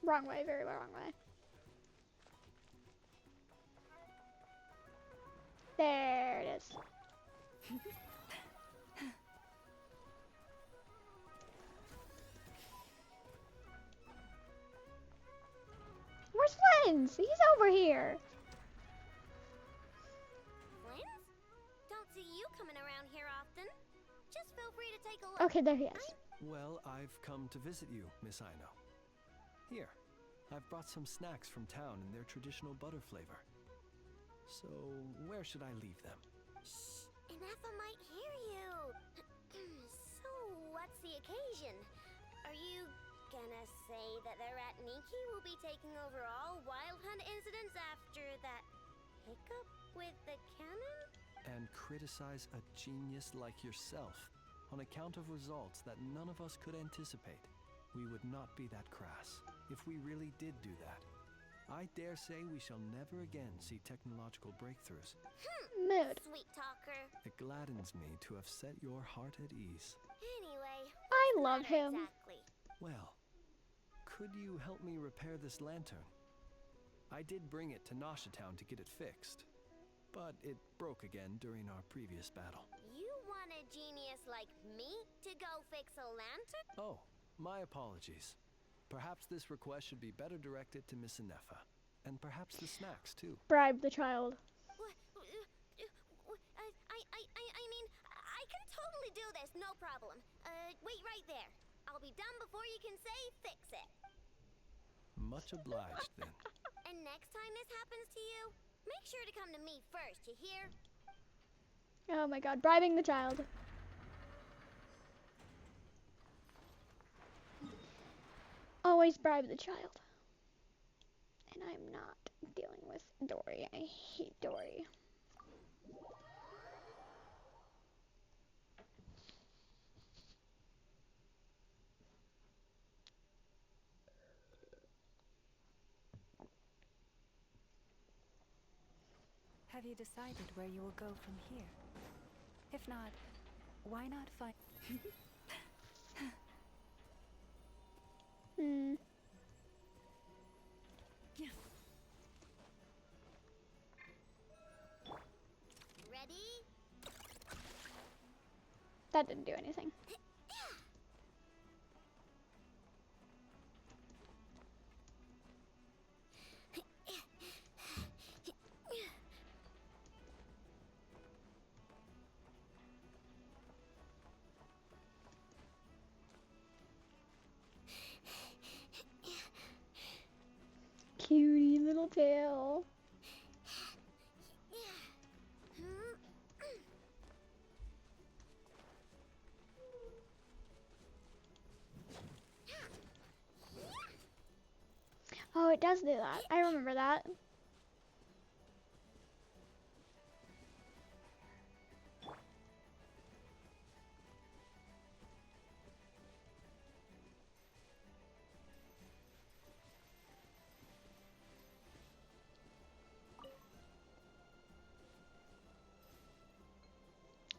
Speaker 1: Wrong way, very wrong way. There it is. Where's Lens? He's over here.
Speaker 14: Flint? Don't see you coming around here often. Just feel free to take a look.
Speaker 1: Okay, there he is.
Speaker 8: Well, I've come to visit you, Miss Aino. Here, I've brought some snacks from town in their traditional butter flavor. So, where should I leave them?
Speaker 14: Shh, Anefa might hear you. So, what's the occasion? Are you gonna say that the Ratniki will be taking over all Wild Hunt incidents after that hiccup with the cannon?
Speaker 8: And criticize a genius like yourself on account of results that none of us could anticipate. We would not be that crass if we really did do that. I dare say we shall never again see technological breakthroughs.
Speaker 1: Mood.
Speaker 14: Sweet talker.
Speaker 8: It gladdens me to have set your heart at ease.
Speaker 14: Anyway,
Speaker 1: I
Speaker 14: what's the
Speaker 1: love
Speaker 14: matter
Speaker 1: him.
Speaker 14: Exactly?
Speaker 8: Well, could you help me repair this lantern? I did bring it to Nasha Town to get it fixed, but it broke again during our previous battle.
Speaker 14: You want a genius like me to go fix a lantern?
Speaker 8: Oh, my apologies. Perhaps this request should be better directed to Miss Inefa, and perhaps the snacks too.
Speaker 1: Bribe the child.
Speaker 14: I mean, I can totally do this, no problem. Wait right there. I'll be done before you can say fix it.
Speaker 8: Much obliged, then.
Speaker 14: And next time this happens to you, make sure to come to me first, you hear?
Speaker 1: Oh my god, bribing the child. Always bribe the child. And I'm not dealing with Dory. I hate Dory.
Speaker 2: Have you decided where you will go from here? If not, why not find...
Speaker 14: Ready?
Speaker 1: That didn't do anything. Cutie little tail. Oh, it does do that. I remember that.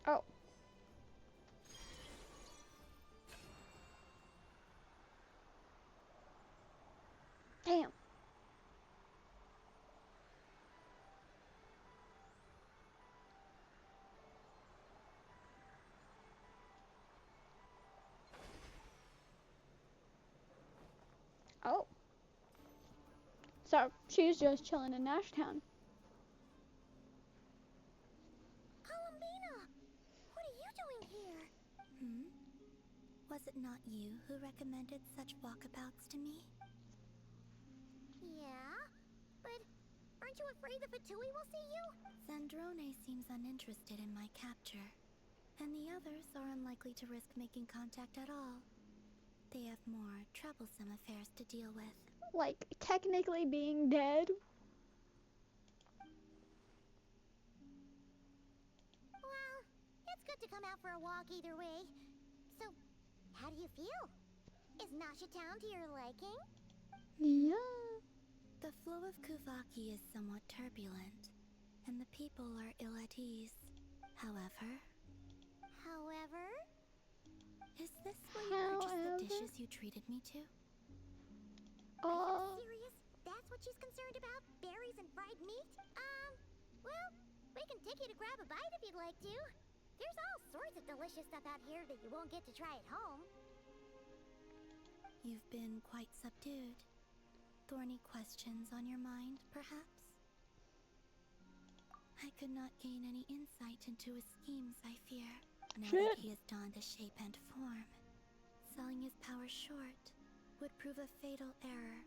Speaker 1: Oh. Damn. Oh. So, she's just chilling in Nashtown.
Speaker 3: Columbina! What are you doing here? Was it not you who recommended such walkabouts to me? Yeah? But aren't you afraid the Fatui will see you? Zandrone seems uninterested in my capture, and the others are unlikely to risk making contact at all. They have more troublesome affairs to deal with.
Speaker 1: Like, technically being dead?
Speaker 3: Well, it's good to come out for a walk either way. So, how do you feel? Is Nasha Town to your liking?
Speaker 1: Yeah.
Speaker 3: The flow of Kuvaki is somewhat turbulent, and the people are ill at ease. However? Is this where you purchased the dishes you treated me to? Are you serious? That's what she's concerned about? Berries and fried meat? Well, we can take you to grab a bite if you'd like to. There's all sorts of delicious stuff out here that you won't get to try at home. You've been quite subdued. Thorny questions on your mind, perhaps? I could not gain any insight into his schemes, I fear. Now that he has donned a shape and form, selling his power short would prove a fatal error.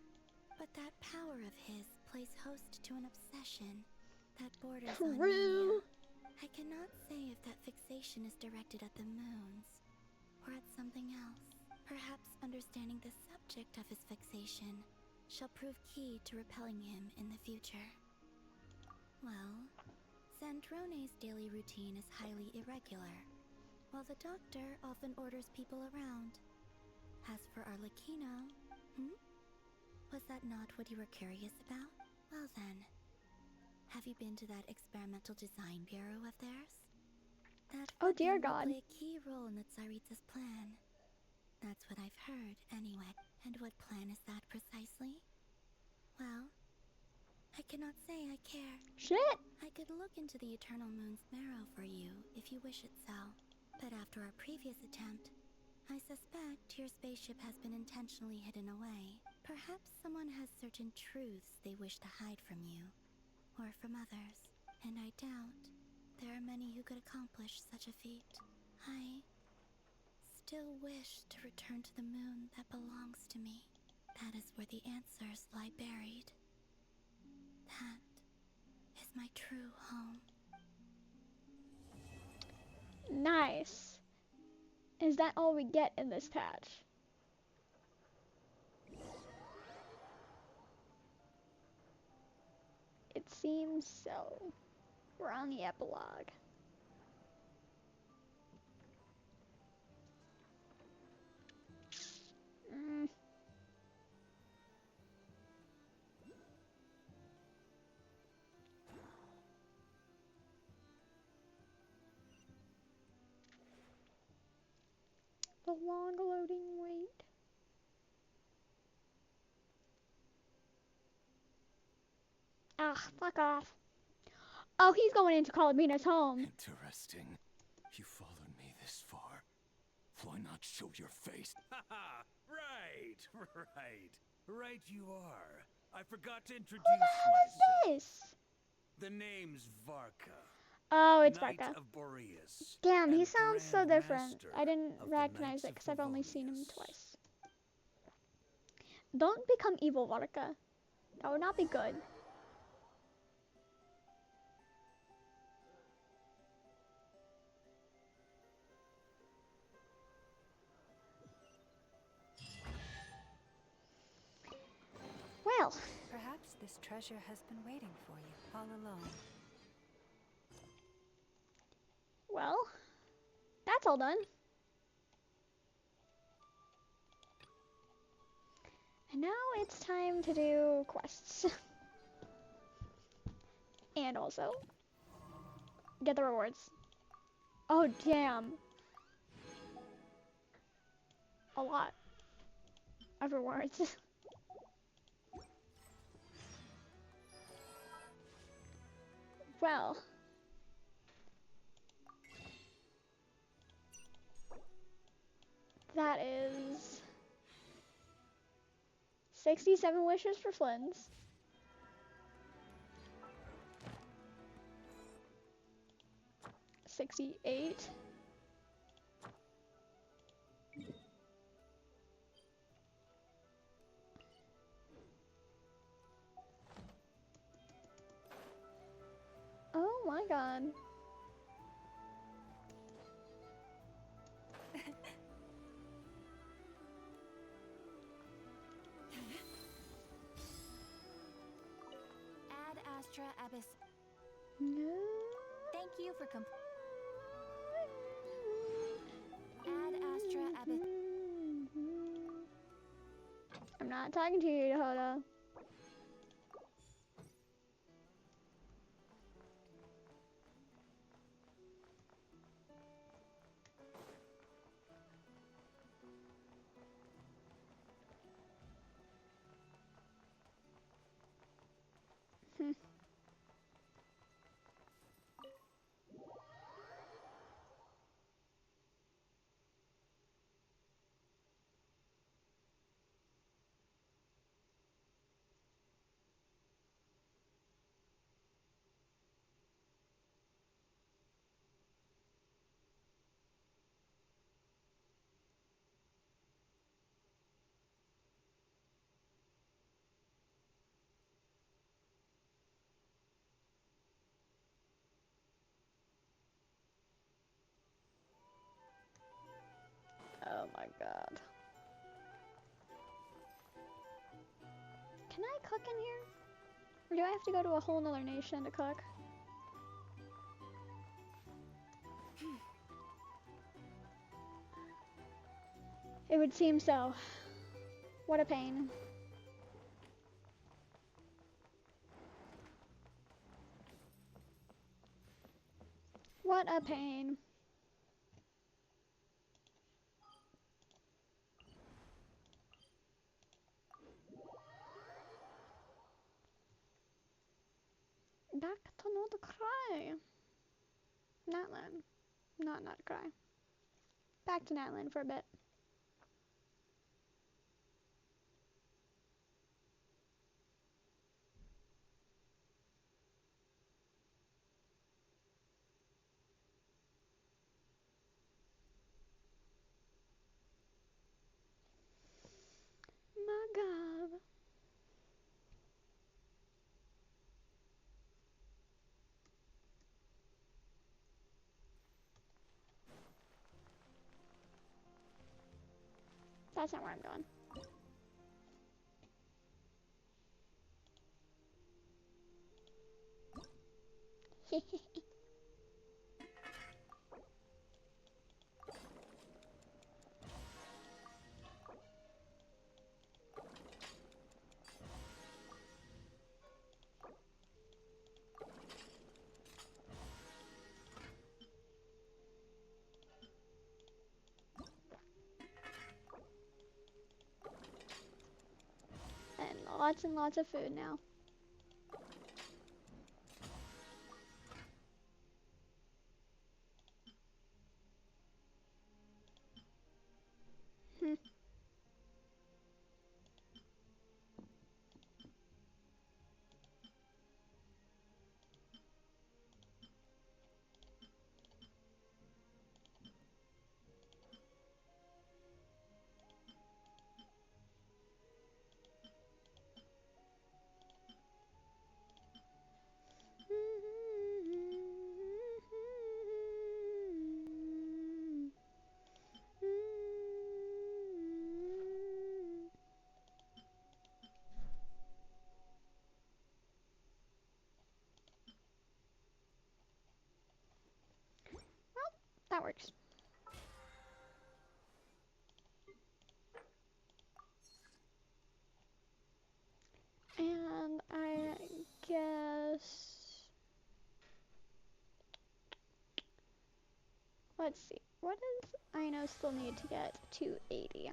Speaker 3: But that power of his plays host to an obsession that borders on mania. I cannot say if that fixation is directed at the moons or at something else. Perhaps understanding the subject of his fixation shall prove key to repelling him in the future. Well, Zandrone's daily routine is highly irregular, while the doctor often orders people around. As for Arlecchino, was that not what you were curious about? Well then, have you been to that experimental design bureau of theirs? That
Speaker 1: oh dear
Speaker 3: will
Speaker 1: God.
Speaker 3: play a key role in the Tsaritsa's plan. That's what I've heard, anyway. And what plan is that precisely? Well, I cannot say I care.
Speaker 1: Shit!
Speaker 3: I could look into the Eternal Moon's marrow for you if you wish it so. But after our previous attempt, I suspect your spaceship has been intentionally hidden away. Perhaps someone has certain truths they wish to hide from you, or from others. And I doubt there are many who could accomplish such a feat. I still wish to return to the moon that belongs to me. That is where the answers lie buried. That is my true home.
Speaker 1: Nice. Is that all we get in this patch? It seems so. We're on the epilogue. The long loading wait. Ah, fuck off. Oh, he's going into Calamina's home.
Speaker 9: Interesting. You followed me this far. Why not show your face?
Speaker 10: Haha! Right you are. I forgot to introduce
Speaker 1: Who the hell is this?
Speaker 10: The name's Varka.
Speaker 1: Oh, it's
Speaker 10: Knight
Speaker 1: Barca.
Speaker 10: of Boreas.
Speaker 1: Damn, he
Speaker 10: and
Speaker 1: sounds so
Speaker 10: Grand
Speaker 1: different.
Speaker 10: Master
Speaker 1: I didn't
Speaker 10: of the
Speaker 1: recognize
Speaker 10: Knights
Speaker 1: it
Speaker 10: of
Speaker 1: because I've only seen him
Speaker 10: Favonius.
Speaker 1: twice. Don't become evil, Varka. That would not be good. Well,
Speaker 2: Perhaps this treasure has been waiting for you all along.
Speaker 1: well, that's all done. And now it's time to do quests. And also, get the rewards. Oh, damn. A lot of rewards. Well. That is 67 wishes for Flynn's. 68. Oh my god.
Speaker 3: Ad Astra Abyss.
Speaker 1: No.
Speaker 3: Thank you for Ad Astra Abyss.
Speaker 1: I'm not talking to you, Hoda. Oh my god. Can I cook in here? Or do I have to go to a whole nother nation to cook? It would seem so. What a pain. What a pain. Not cry. Natlan. Not cry. Back to Natlan for a bit. My God. That's not where I'm going. And lots of food now. That works. And I guess... Let's see. What does Ino still need to get to 80?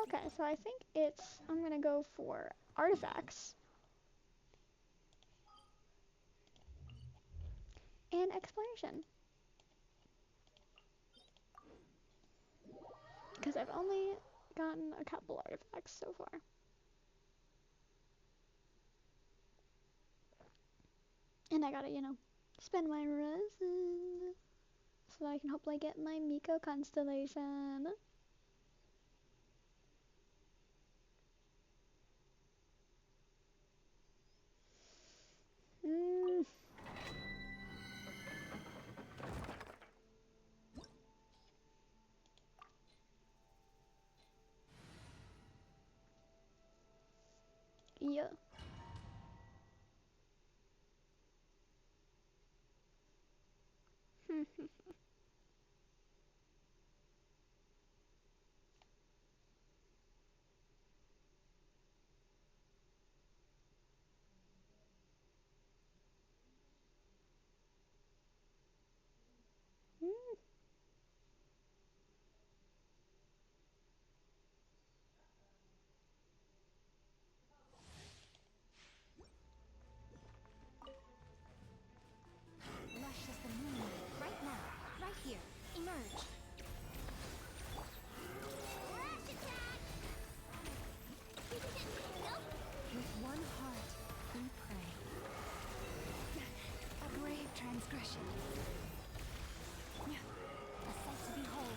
Speaker 1: Okay, so I think I'm gonna go for artifacts and exploration. Because I've only gotten a couple artifacts so far. And I gotta, spend my resin so that I can hopefully get my Miko constellation. Yeah.
Speaker 3: Lush as the moonlight, right now, right here. Emerge.
Speaker 14: Rush attack! Nope.
Speaker 2: With one heart, we pray. A brave transgression.
Speaker 3: A sight to behold.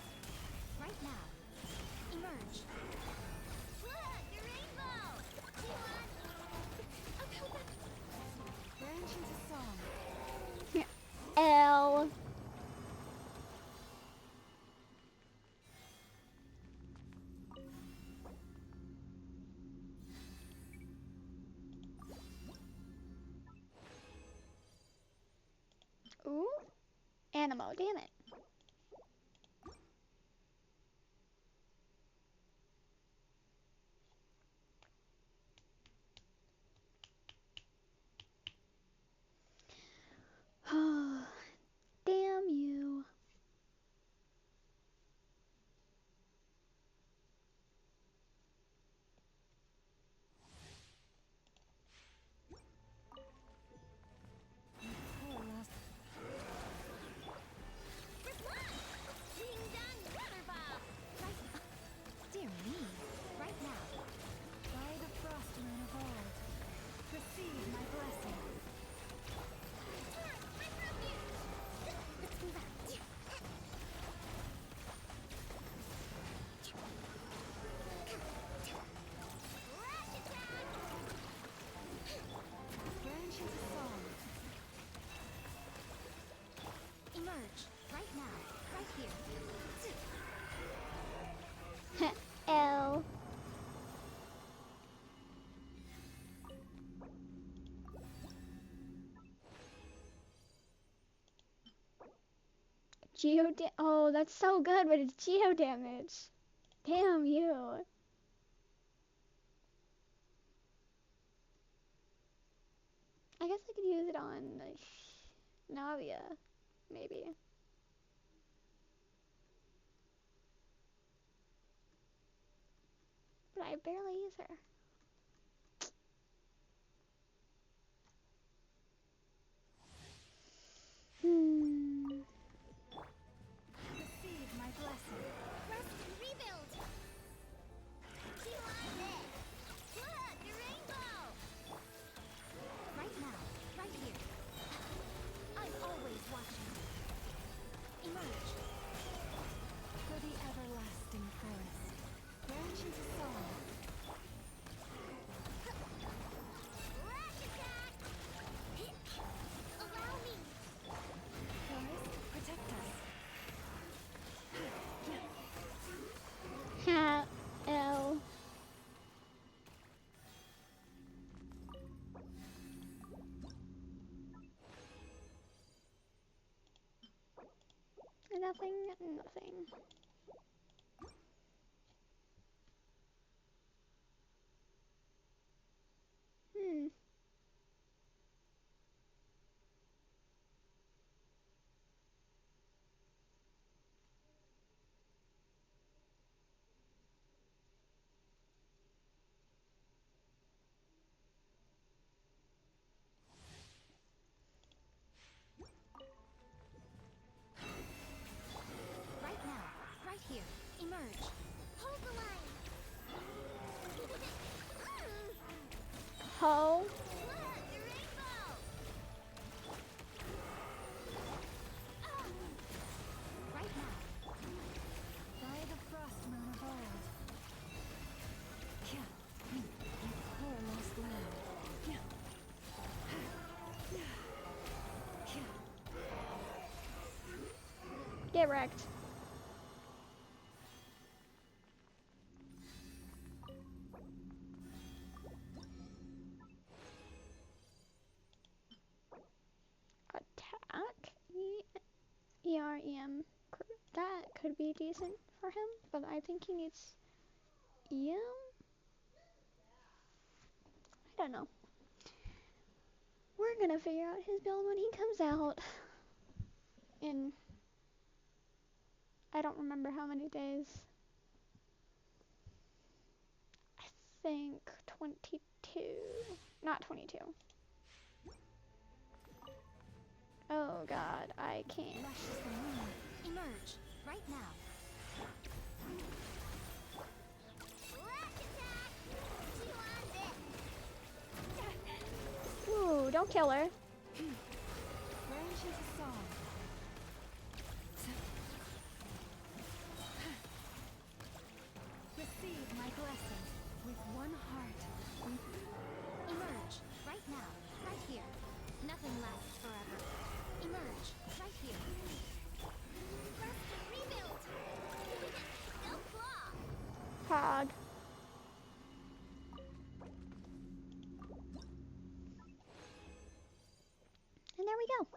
Speaker 3: Right now. Emerge.
Speaker 14: Look, a rainbow! Do you want...
Speaker 2: Branch into song.
Speaker 1: L. Ooh. Animo, damn it. Oh, that's so good, but it's geo damage. Damn you. I guess I could use it on Navia, maybe. But I barely use her.
Speaker 2: Receive my blessing.
Speaker 14: Rest and rebuild! See like this! Look, the rainbow!
Speaker 3: Right now, right here. I'm always watching. Emerge.
Speaker 2: For the everlasting forest. Branch into song.
Speaker 14: Lash attack!
Speaker 3: Allow me.
Speaker 2: Forest, protect us.
Speaker 1: Ha, L. Nothing, nothing.
Speaker 3: Right now, right here. Emerge.
Speaker 14: Hold the line!
Speaker 1: Ho.
Speaker 14: Look, the rainbow!
Speaker 3: Right now.
Speaker 2: By the frost moon of old. You poor lost land.
Speaker 1: Get wrecked. Attack? EREM. That could be decent for him, but I think he needs EM? I don't know. We're gonna figure out his build when he comes out. In I don't remember how many days. I think 22. Not 22. Oh god, I can't.
Speaker 3: Luscious the moon. Emerge. Right now.
Speaker 14: Lash attack! See like this!
Speaker 1: Ooh, don't kill her.
Speaker 2: Branch into song. Receive my blessing with one heart.
Speaker 3: Emerge. Right now. Right here. Nothing lasts forever. Emerge. Right here.
Speaker 14: Rest and rebuild! Go claw!
Speaker 1: Hog. And there we go.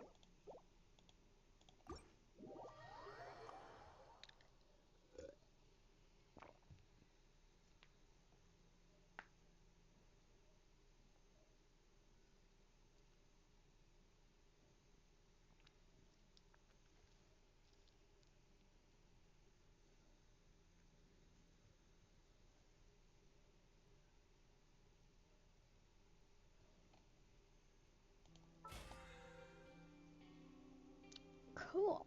Speaker 1: Cool.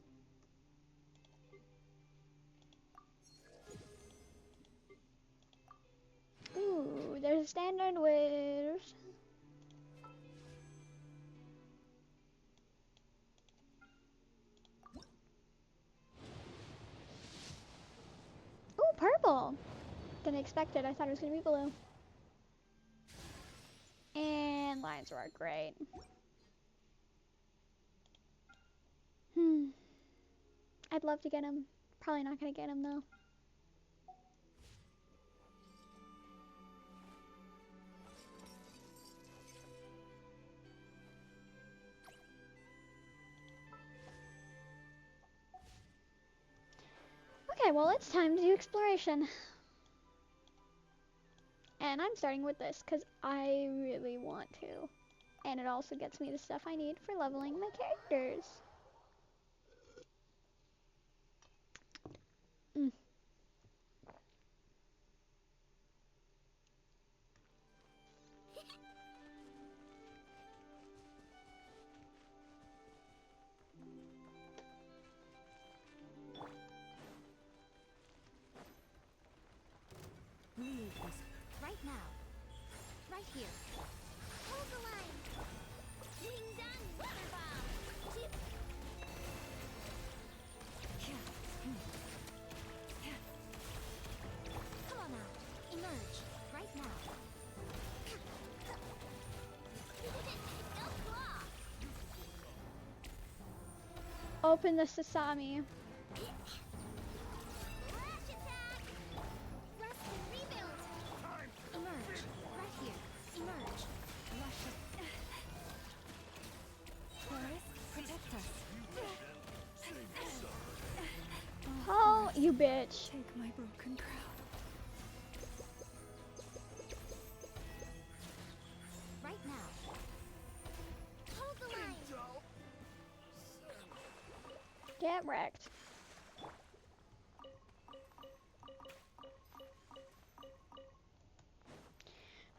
Speaker 1: Ooh, there's a standard with ooh, purple. Didn't expect it. I thought it was gonna be blue. And lines are great. I'd love to get him. Probably not gonna get him though. Okay, well, it's time to do exploration. And I'm starting with this because I really want to. And it also gets me the stuff I need for leveling my characters. Mm.
Speaker 6: Leave us right now. Right here.
Speaker 3: Hold the line. Ding dong, weather bomb. Chip.
Speaker 6: Come on out. Emerge right now.
Speaker 3: Go claw.
Speaker 1: Open the sesame.
Speaker 3: Lash attack. Rest and rebuild.
Speaker 6: Emerge right here. Emerge. Luscious. Forest, protect us.
Speaker 1: Oh, you bitch.
Speaker 6: Take my broken crown. Right now.
Speaker 3: Hold the line.
Speaker 1: Get wrecked.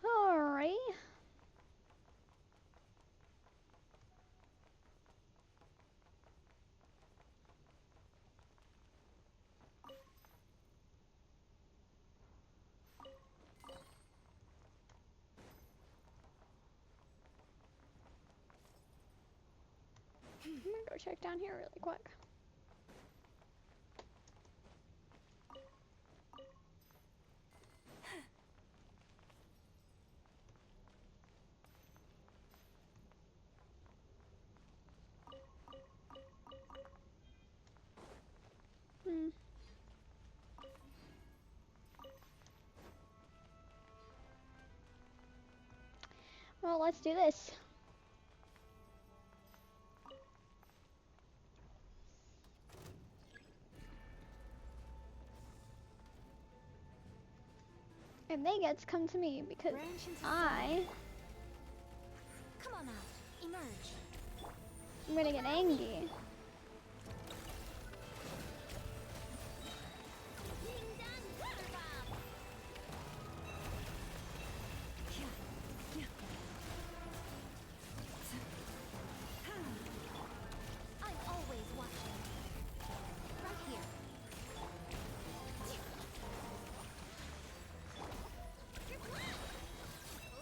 Speaker 1: Alright. I'm gonna go check down here really quick. Well, let's do this. And they get to come to me because I'm
Speaker 6: Come on out. Emerge.
Speaker 1: gonna get angry.
Speaker 3: Ding dong, weather bomb.
Speaker 6: I'm always watching. Right here.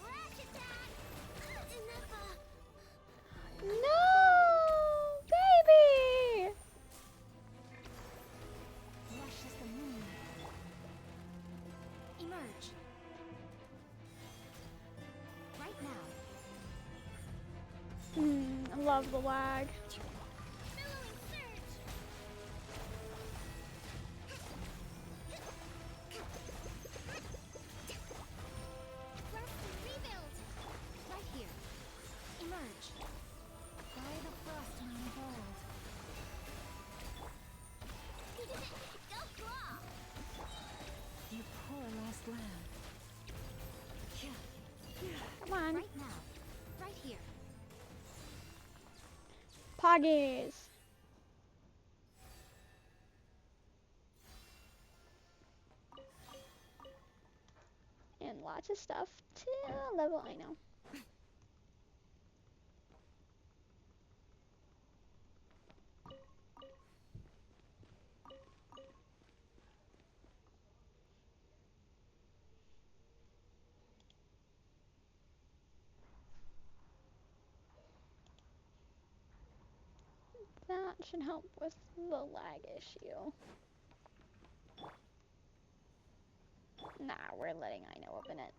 Speaker 3: Lash attack. Enough.
Speaker 1: No, baby.
Speaker 6: Lush as the moon. Emerge. Right now.
Speaker 1: I love the lag.
Speaker 3: Billowing surge. Rest and rebuild.
Speaker 6: Right here. Emerge. By the frost moon of old.
Speaker 3: Go claw.
Speaker 6: You poor lost lamb.
Speaker 1: Come on,
Speaker 6: Right now. Right here.
Speaker 1: Poggies. And lots of stuff to level, I know. That should help with the lag issue. Nah, we're letting Ino open it.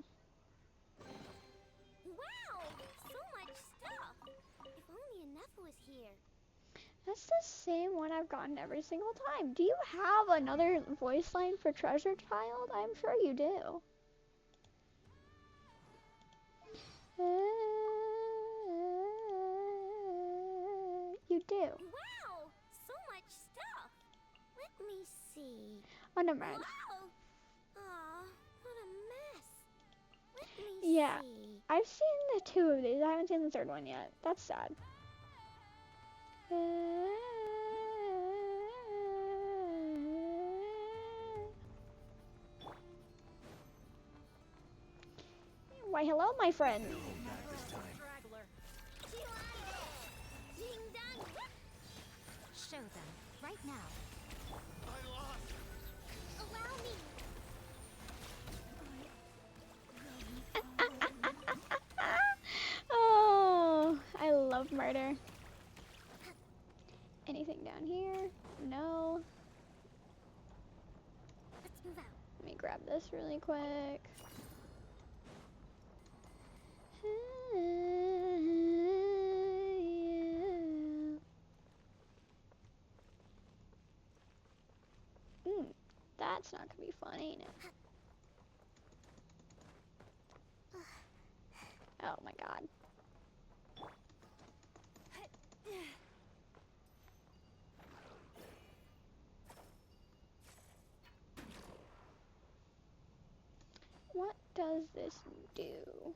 Speaker 3: Wow, so much stuff. If only enough was here.
Speaker 1: That's the same one I've gotten every single time. Do you have another voice line for Treasure Child? I'm sure you do. You do.
Speaker 3: Wow, so much stuff. Let me me see.
Speaker 1: Oh, never mind.
Speaker 3: Whoa! Aw, what a mess. Let me
Speaker 1: Yeah,
Speaker 3: see.
Speaker 1: I've seen the 2 of these. I haven't seen the 3rd one yet. That's sad. Why, hello, my friend.
Speaker 3: Ding dong! Show them, right now.
Speaker 11: I lost!
Speaker 3: Allow me!
Speaker 1: Oh, I love murder. Anything down here? No.
Speaker 3: Let's move out.
Speaker 1: Let me grab this really quick. That's not gonna be fun, ain't it? Oh my god. What does this do?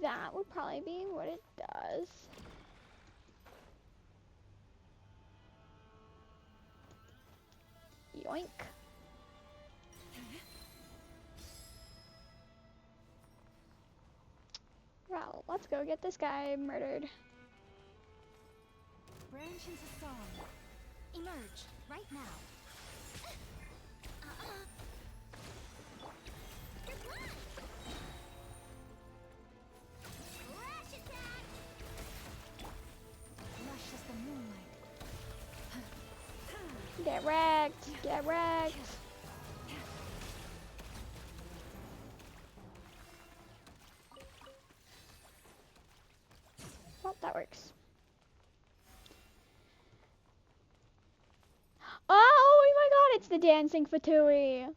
Speaker 1: That would probably be what it does. Yoink. Well, let's go get this guy murdered.
Speaker 4: Branch into song.
Speaker 3: Emerge, right now. Goodbye! Flash attack!
Speaker 4: Lush as the moonlight.
Speaker 1: Get wrecked. Get wrecked. Well, that works. Oh my god, it's the dancing Fatui.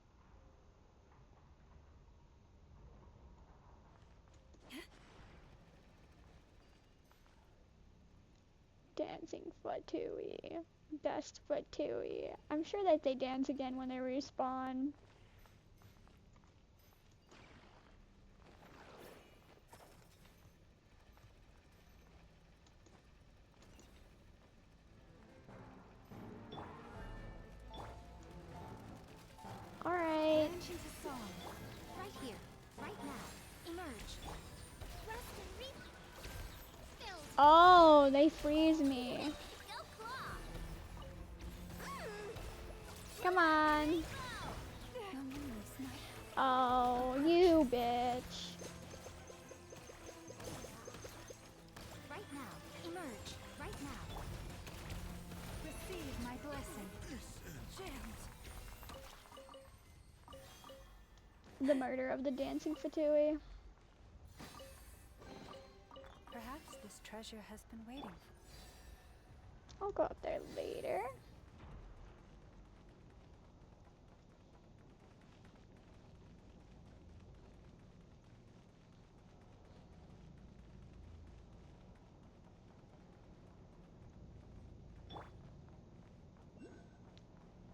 Speaker 1: Dancing Fatui. Best Fatui. I'm sure that they dance again when they respawn. Alright.
Speaker 4: Branch into song.
Speaker 3: Right here, right now. Emerge. Rest and reap. Filled.
Speaker 1: Oh, they freeze me.
Speaker 3: Go claw.
Speaker 1: Come on. Oh, you bitch.
Speaker 3: Right now. Emerge. Right now.
Speaker 4: Receive my blessing.
Speaker 1: The murder of the dancing Fatui.
Speaker 2: Perhaps this treasure has been waiting.
Speaker 1: I'll go up there later.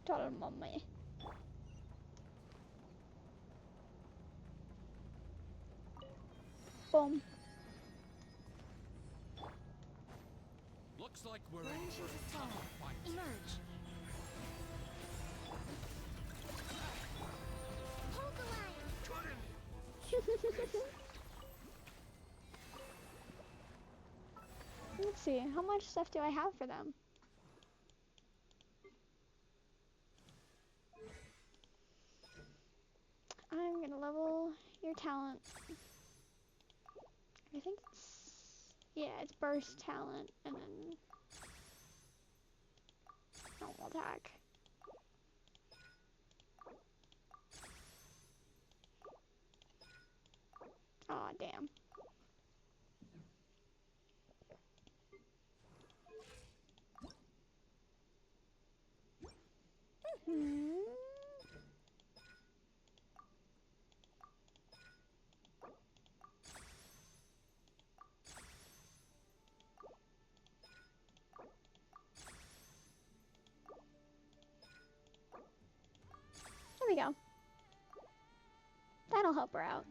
Speaker 1: Total mommy. Boom.
Speaker 11: Looks like we're in
Speaker 4: Branch
Speaker 11: for
Speaker 4: into
Speaker 11: a
Speaker 4: song.
Speaker 11: tough fight.
Speaker 3: Emerge. Hold the line.
Speaker 1: Let's see, how much stuff do I have for them? I'm gonna level your talent. I think it's, yeah, it's burst talent and then normal attack. Aw, damn. I'll help her out.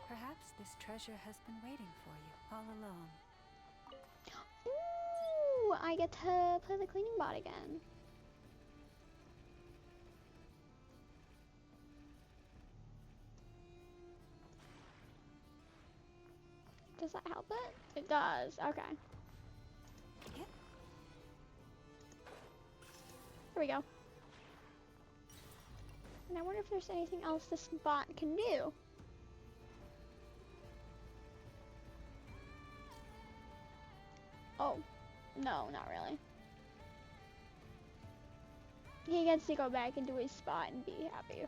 Speaker 2: Perhaps this treasure has been waiting for you all along.
Speaker 1: Ooh, I get to play the cleaning bot again. Does that help it? It does. Okay.
Speaker 2: Yep.
Speaker 1: There we go. And I wonder if there's anything else this bot can do. Oh, no, not really. He gets to go back into his spot and be happy.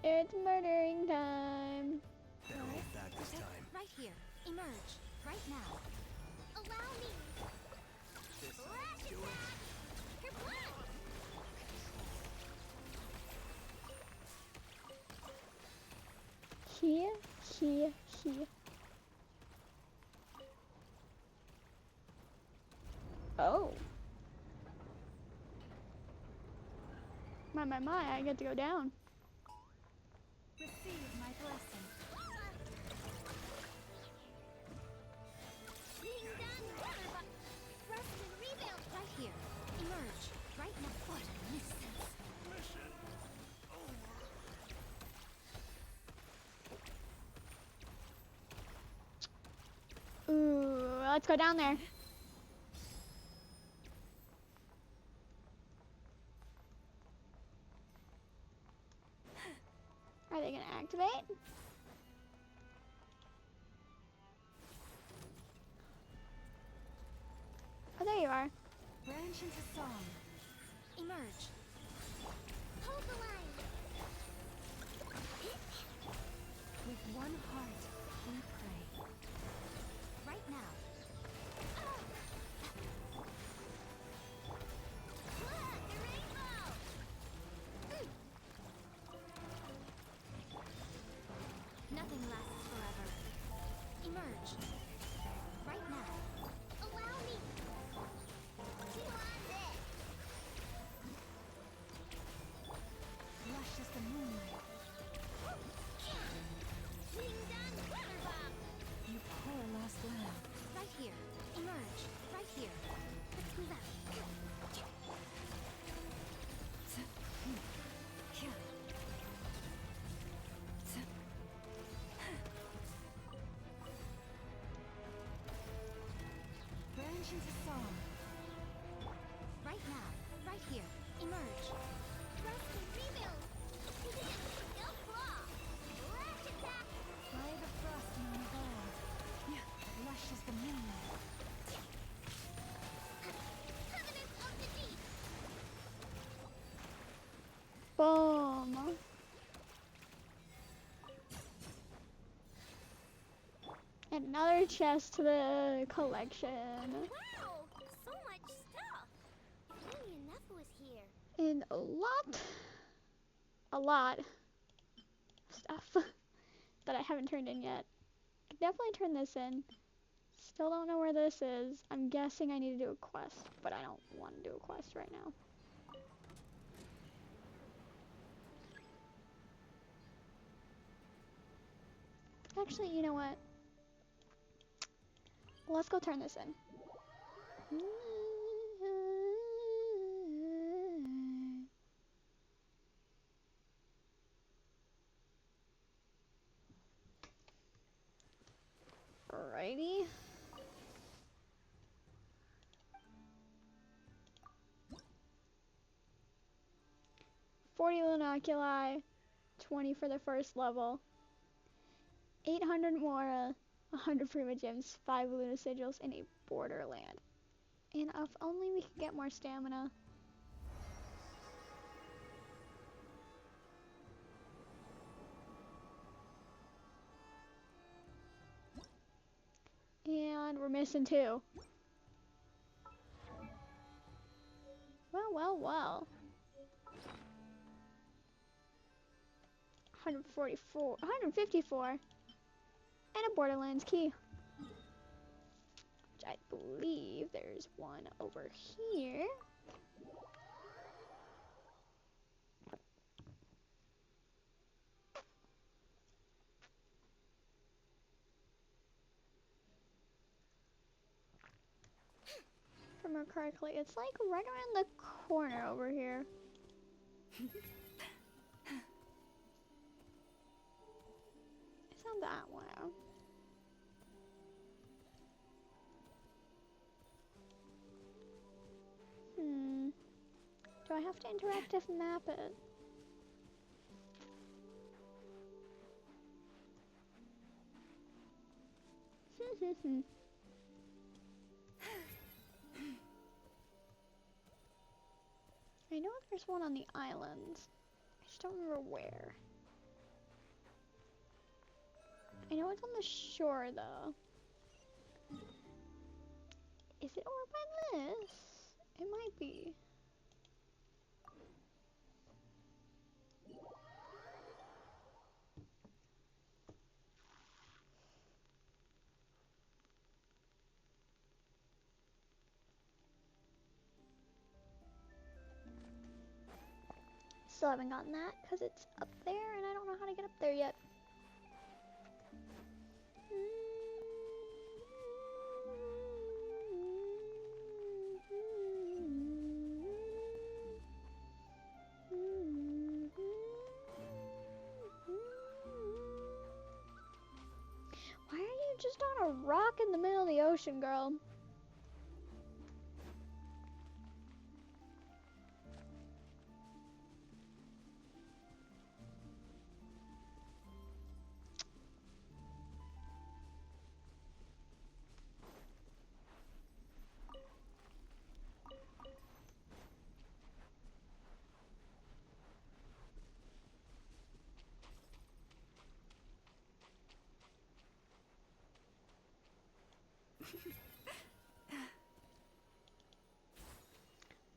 Speaker 1: It's murdering time.
Speaker 8: Better hold back this time.
Speaker 3: Right here. Emerge. Right now. Allow me.
Speaker 8: This
Speaker 3: Flash
Speaker 8: do it.
Speaker 3: attack. Kerplunk.
Speaker 1: Here. Oh. My, I get to go down.
Speaker 2: Receive my blessing.
Speaker 3: Being done. Rest and rebuild. Right here. Emerge. Right now. What a nuisance.
Speaker 9: Mission over.
Speaker 1: Ooh, let's go down there. Are they gonna activate? Oh, there you are.
Speaker 2: Branch into song.
Speaker 3: Emerge. Hold the line.
Speaker 2: With one heart, we pray.
Speaker 3: Right now. Look, a rainbow. Nothing lasts forever. Emerge. Right now. Allow me. Chew on this.
Speaker 2: Lush as the moonlight.
Speaker 3: Being done. Waterbomb.
Speaker 2: You poor lost lamb.
Speaker 3: Right here. Emerge. Right here. Let's move out.
Speaker 2: Branch into song.
Speaker 3: Right now. Right here. Emerge. Rest and rebuild. Go claw. Lash attack.
Speaker 2: Fly the frost in the gold. Lush as the moonlight.
Speaker 3: Covenant of the deep.
Speaker 1: Boom. And another chest to the collection.
Speaker 3: Wow, so much stuff. If only enough was here.
Speaker 1: And a lot of stuff that I haven't turned in yet. Could definitely turn this in. Still don't know where this is. I'm guessing I need to do a quest, but I don't want to do a quest right now. Actually, you know what? Let's go turn this in. Alrighty. $40 Lunoculi, 20 for the first level, 800 Mora, 100 Prima Gems, 5 Luna Sigils, and a Borderland. And if only we could get more stamina. we're missing two. Well, well, well. 144, 154. And a Borderlands key. Which I believe there's one over here. If I remember correctly, it's like right around the corner over here. It's not that one. Do I have to interactive map it? I know there's one on the islands. I just don't remember where. I know it's on the shore though. Is it over by this? It might be. Still haven't gotten that because it's up there and I don't know how to get up there yet. Why are you just on a rock in the middle of the ocean, girl?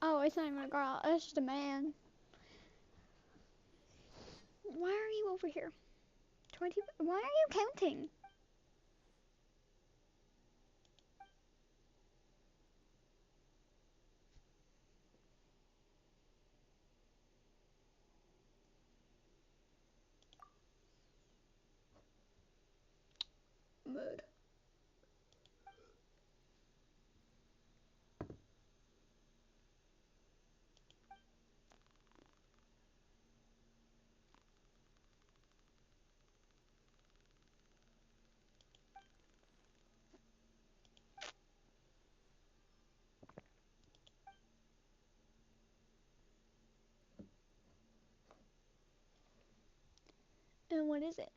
Speaker 1: Oh, it's not even a girl. It's just a man. Why are you over here? 20. Why are you counting? Mood. And what is it?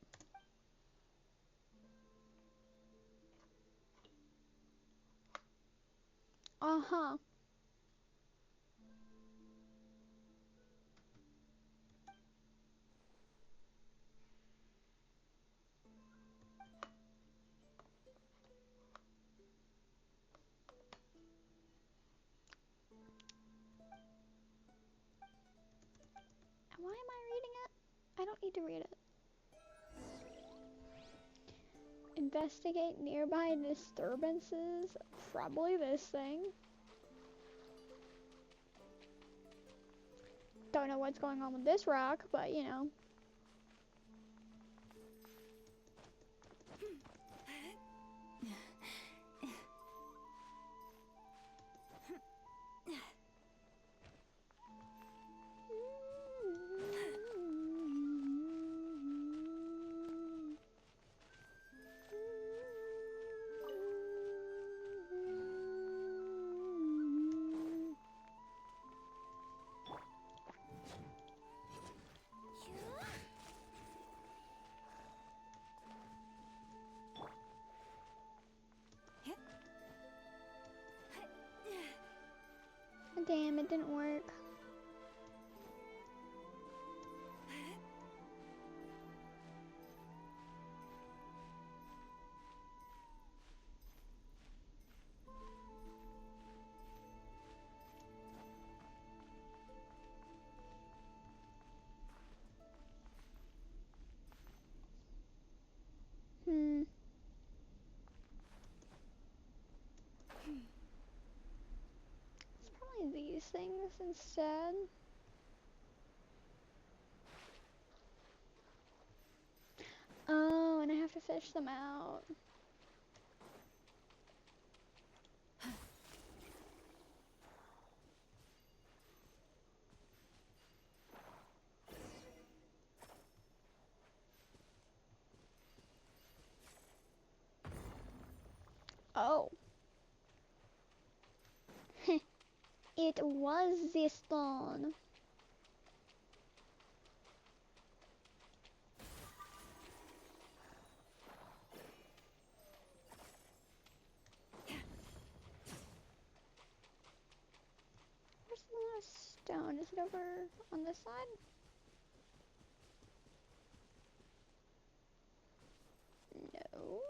Speaker 1: Uh-huh. Why am I reading it? I don't need to read it. Investigate nearby disturbances. Probably this thing. Don't know what's going on with this rock, but you know. Damn, it didn't work. things instead. Oh, and I have to fish them out. Oh. It was the stone. Where's the last stone? Is it over on this side? No.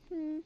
Speaker 1: Hmm.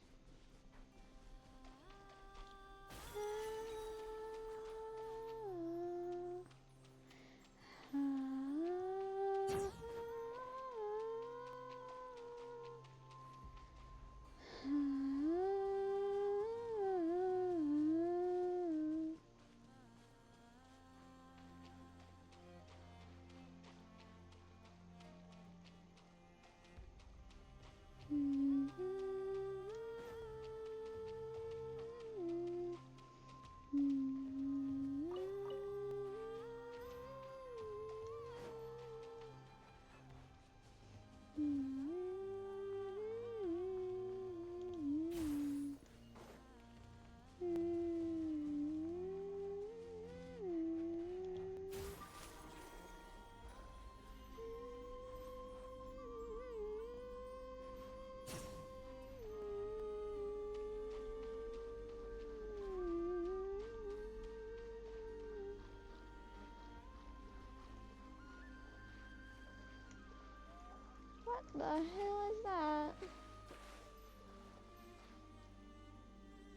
Speaker 1: What the hell is that?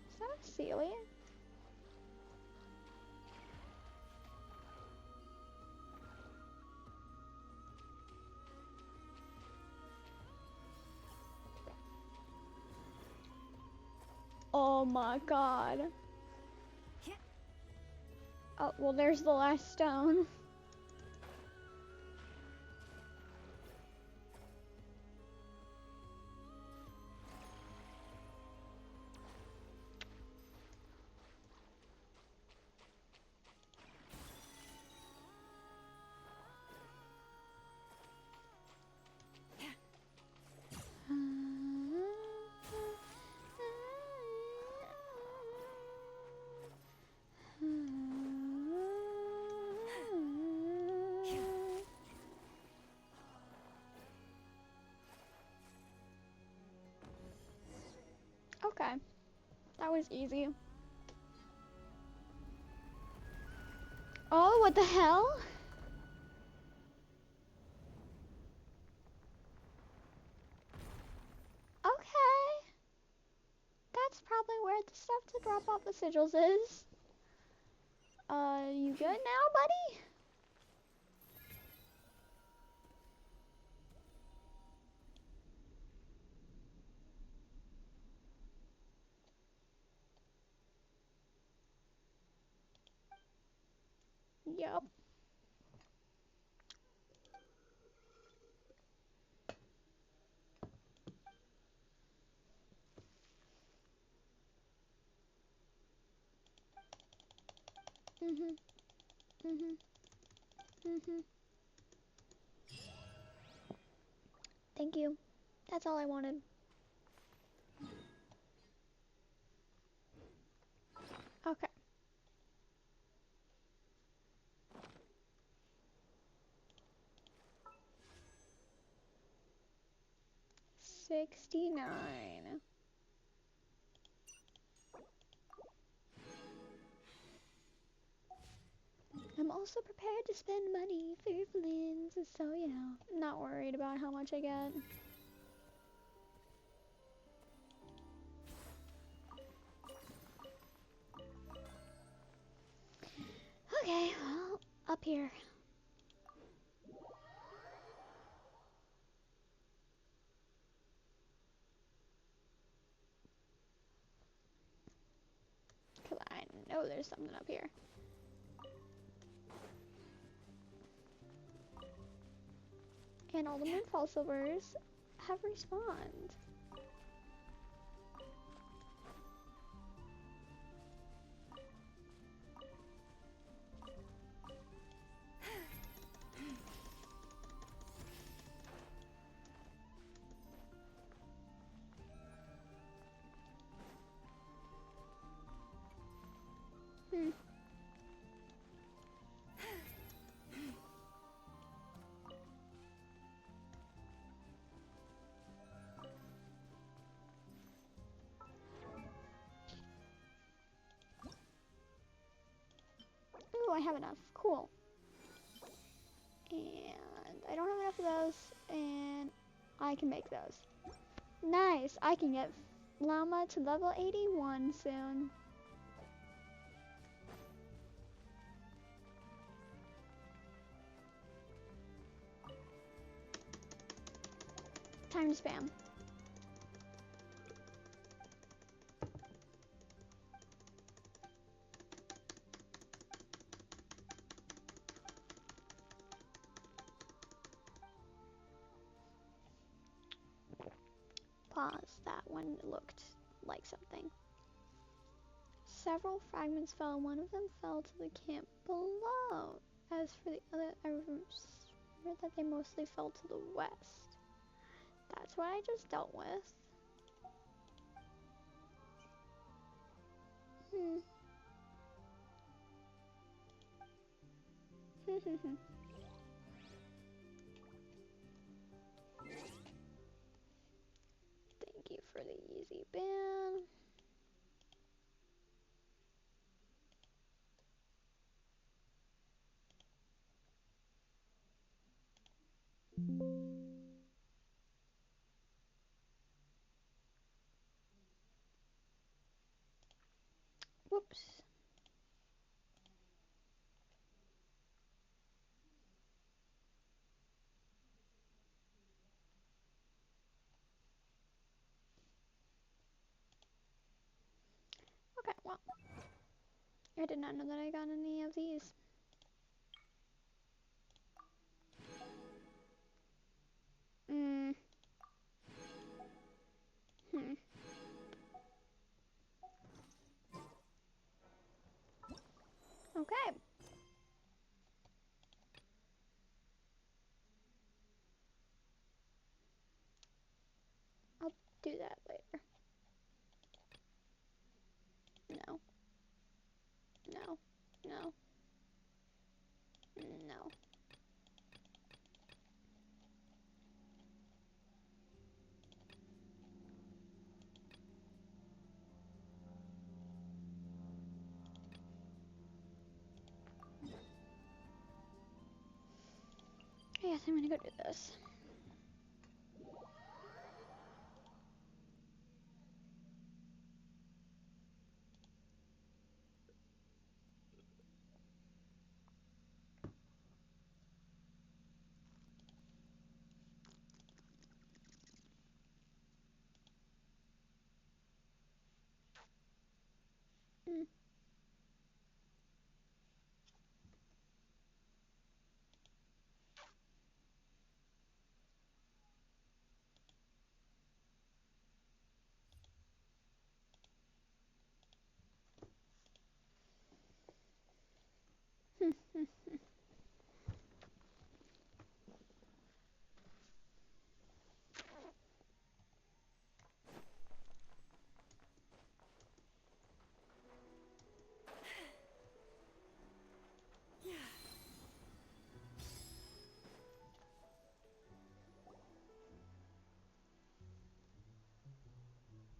Speaker 1: Is that a Sealy? Oh my god. Oh, well, there's the last stone. Okay, that was easy. Oh, what the hell? Okay. That's probably where the stuff to drop off the sigils is. You good now, buddy? Yup. Mhm. Mhm. Mhm. Thank you. That's all I wanted. Okay. 69. I'm also prepared to spend money for Flynn's, so you know, I'm not worried about how much I get. Okay, well, up here. Because I know there's something up here. And all the Moonfall Silvers have respawned. Ooh, I have enough. Cool. And I don't have enough of those, and I can make those. Nice! I can get Llama to level 81 soon. Time to spam. Pause. That one looked like something. Several fragments fell. One of them fell to the camp below. As for the other, I read that they mostly fell to the west. That's what I just dealt with. Thank you for the easy ban. Whoops. Okay, well, I did not know that I got any of these. Okay. I'll do that later. No. No. No. No. Yes, I'm gonna go do this.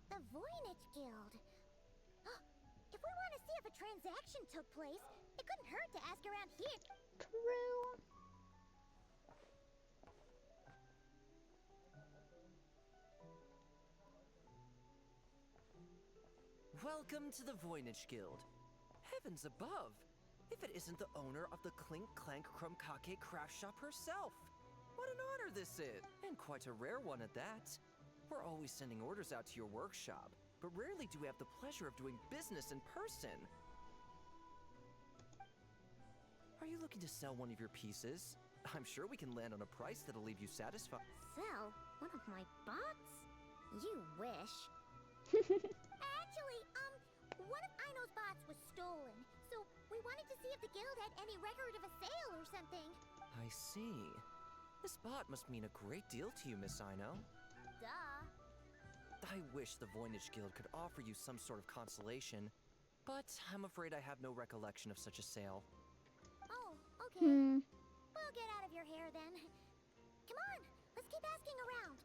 Speaker 3: The Voynich Guild. If we want to see if a transaction took place, it couldn't hurt to ask around here.
Speaker 1: True.
Speaker 12: Welcome to the Voynich Guild. Heavens above! If it isn't the owner of the Clink Clank Krumkake craft shop herself. What an honor this is, and quite a rare one at that. We're always sending orders out to your workshop, but rarely do we have the pleasure of doing business in person. Are you looking to sell one of your pieces? I'm sure we can land on a price that'll leave you satisfied.
Speaker 14: Sell one of my bots? You wish.
Speaker 3: Actually, one of Aino's bots was stolen, so we wanted to see if the guild had any record of a sale or something.
Speaker 12: I see. This bot must mean a great deal to you, Miss Aino.
Speaker 14: Duh.
Speaker 12: I wish the Voynich Guild could offer you some sort of consolation, but I'm afraid I have no recollection of such a sale.
Speaker 3: Oh, okay. We'll get out of your hair then. Come on, let's keep asking around.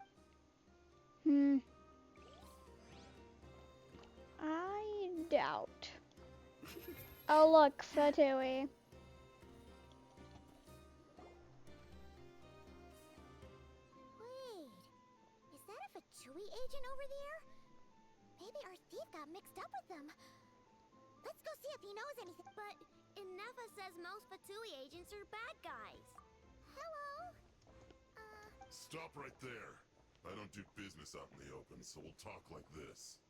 Speaker 1: I doubt. Oh look, Fatui.
Speaker 3: Wait, is that a Fatui agent over there? Maybe our thief got mixed up with them. Let's go see if he knows anything.
Speaker 14: But Inefa says most Fatui agents are bad guys.
Speaker 3: Hello?
Speaker 15: Stop right there. I don't do business out in the open, so we'll talk like this.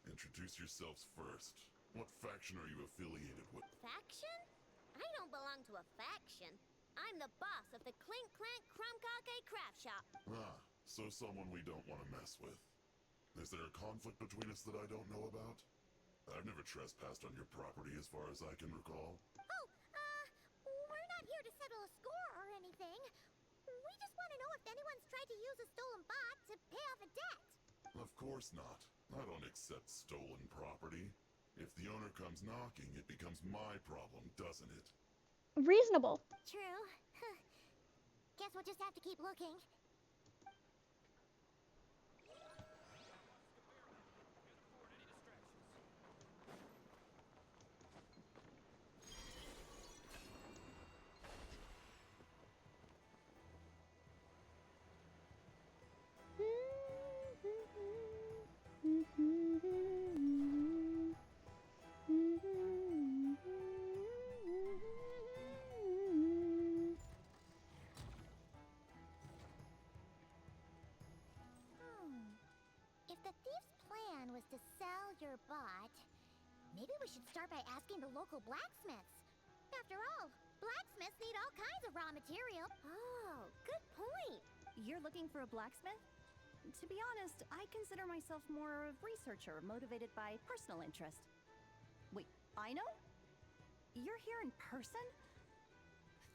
Speaker 15: Introduce yourselves first. What faction are you affiliated with?
Speaker 14: Faction? I don't belong to a faction. I'm the boss of the Clink Clank Krumkake craft shop.
Speaker 15: Ah, so someone we don't want to mess with. Is there a conflict between us that I don't know about? I've never trespassed on your property as far as I can recall.
Speaker 3: Oh, we're not here to settle a score or anything. We just want to know if anyone's tried to use a stolen bot to pay off a debt.
Speaker 15: Of course not. I don't accept stolen property. If the owner comes knocking, it becomes my problem, doesn't it?
Speaker 1: Reasonable.
Speaker 3: True. Guess we'll just have to keep looking. If the thief's plan was to sell your bot, maybe we should start by asking the local blacksmiths. After all, blacksmiths need all kinds of raw material.
Speaker 14: Oh, good point.
Speaker 16: You're looking for a blacksmith? To be honest, I consider myself more a researcher motivated by personal interest. Wait, I know? You're here in person?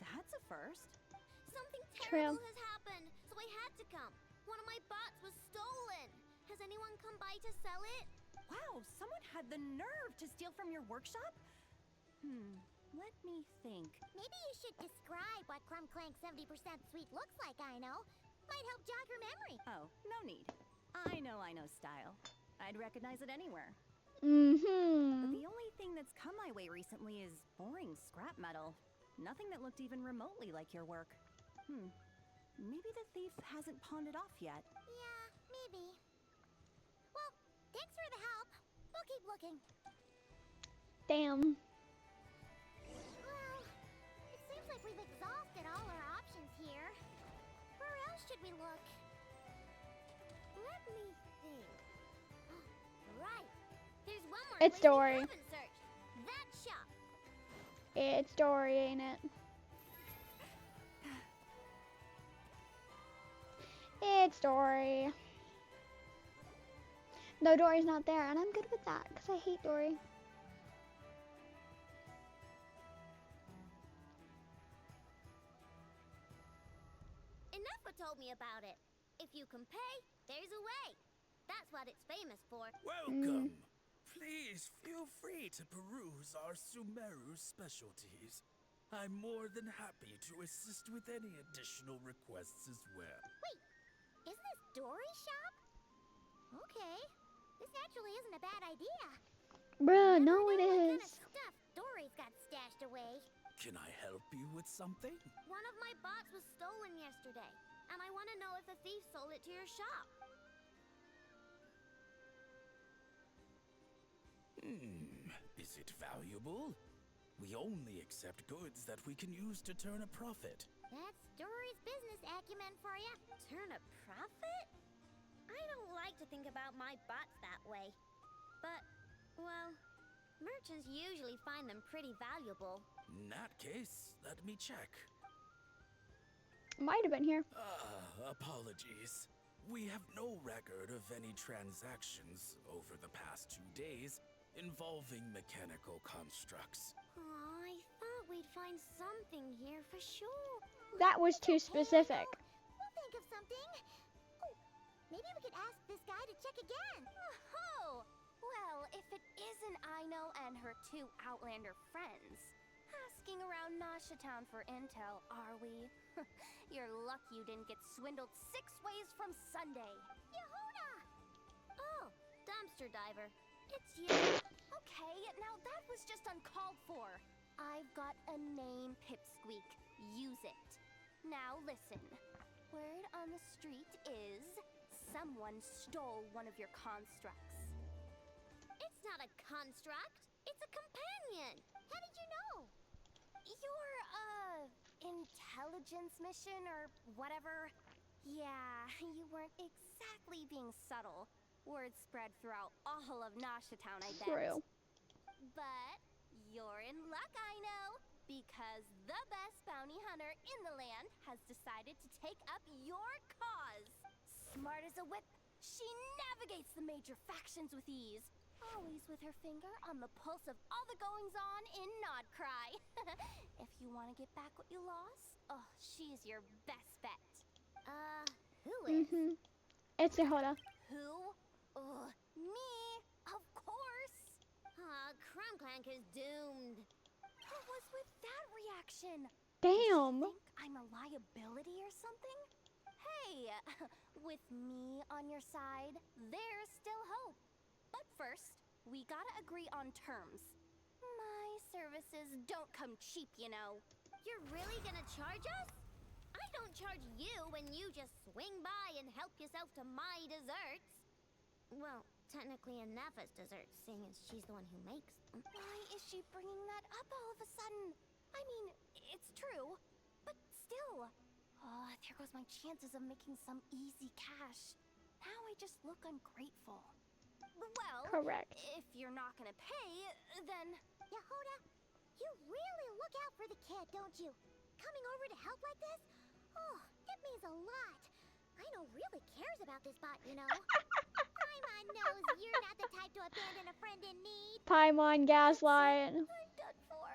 Speaker 16: That's a first.
Speaker 14: Something
Speaker 1: True.
Speaker 14: terrible has happened, so I had to come. One of my bots was stolen. Has anyone come by to sell it?
Speaker 16: Wow, someone had the nerve to steal from your workshop? Let me think.
Speaker 3: Maybe you should describe what Crumb Clank 70% sweet looks like, Aino. Might help jog your memory.
Speaker 16: Oh, no need. I know style. I'd recognize it anywhere. But the only thing that's come my way recently is boring scrap metal. Nothing that looked even remotely like your work. Maybe the thief hasn't pawned it off yet.
Speaker 3: Yeah, maybe. Well, thanks for the help. We'll keep looking.
Speaker 1: Damn.
Speaker 3: Well, it seems like we've exhausted all our options here. Where else should we look?
Speaker 14: Let me think. Right. There's one more
Speaker 1: It's
Speaker 14: place we
Speaker 1: Dory.
Speaker 14: haven't searched. That shop.
Speaker 1: It's Dory, ain't it? It's Dory. No, Dory's not there, and I'm good with that, because I hate Dory.
Speaker 14: Inefa told me about it. If you can pay, there's a way. That's what it's famous for.
Speaker 11: Welcome. Please feel free to peruse our Sumeru specialties. I'm more than happy to assist with any additional requests as well.
Speaker 3: Wait, isn't this Dory's shop? Okay, this actually isn't a bad idea.
Speaker 1: Bruh, no
Speaker 3: Never
Speaker 1: it
Speaker 3: know what kind
Speaker 1: is.
Speaker 3: of stuff Dory's got stashed away.
Speaker 11: Can I help you with something?
Speaker 14: One of my bots was stolen yesterday, and I want to know if the thief sold it to your shop.
Speaker 11: Is it valuable?
Speaker 17: We only accept goods that we can use to turn a profit.
Speaker 14: That's Dory's business acumen for you. Turn a profit? I don't like to think about my bots that way. But, well, merchants usually find them pretty valuable.
Speaker 17: In that case, let me check.
Speaker 1: Might have been here.
Speaker 17: Apologies. We have no record of any transactions over the past 2 days involving mechanical constructs.
Speaker 14: Aw, I thought we'd find something here for sure.
Speaker 1: That was too specific.
Speaker 3: We'll think of something. Oh, maybe we could ask this guy to check again.
Speaker 4: Oh, well, if it isn't Aino and her 2 Outlander friends. Asking around Nasha Town for intel, are we? You're lucky you didn't get swindled 6 ways from Sunday.
Speaker 3: Yehuda!
Speaker 14: Oh, dumpster diver. It's you.
Speaker 4: Okay, now that was just uncalled for. I've got a name, Pipsqueak. Use it. Now listen. Word on the street is someone stole one of your constructs.
Speaker 14: It's not a construct. It's a companion.
Speaker 3: How did you know?
Speaker 4: Your, intelligence mission or whatever? Yeah, you weren't exactly being subtle. Word spread throughout all of Nasha Town, I bet.
Speaker 1: True.
Speaker 4: But you're in luck, I know, because the best bounty hunter in the land has decided to take up your cause. Smart as a whip, she navigates the major factions with ease. Always with her finger on the pulse of all the goings-on in Nodcry. If you want to get back what you lost, oh, she's your best bet.
Speaker 14: Who is?
Speaker 1: It's Yehuda.
Speaker 4: Who? Me, of course.
Speaker 14: Crumclank is doomed.
Speaker 4: What was with that reaction?
Speaker 1: Damn.
Speaker 4: Think I'm a liability or something? Hey, with me on your side, there's still hope. But first, we gotta agree on terms. My services don't come cheap, you know.
Speaker 14: You're really gonna charge us? I don't charge you when you just swing by and help yourself to my desserts. Well, technically Anafa's desserts, seeing as she's the one who makes them.
Speaker 4: Why is she bringing that up all of a sudden? I mean, it's true, but still. Oh, there goes my chances of making some easy cash. Now I just look ungrateful. Well,
Speaker 1: Correct.
Speaker 4: If you're not gonna pay, then...
Speaker 3: Yehuda, you really look out for the kid, don't you? Coming over to help like this? Oh, it means a lot. Aino really cares about this bot, you know. Paimon knows you're not the type to abandon a friend in need.
Speaker 1: Paimon gaslight.
Speaker 4: I'm done for.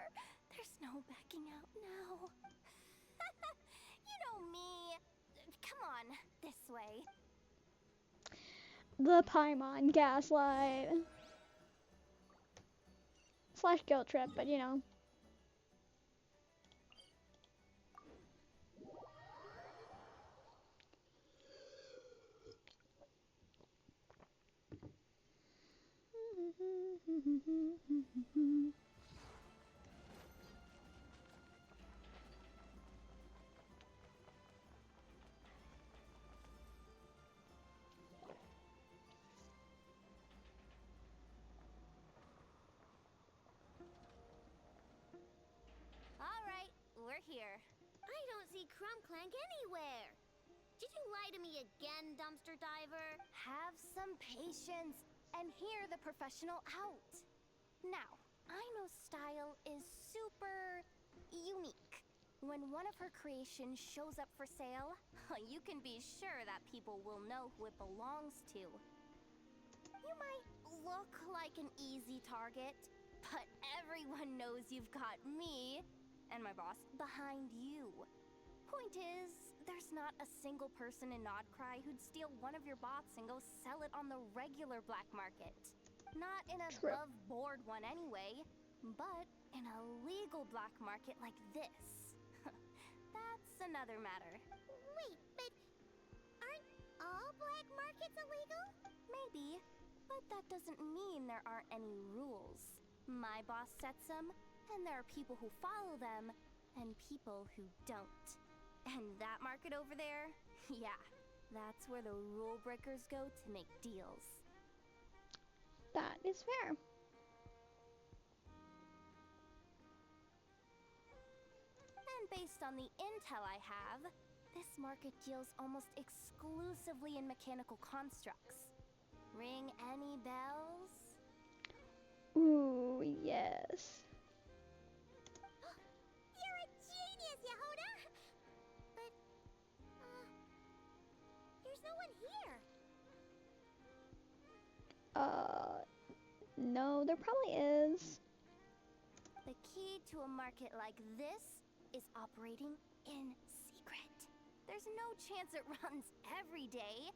Speaker 4: There's no backing out now. You know me. Come on, this way.
Speaker 1: The Paimon gaslight. / guilt trip, but you know.
Speaker 4: We're here.
Speaker 14: I don't see Crumclank anywhere. Did you lie to me again, dumpster diver?
Speaker 4: Have some patience and hear the professional out. Now, Aino's style is super unique. When one of her creations shows up for sale, you can be sure that people will know who it belongs to. You might look like an easy target, but everyone knows you've got me and my boss behind you. Point is, there's not a single person in Nodcry who'd steal one of your bots and go sell it on the regular black market. Not in a above-board one anyway, but in a legal black market like this. That's another matter.
Speaker 3: Wait, but aren't all black markets illegal?
Speaker 4: Maybe, but that doesn't mean there aren't any rules. My boss sets them, and there are people who follow them, and people who don't. And that market over there, yeah, that's where the rule breakers go to make deals.
Speaker 1: That is fair.
Speaker 3: based on the intel I have, this market deals almost exclusively in mechanical constructs. Ring any bells?
Speaker 1: Ooh, yes.
Speaker 3: You're a genius, Yehuda! But, there's no one here.
Speaker 1: No, there probably is.
Speaker 3: The key to a market like this is operating in secret. There's no chance it runs every day.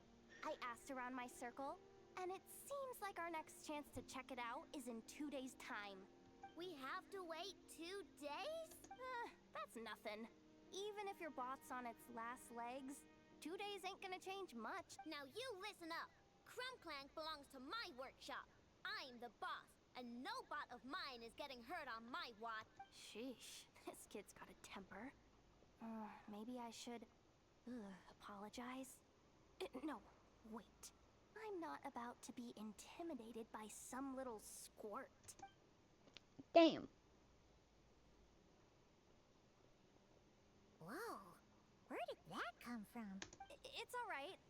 Speaker 3: I asked around my circle, and it seems like our next chance to check it out is in 2 days' time.
Speaker 14: We have to wait 2 days?
Speaker 3: That's nothing. Even if your bot's on its last legs, 2 days ain't gonna change much.
Speaker 14: Now you listen up. Crumbclank belongs to my workshop. I'm the boss, and no bot of mine is getting hurt on my watch.
Speaker 3: Sheesh, this kid's got a temper. Maybe I should apologize? No, wait. I'm not about to be intimidated by some little squirt.
Speaker 1: Damn.
Speaker 3: Whoa, where did that come from? It's alright.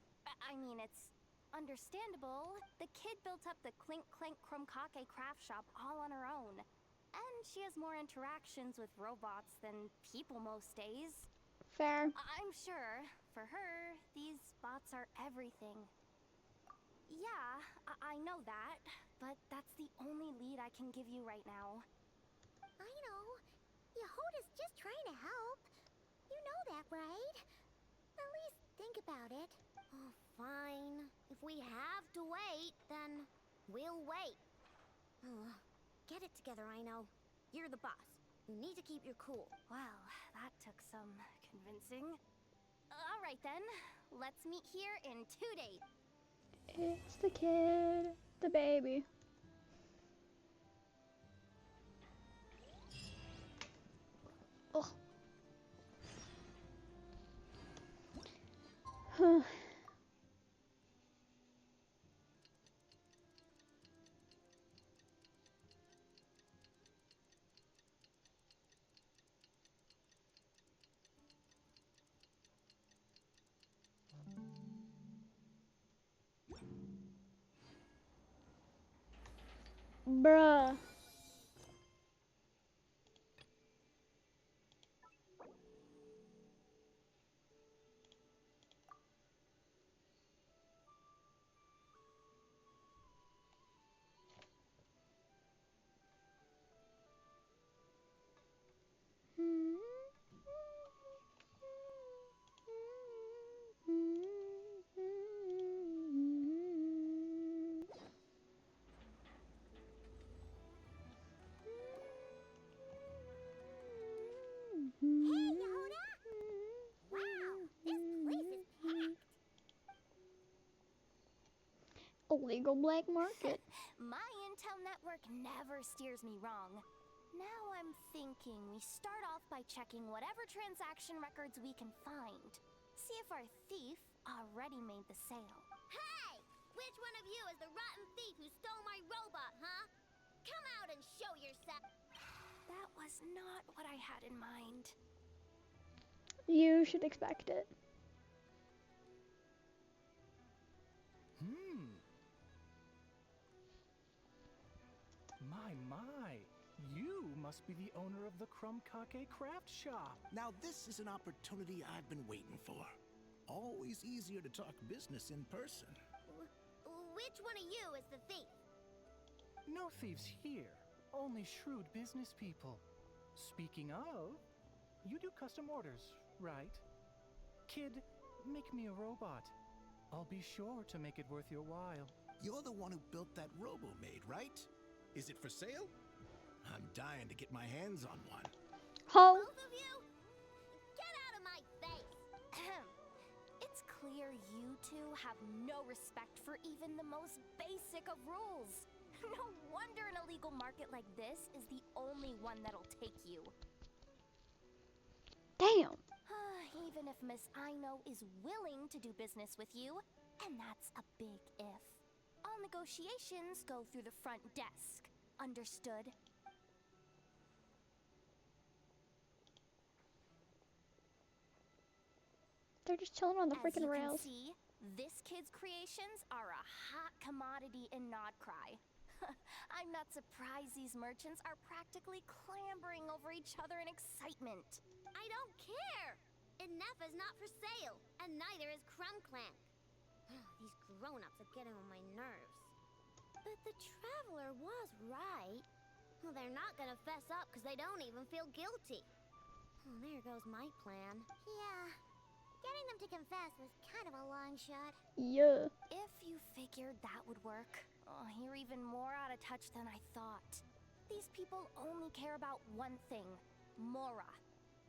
Speaker 3: I mean, it's understandable. The kid built up the Clink Clank Krumkake craft shop all on her own. And she has more interactions with robots than people most days.
Speaker 1: Fair.
Speaker 3: I'm sure, for her, these bots are everything. Yeah, I know that, but that's the only lead I can give you right now.
Speaker 14: I know. Yehuda's just trying to help. You know that, right? At least think about it. Oh, fine. If we have to wait, then we'll wait. Get it together, I know. You're the boss. You need to keep your cool.
Speaker 3: Well, that took some convincing. All right then, let's meet here in 2 days.
Speaker 1: It's the kid, the baby. Ugh. Bruh.
Speaker 14: Hey, Yehuda! Wow, this place is packed.
Speaker 1: Illegal black market.
Speaker 3: My intel network never steers me wrong. Now I'm thinking we start off by checking whatever transaction records we can find. See if our thief already made the sale.
Speaker 14: Hey! Which one of you is the rotten thief who stole my robot, huh? Come out and show yourself.
Speaker 3: That was not what I had in mind.
Speaker 1: You should expect it.
Speaker 13: My. You must be the owner of the Krumkake craft shop.
Speaker 18: Now this is an opportunity I've been waiting for. Always easier to talk business in person.
Speaker 14: Which one of you is the thief?
Speaker 13: No thieves here. Only shrewd business people. Speaking of, you do custom orders, right? Kid, make me a robot. I'll be sure to make it worth your while.
Speaker 18: You're the one who built that robo-maid, right? Is it for sale? I'm dying to get my hands on one.
Speaker 1: Ho!
Speaker 14: Both of you? Get out of my face!
Speaker 3: It's clear you two have no respect for even the most basic of rules. No wonder an illegal market like this is the only one that'll take you.
Speaker 1: Damn.
Speaker 3: Even if Miss Aino is willing to do business with you, and that's a big if. All negotiations go through the front desk. Understood?
Speaker 1: They're just chilling on the
Speaker 19: As
Speaker 1: freaking
Speaker 19: you
Speaker 1: rails.
Speaker 19: can see, this kid's creations are a hot commodity in Nodcry. I'm not surprised these merchants are practically clambering over each other in excitement.
Speaker 14: I don't care! Inefa's not for sale, and neither is Crumclank. These grown-ups are getting on my nerves. But the Traveler was right. Well, they're not gonna fess up because they don't even feel guilty. Oh, there goes my plan.
Speaker 3: Yeah. Getting them to confess was kind of a long shot.
Speaker 1: Yeah.
Speaker 19: If you figured that would work, you're even more out of touch than I thought. These people only care about one thing, Mora.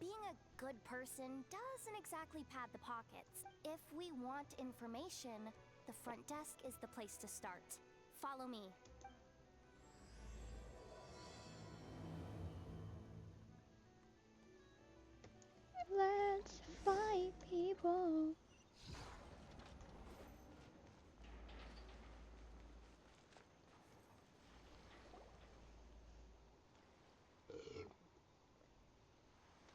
Speaker 19: Being a good person doesn't exactly pad the pockets. If we want information, the front desk is the place to start. Follow me.
Speaker 1: Let's fight people.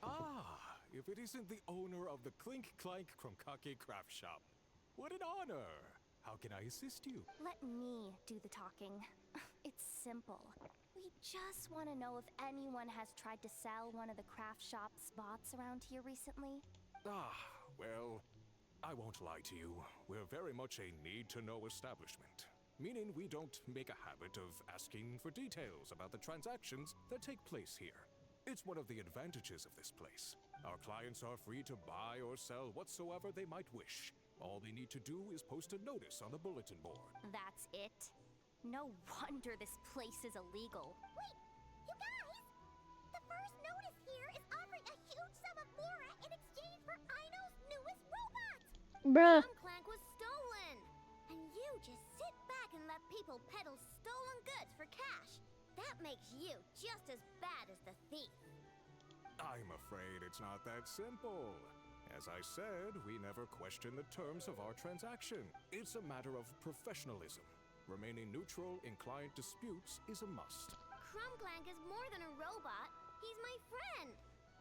Speaker 20: Ah, if it isn't the owner of the Clink Clank Krumkake craft shop. What an honor! How can I assist you?
Speaker 19: Let me do the talking. It's simple. We just want to know if anyone has tried to sell one of the craft shop spots around here recently.
Speaker 20: Ah, well, I won't lie to you. We're very much a need-to-know establishment. Meaning we don't make a habit of asking for details about the transactions that take place here. It's one of the advantages of this place. Our clients are free to buy or sell whatsoever they might wish. All they need to do is post a notice on the bulletin board.
Speaker 19: That's it? No wonder this place is illegal.
Speaker 3: Wait, you guys! The first notice here is offering a huge sum of Mora in exchange for Aino's newest robot!
Speaker 1: Bruh.
Speaker 14: Crumclank was stolen! And you just sit back and let people peddle stolen goods for cash. That makes you just as bad as the thief.
Speaker 20: I'm afraid it's not that simple. As I said, we never question the terms of our transaction. It's a matter of professionalism. Remaining neutral in client disputes is a must.
Speaker 14: Crumclank is more than a robot. He's my friend.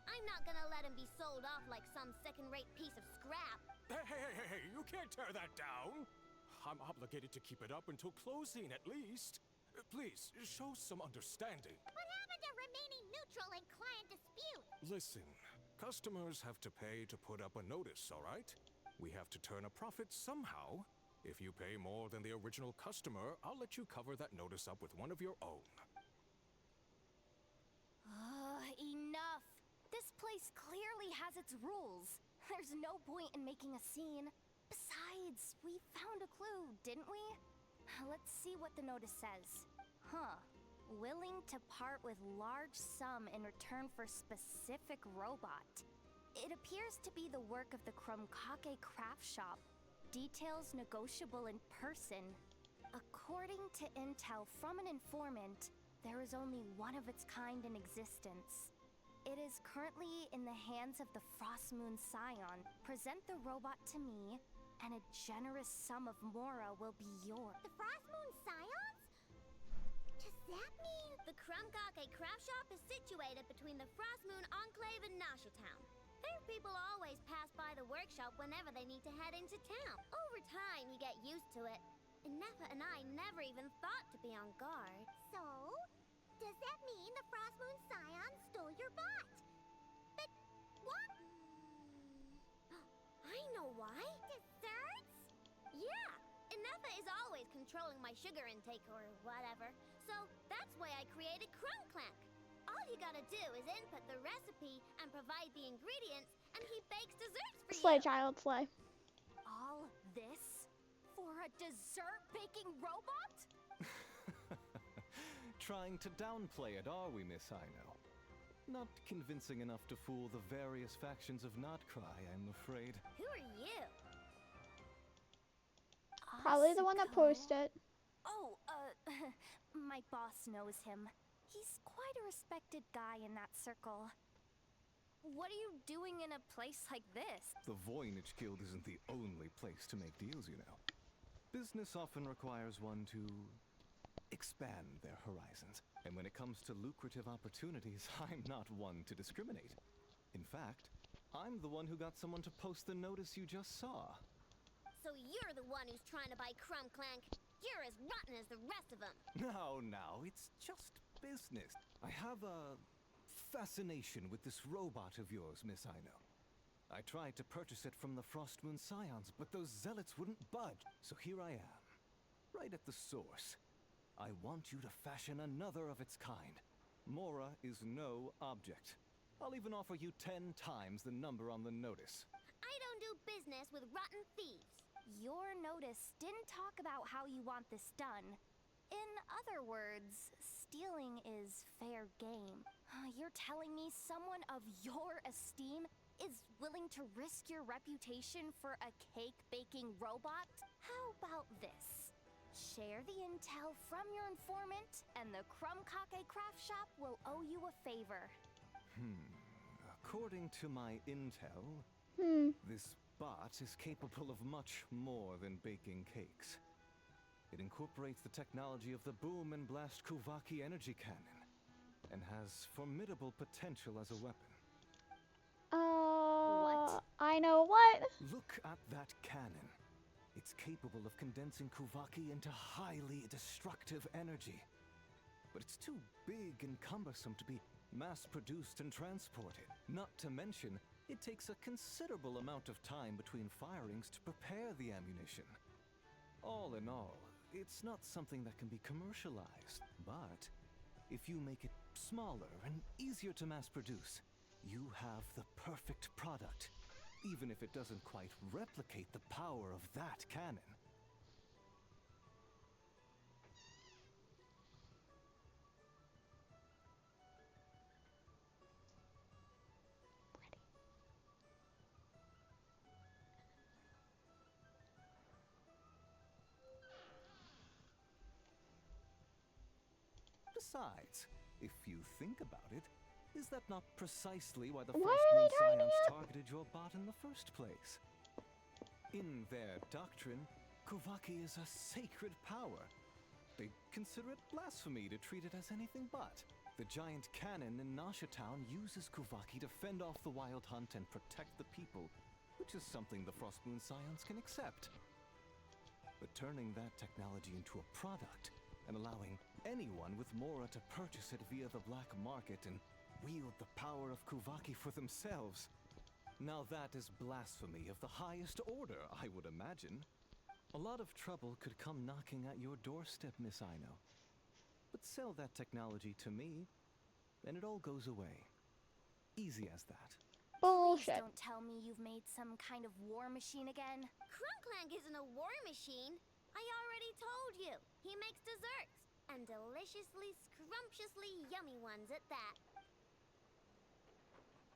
Speaker 14: I'm not gonna let him be sold off like some second-rate piece of scrap.
Speaker 20: Hey, you can't tear that down! I'm obligated to keep it up until closing, at least. Please, show some understanding.
Speaker 3: What happened to remaining neutral in client dispute?
Speaker 20: Listen, customers have to pay to put up a notice, all right? We have to turn a profit somehow. If you pay more than the original customer, I'll let you cover that notice up with one of your own.
Speaker 19: Enough! This place clearly has its rules. There's no point in making a scene. Besides, we found a clue, didn't we? Let's see what the notice says. Willing to part with large sum in return for specific robot. It appears to be the work of the Krumkake craft shop. Details negotiable in person. According to intel from an informant, there is only one of its kind in existence. It is currently in the hands of the Frostmoon Scion. Present the robot to me, and a generous sum of Mora will be yours.
Speaker 3: The Frostmoon Scions? Does that mean...
Speaker 14: The Krumkake craft shop is situated between the Frostmoon Enclave and Nasha Town. Their people always pass by the workshop whenever they need to head into town. Over time, you get used to it. Inefa and I never even thought to be on guard.
Speaker 3: So? Does that mean the Frostmoon Scion stole your bot? But what?
Speaker 14: I know why.
Speaker 3: Desserts?
Speaker 14: Yeah! Inefa is always controlling my sugar intake or whatever. So that's why I created Crumclank. All you gotta do is input the recipe and provide the ingredients, and he bakes desserts for
Speaker 1: Slay,
Speaker 14: you.
Speaker 1: child, slay.
Speaker 19: All this for a dessert baking robot?
Speaker 8: Trying to downplay it, are we, Miss Aino? Not convincing enough to fool the various factions of Nodcry, I'm afraid.
Speaker 14: Who are you?
Speaker 1: Probably the one that posted.
Speaker 19: Oh, my boss knows him. He's quite a respected guy in that circle. What are you doing in a place like this?
Speaker 8: The Voynich Guild isn't the only place to make deals, you know. Business often requires one to expand their horizons. And when it comes to lucrative opportunities, I'm not one to discriminate. In fact, I'm the one who got someone to post the notice you just saw.
Speaker 14: So you're the one who's trying to buy Crumb Clank. You're as rotten as the rest of them.
Speaker 8: Now, it's just business. I have a fascination with this robot of yours, Miss Aino. I tried to purchase it from the Frostmoon Scions, but those zealots wouldn't budge. So here I am, right at the source. I want you to fashion another of its kind. Mora is no object. I'll even offer you 10 times the number on the notice.
Speaker 14: I don't do business with rotten thieves.
Speaker 19: Your notice didn't talk about how you want this done. In other words, stealing is fair game. You're telling me someone of your esteem is willing to risk your reputation for a cake-baking robot? How about this? Share the intel from your informant, and the Crumb Kake craft shop will owe you a favor.
Speaker 8: According to my intel, this bot is capable of much more than baking cakes. It incorporates the technology of the Boom and Blast Kuvaki energy cannon, and has formidable potential as a weapon.
Speaker 19: What?
Speaker 1: I know what?
Speaker 8: Look at that cannon. It's capable of condensing Kuvaki into highly destructive energy. But it's too big and cumbersome to be mass-produced and transported. Not to mention, it takes a considerable amount of time between firings to prepare the ammunition. All in all, it's not something that can be commercialized. But if you make it smaller and easier to mass-produce, you have the perfect product, even if it doesn't quite replicate the power of that cannon. Besides, if you think about it, is that not precisely why the Frostmoon Scions targeted your bot in the first place? In their doctrine, Kuvaki is a sacred power. They consider it blasphemy to treat it as anything but. The giant cannon in Nasha Town uses Kuvaki to fend off the wild hunt and protect the people, which is something the Frostmoon Scions can accept. But turning that technology into a product and allowing anyone with Mora to purchase it via the black market and wield the power of Kuvaki for themselves. Now that is blasphemy of the highest order, I would imagine. A lot of trouble could come knocking at your doorstep, Miss Aino. But sell that technology to me, and it all goes away. Easy as that.
Speaker 19: Bullshit. Please don't tell me you've made some kind of war machine again.
Speaker 14: Crumb Clank isn't a war machine. I already told you. He makes desserts. And deliciously, scrumptiously yummy ones at that.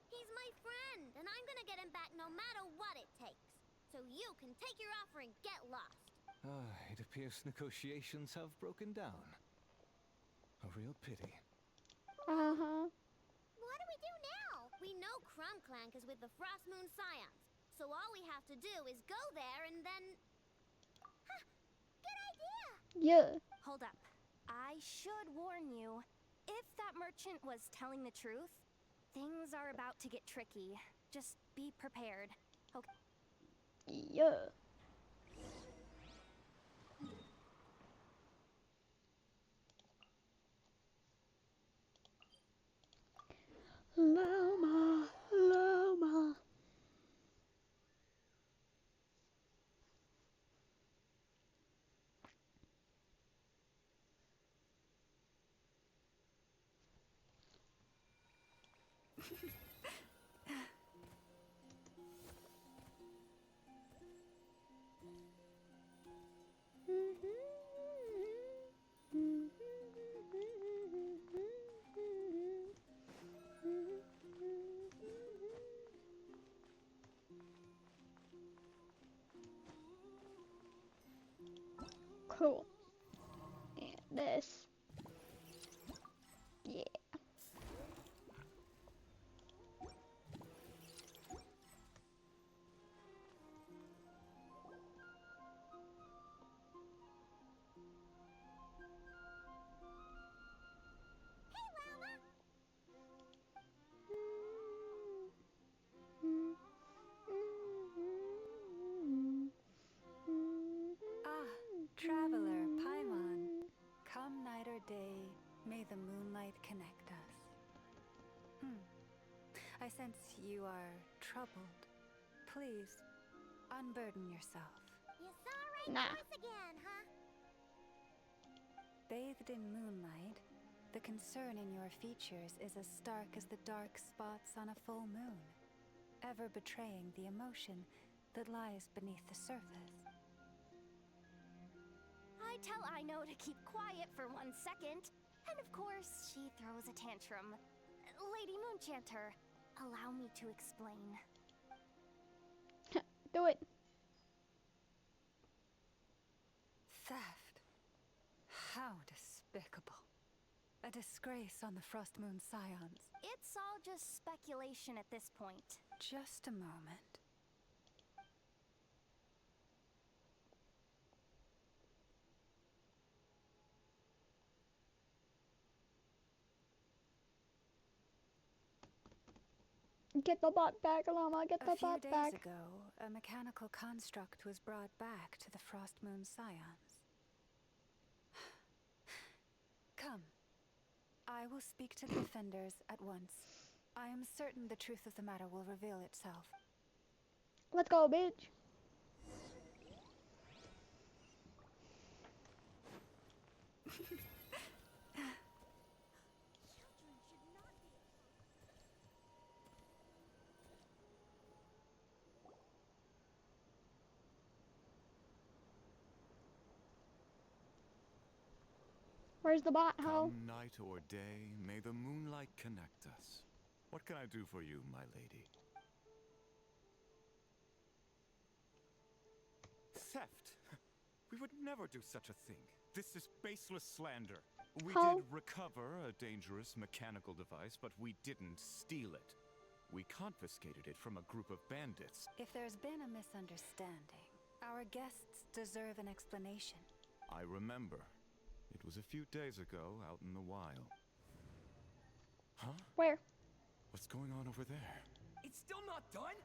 Speaker 14: He's my friend, and I'm gonna get him back no matter what it takes. So you can take your offer and get lost.
Speaker 8: It appears negotiations have broken down. A real pity.
Speaker 14: What do we do now? We know Crumb Clank is with the Frostmoon Scions. So all we have to do is go there and then... Huh, good idea!
Speaker 1: Yeah.
Speaker 19: Hold up. I should warn you, if that merchant was telling the truth, things are about to get tricky. Just be prepared. Okay.
Speaker 1: Yeah. Loma, Loma. Cool. And this. Yeah.
Speaker 14: Hey, Llama!
Speaker 2: the moonlight connect us. I sense you are troubled. Please, unburden yourself.
Speaker 3: You saw right
Speaker 1: Nah.
Speaker 3: through us again, huh?
Speaker 2: Bathed in moonlight, the concern in your features is as stark as the dark spots on a full moon, ever betraying the emotion that lies beneath the surface.
Speaker 19: I tell Ino to keep quiet for 1 second, and of course, she throws a tantrum. Lady Moonchanter, allow me to explain.
Speaker 1: Do it.
Speaker 2: Theft. How despicable. A disgrace on the Frost Moon Scions.
Speaker 19: It's all just speculation at this point.
Speaker 2: Just a moment.
Speaker 1: Get the bot back, Llama. Get the bot
Speaker 2: A few
Speaker 1: back.
Speaker 2: days ago, a mechanical construct was brought back to the Frost Moon Scions. Come. I will speak to the defenders at once. I am certain the truth of the matter will reveal itself.
Speaker 1: Let's go, bitch. Where's the bot, ho?
Speaker 21: Come night or day, may the moonlight connect us. What can I do for you, my lady? Theft? We would never do such a thing. This is baseless slander. We did recover a dangerous mechanical device, but we didn't steal it. We confiscated it from a group of bandits.
Speaker 2: If there's been a misunderstanding, our guests deserve an explanation.
Speaker 21: I remember. It was a few days ago out in the wild. Huh?
Speaker 1: Where?
Speaker 21: What's going on over there?
Speaker 11: It's still not done?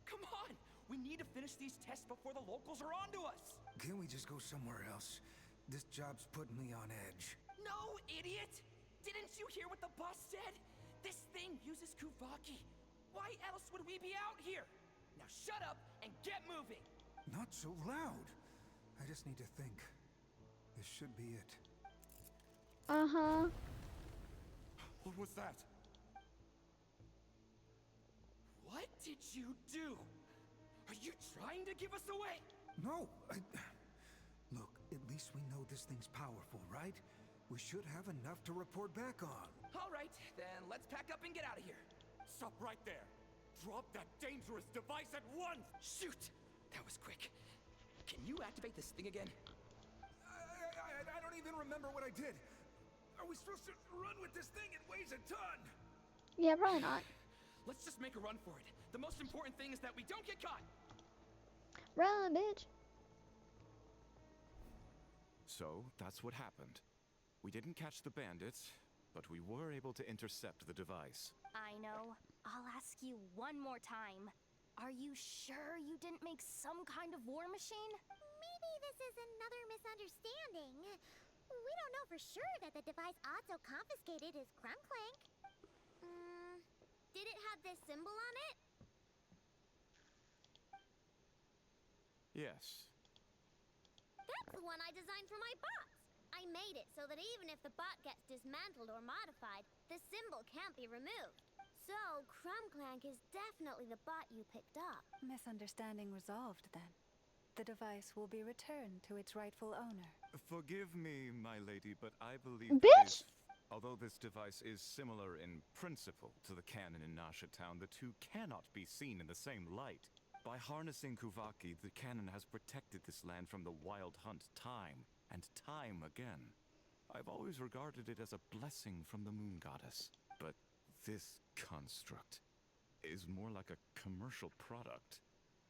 Speaker 11: Come on! We need to finish these tests before the locals are onto us!
Speaker 22: Can't we just go somewhere else? This job's putting me on edge.
Speaker 11: No, idiot! Didn't you hear what the boss said? This thing uses Kuvaki. Why else would we be out here? Now shut up and get moving!
Speaker 22: Not so loud. I just need to think. This should be it.
Speaker 1: Uh-huh.
Speaker 21: What was that?
Speaker 11: What did you do? Are you trying to give us away?
Speaker 22: No, Look, at least we know this thing's powerful, right? We should have enough to report back on.
Speaker 11: All right, then let's pack up and get out of here.
Speaker 21: Stop right there! Drop that dangerous device at once!
Speaker 11: Shoot! That was quick. Can you activate this thing again?
Speaker 22: I don't even remember what I did. Are we supposed to run with this thing? It weighs a ton!
Speaker 1: Yeah, probably not.
Speaker 11: Let's just make a run for it. The most important thing is that we don't get caught.
Speaker 1: Run, bitch.
Speaker 21: So, that's what happened. We didn't catch the bandits, but we were able to intercept the device.
Speaker 19: I know. I'll ask you one more time. Are you sure you didn't make some kind of war machine?
Speaker 3: Maybe this is another misunderstanding. We don't know for sure that the device Otto confiscated is Crumclank.
Speaker 14: Did it have this symbol on it?
Speaker 21: Yes.
Speaker 14: That's the one I designed for my bots. I made it so that even if the bot gets dismantled or modified, the symbol can't be removed. So, Crumclank is definitely the bot you picked up.
Speaker 2: Misunderstanding resolved, then. The device will be returned to its rightful owner.
Speaker 21: Forgive me, my lady, but I believe
Speaker 1: Bitch!
Speaker 21: Although this device is similar in principle to the cannon in Nasha Town, the two cannot be seen in the same light. By harnessing Kuvaki, the cannon has protected this land from the wild hunt time and time again. I've always regarded it as a blessing from the moon goddess. But this construct is more like a commercial product.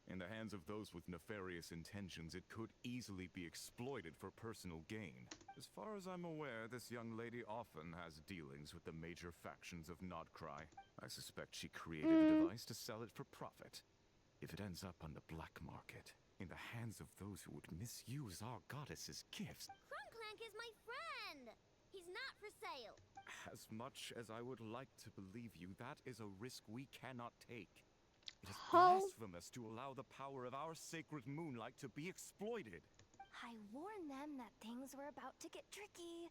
Speaker 21: In the hands of those with nefarious intentions, it could easily be exploited for personal gain. As far as I'm aware, this young lady often has dealings with the major factions of Nodcry. I suspect she created the device to sell it for profit. If it ends up on the black market, in the hands of those who would misuse our goddess's gifts...
Speaker 14: Crumclank is my friend! He's not for sale.
Speaker 21: As much as I would like to believe you, that is a risk we cannot take. It is blasphemous to allow the power of our sacred moonlight to be exploited.
Speaker 19: I warned them that things were about to get tricky.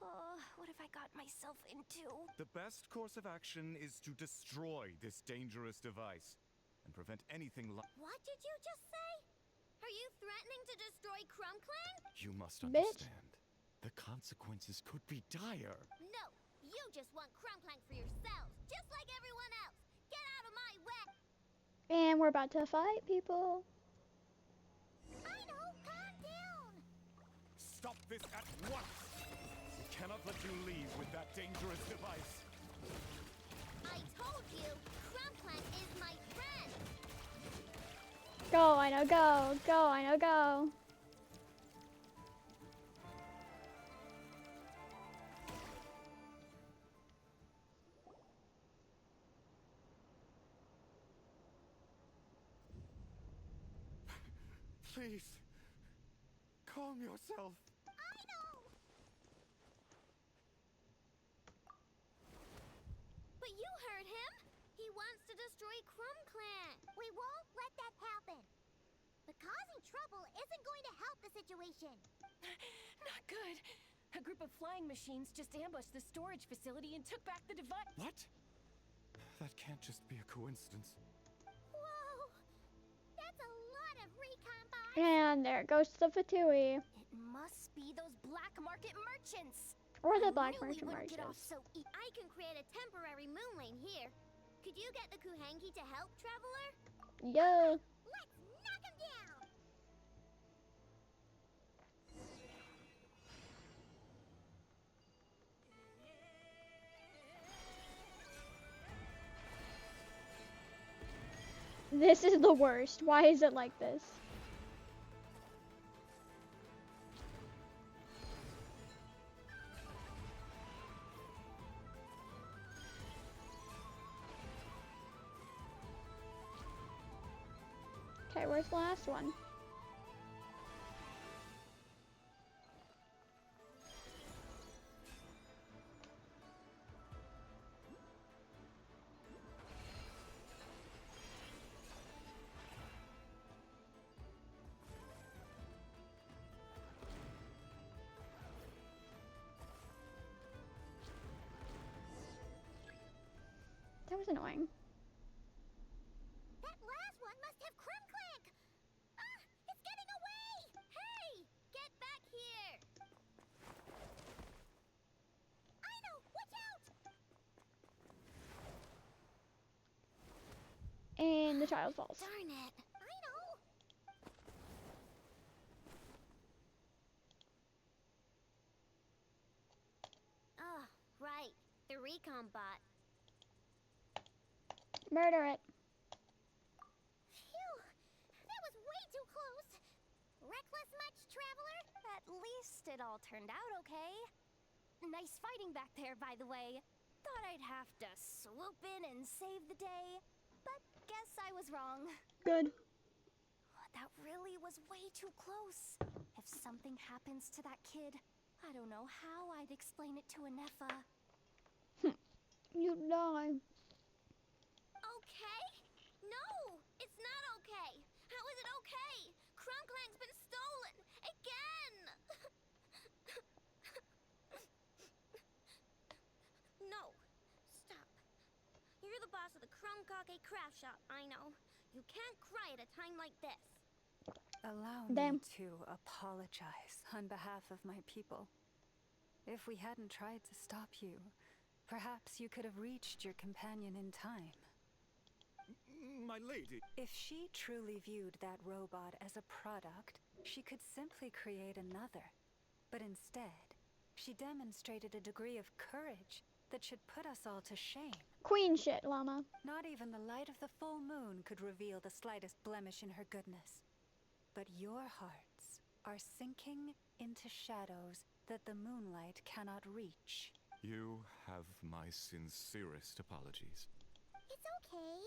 Speaker 19: Oh, what have I got myself into?
Speaker 21: The best course of action is to destroy this dangerous device and prevent anything like...
Speaker 14: What did you just say? Are you threatening to destroy Crumbclang?
Speaker 21: You must understand. The consequences could be dire.
Speaker 14: No, you just want Crumbclang for yourselves, just like everyone else. Get out of my way!
Speaker 1: And we're about to fight people.
Speaker 3: I know, calm down!
Speaker 21: Stop this at once! We cannot let you leave with that dangerous device.
Speaker 14: I told you, Crumbclang is my friend!
Speaker 1: Go, I know, go. Go, I know, go.
Speaker 21: Please, calm yourself.
Speaker 3: I know!
Speaker 14: But you heard him! He wants to destroy Crumbclang!
Speaker 3: We won't let that happen! But causing trouble isn't going to help the situation!
Speaker 4: Not good. A group of flying machines just ambushed the storage facility and took back the device.
Speaker 21: What? That can't just be a coincidence.
Speaker 3: Whoa! That's a lot of recon bots!
Speaker 1: And there goes the Fatui.
Speaker 19: It must be those black market merchants!
Speaker 1: Or the black
Speaker 19: I knew
Speaker 1: merchant
Speaker 19: we wouldn't get off
Speaker 1: merchants.
Speaker 19: so
Speaker 14: I can create a temporary moon lane here. Could you get the Kuhangi to help, Traveler?
Speaker 1: Yo.
Speaker 3: Let's knock him down!
Speaker 1: This is the worst. Why is it like this? Okay, where's the last one? That was annoying.
Speaker 3: That last one must have Crumbclang! Ah! It's getting away!
Speaker 14: Hey! Get back here!
Speaker 3: I know! Watch out!
Speaker 1: And the child falls.
Speaker 14: Darn it!
Speaker 3: I know!
Speaker 14: Oh, right. The recon bot.
Speaker 1: Murder it.
Speaker 3: Phew! That was way too close! Reckless much, Traveler?
Speaker 19: At least it all turned out okay. Nice fighting back there, by the way. Thought I'd have to swoop in and save the day, but guess I was wrong.
Speaker 1: Good.
Speaker 19: That really was way too close. If something happens to that kid, I don't know how I'd explain it to a Nepha.
Speaker 1: You die.
Speaker 14: Okay? No! It's not okay! How is it okay? Crumbclang's been stolen! Again! No. Stop. You're the boss of the Crumbkake craft shop, I know. You can't cry at a time like this.
Speaker 2: Allow
Speaker 1: Damn.
Speaker 2: me to apologize on behalf of my people. If we hadn't tried to stop you, perhaps you could have reached your companion in time.
Speaker 21: My lady.
Speaker 2: If she truly viewed that robot as a product, she could simply create another. But instead, she demonstrated a degree of courage that should put us all to shame.
Speaker 1: Queen shit, llama.
Speaker 2: Not even the light of the full moon could reveal the slightest blemish in her goodness. But your hearts are sinking into shadows that the moonlight cannot reach.
Speaker 21: You have my sincerest apologies.
Speaker 3: It's okay.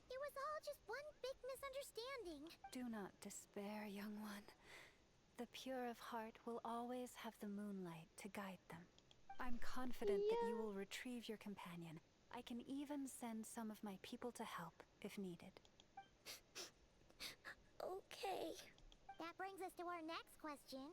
Speaker 3: It was all just one big misunderstanding.
Speaker 2: Do not despair, young one. The pure of heart will always have the moonlight to guide them. I'm confident that you will retrieve your companion. I can even send some of my people to help if needed.
Speaker 3: Okay. That brings us to our next question.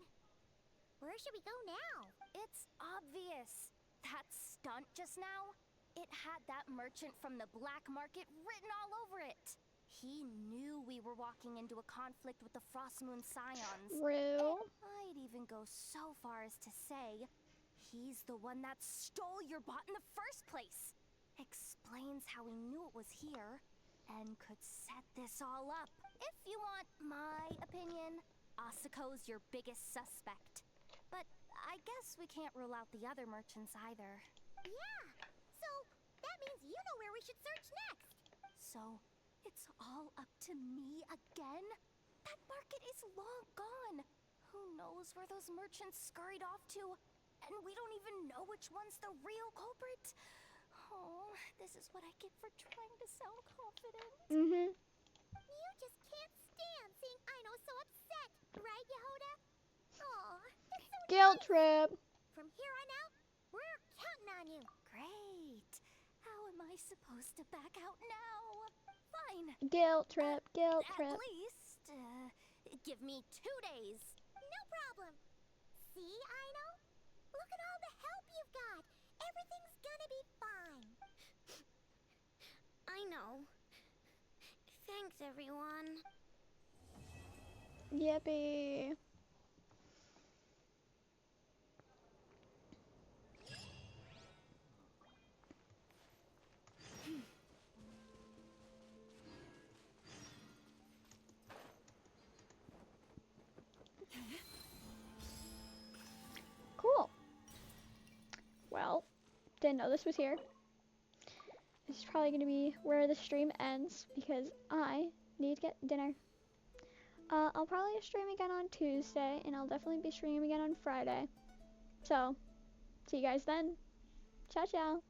Speaker 3: Where should we go now?
Speaker 19: It's obvious. That stunt just now, it had that merchant from the black market written all over it. He knew we were walking into a conflict with the Frostmoon Scions.
Speaker 1: True.
Speaker 19: And I'd even go so far as to say, he's the one that stole your bot in the first place. Explains how he knew it was here and could set this all up. If you want my opinion, Asuko's your biggest suspect. But I guess we can't rule out the other merchants either.
Speaker 3: Yeah, so that means you know where we should search next.
Speaker 19: So, it's all up to me again? That market is long gone. Who knows where those merchants scurried off to? And we don't even know which one's the real culprit. Oh, this is what I get for trying to sound confident.
Speaker 1: Mm-hmm.
Speaker 3: You just can't stand seeing Aino so upset, right, Yehoda? Aw, that's so
Speaker 1: Guilt
Speaker 3: nice.
Speaker 1: trip.
Speaker 3: From here on out, we're counting on you.
Speaker 19: Great. How am I supposed to back out now? Fine.
Speaker 1: Guilt trip. Guilt
Speaker 19: At
Speaker 1: trip.
Speaker 19: least, give me 2 days.
Speaker 3: No problem. See, Aino? Look at all the help you've got. Everything's gonna be fine.
Speaker 14: I know. Thanks, everyone.
Speaker 1: Yippee. Cool. Well, didn't know this was here. This is probably going to be where the stream ends because I need to get dinner. I'll probably stream again on Tuesday, and I'll definitely be streaming again on Friday. So, see you guys then. Ciao, ciao.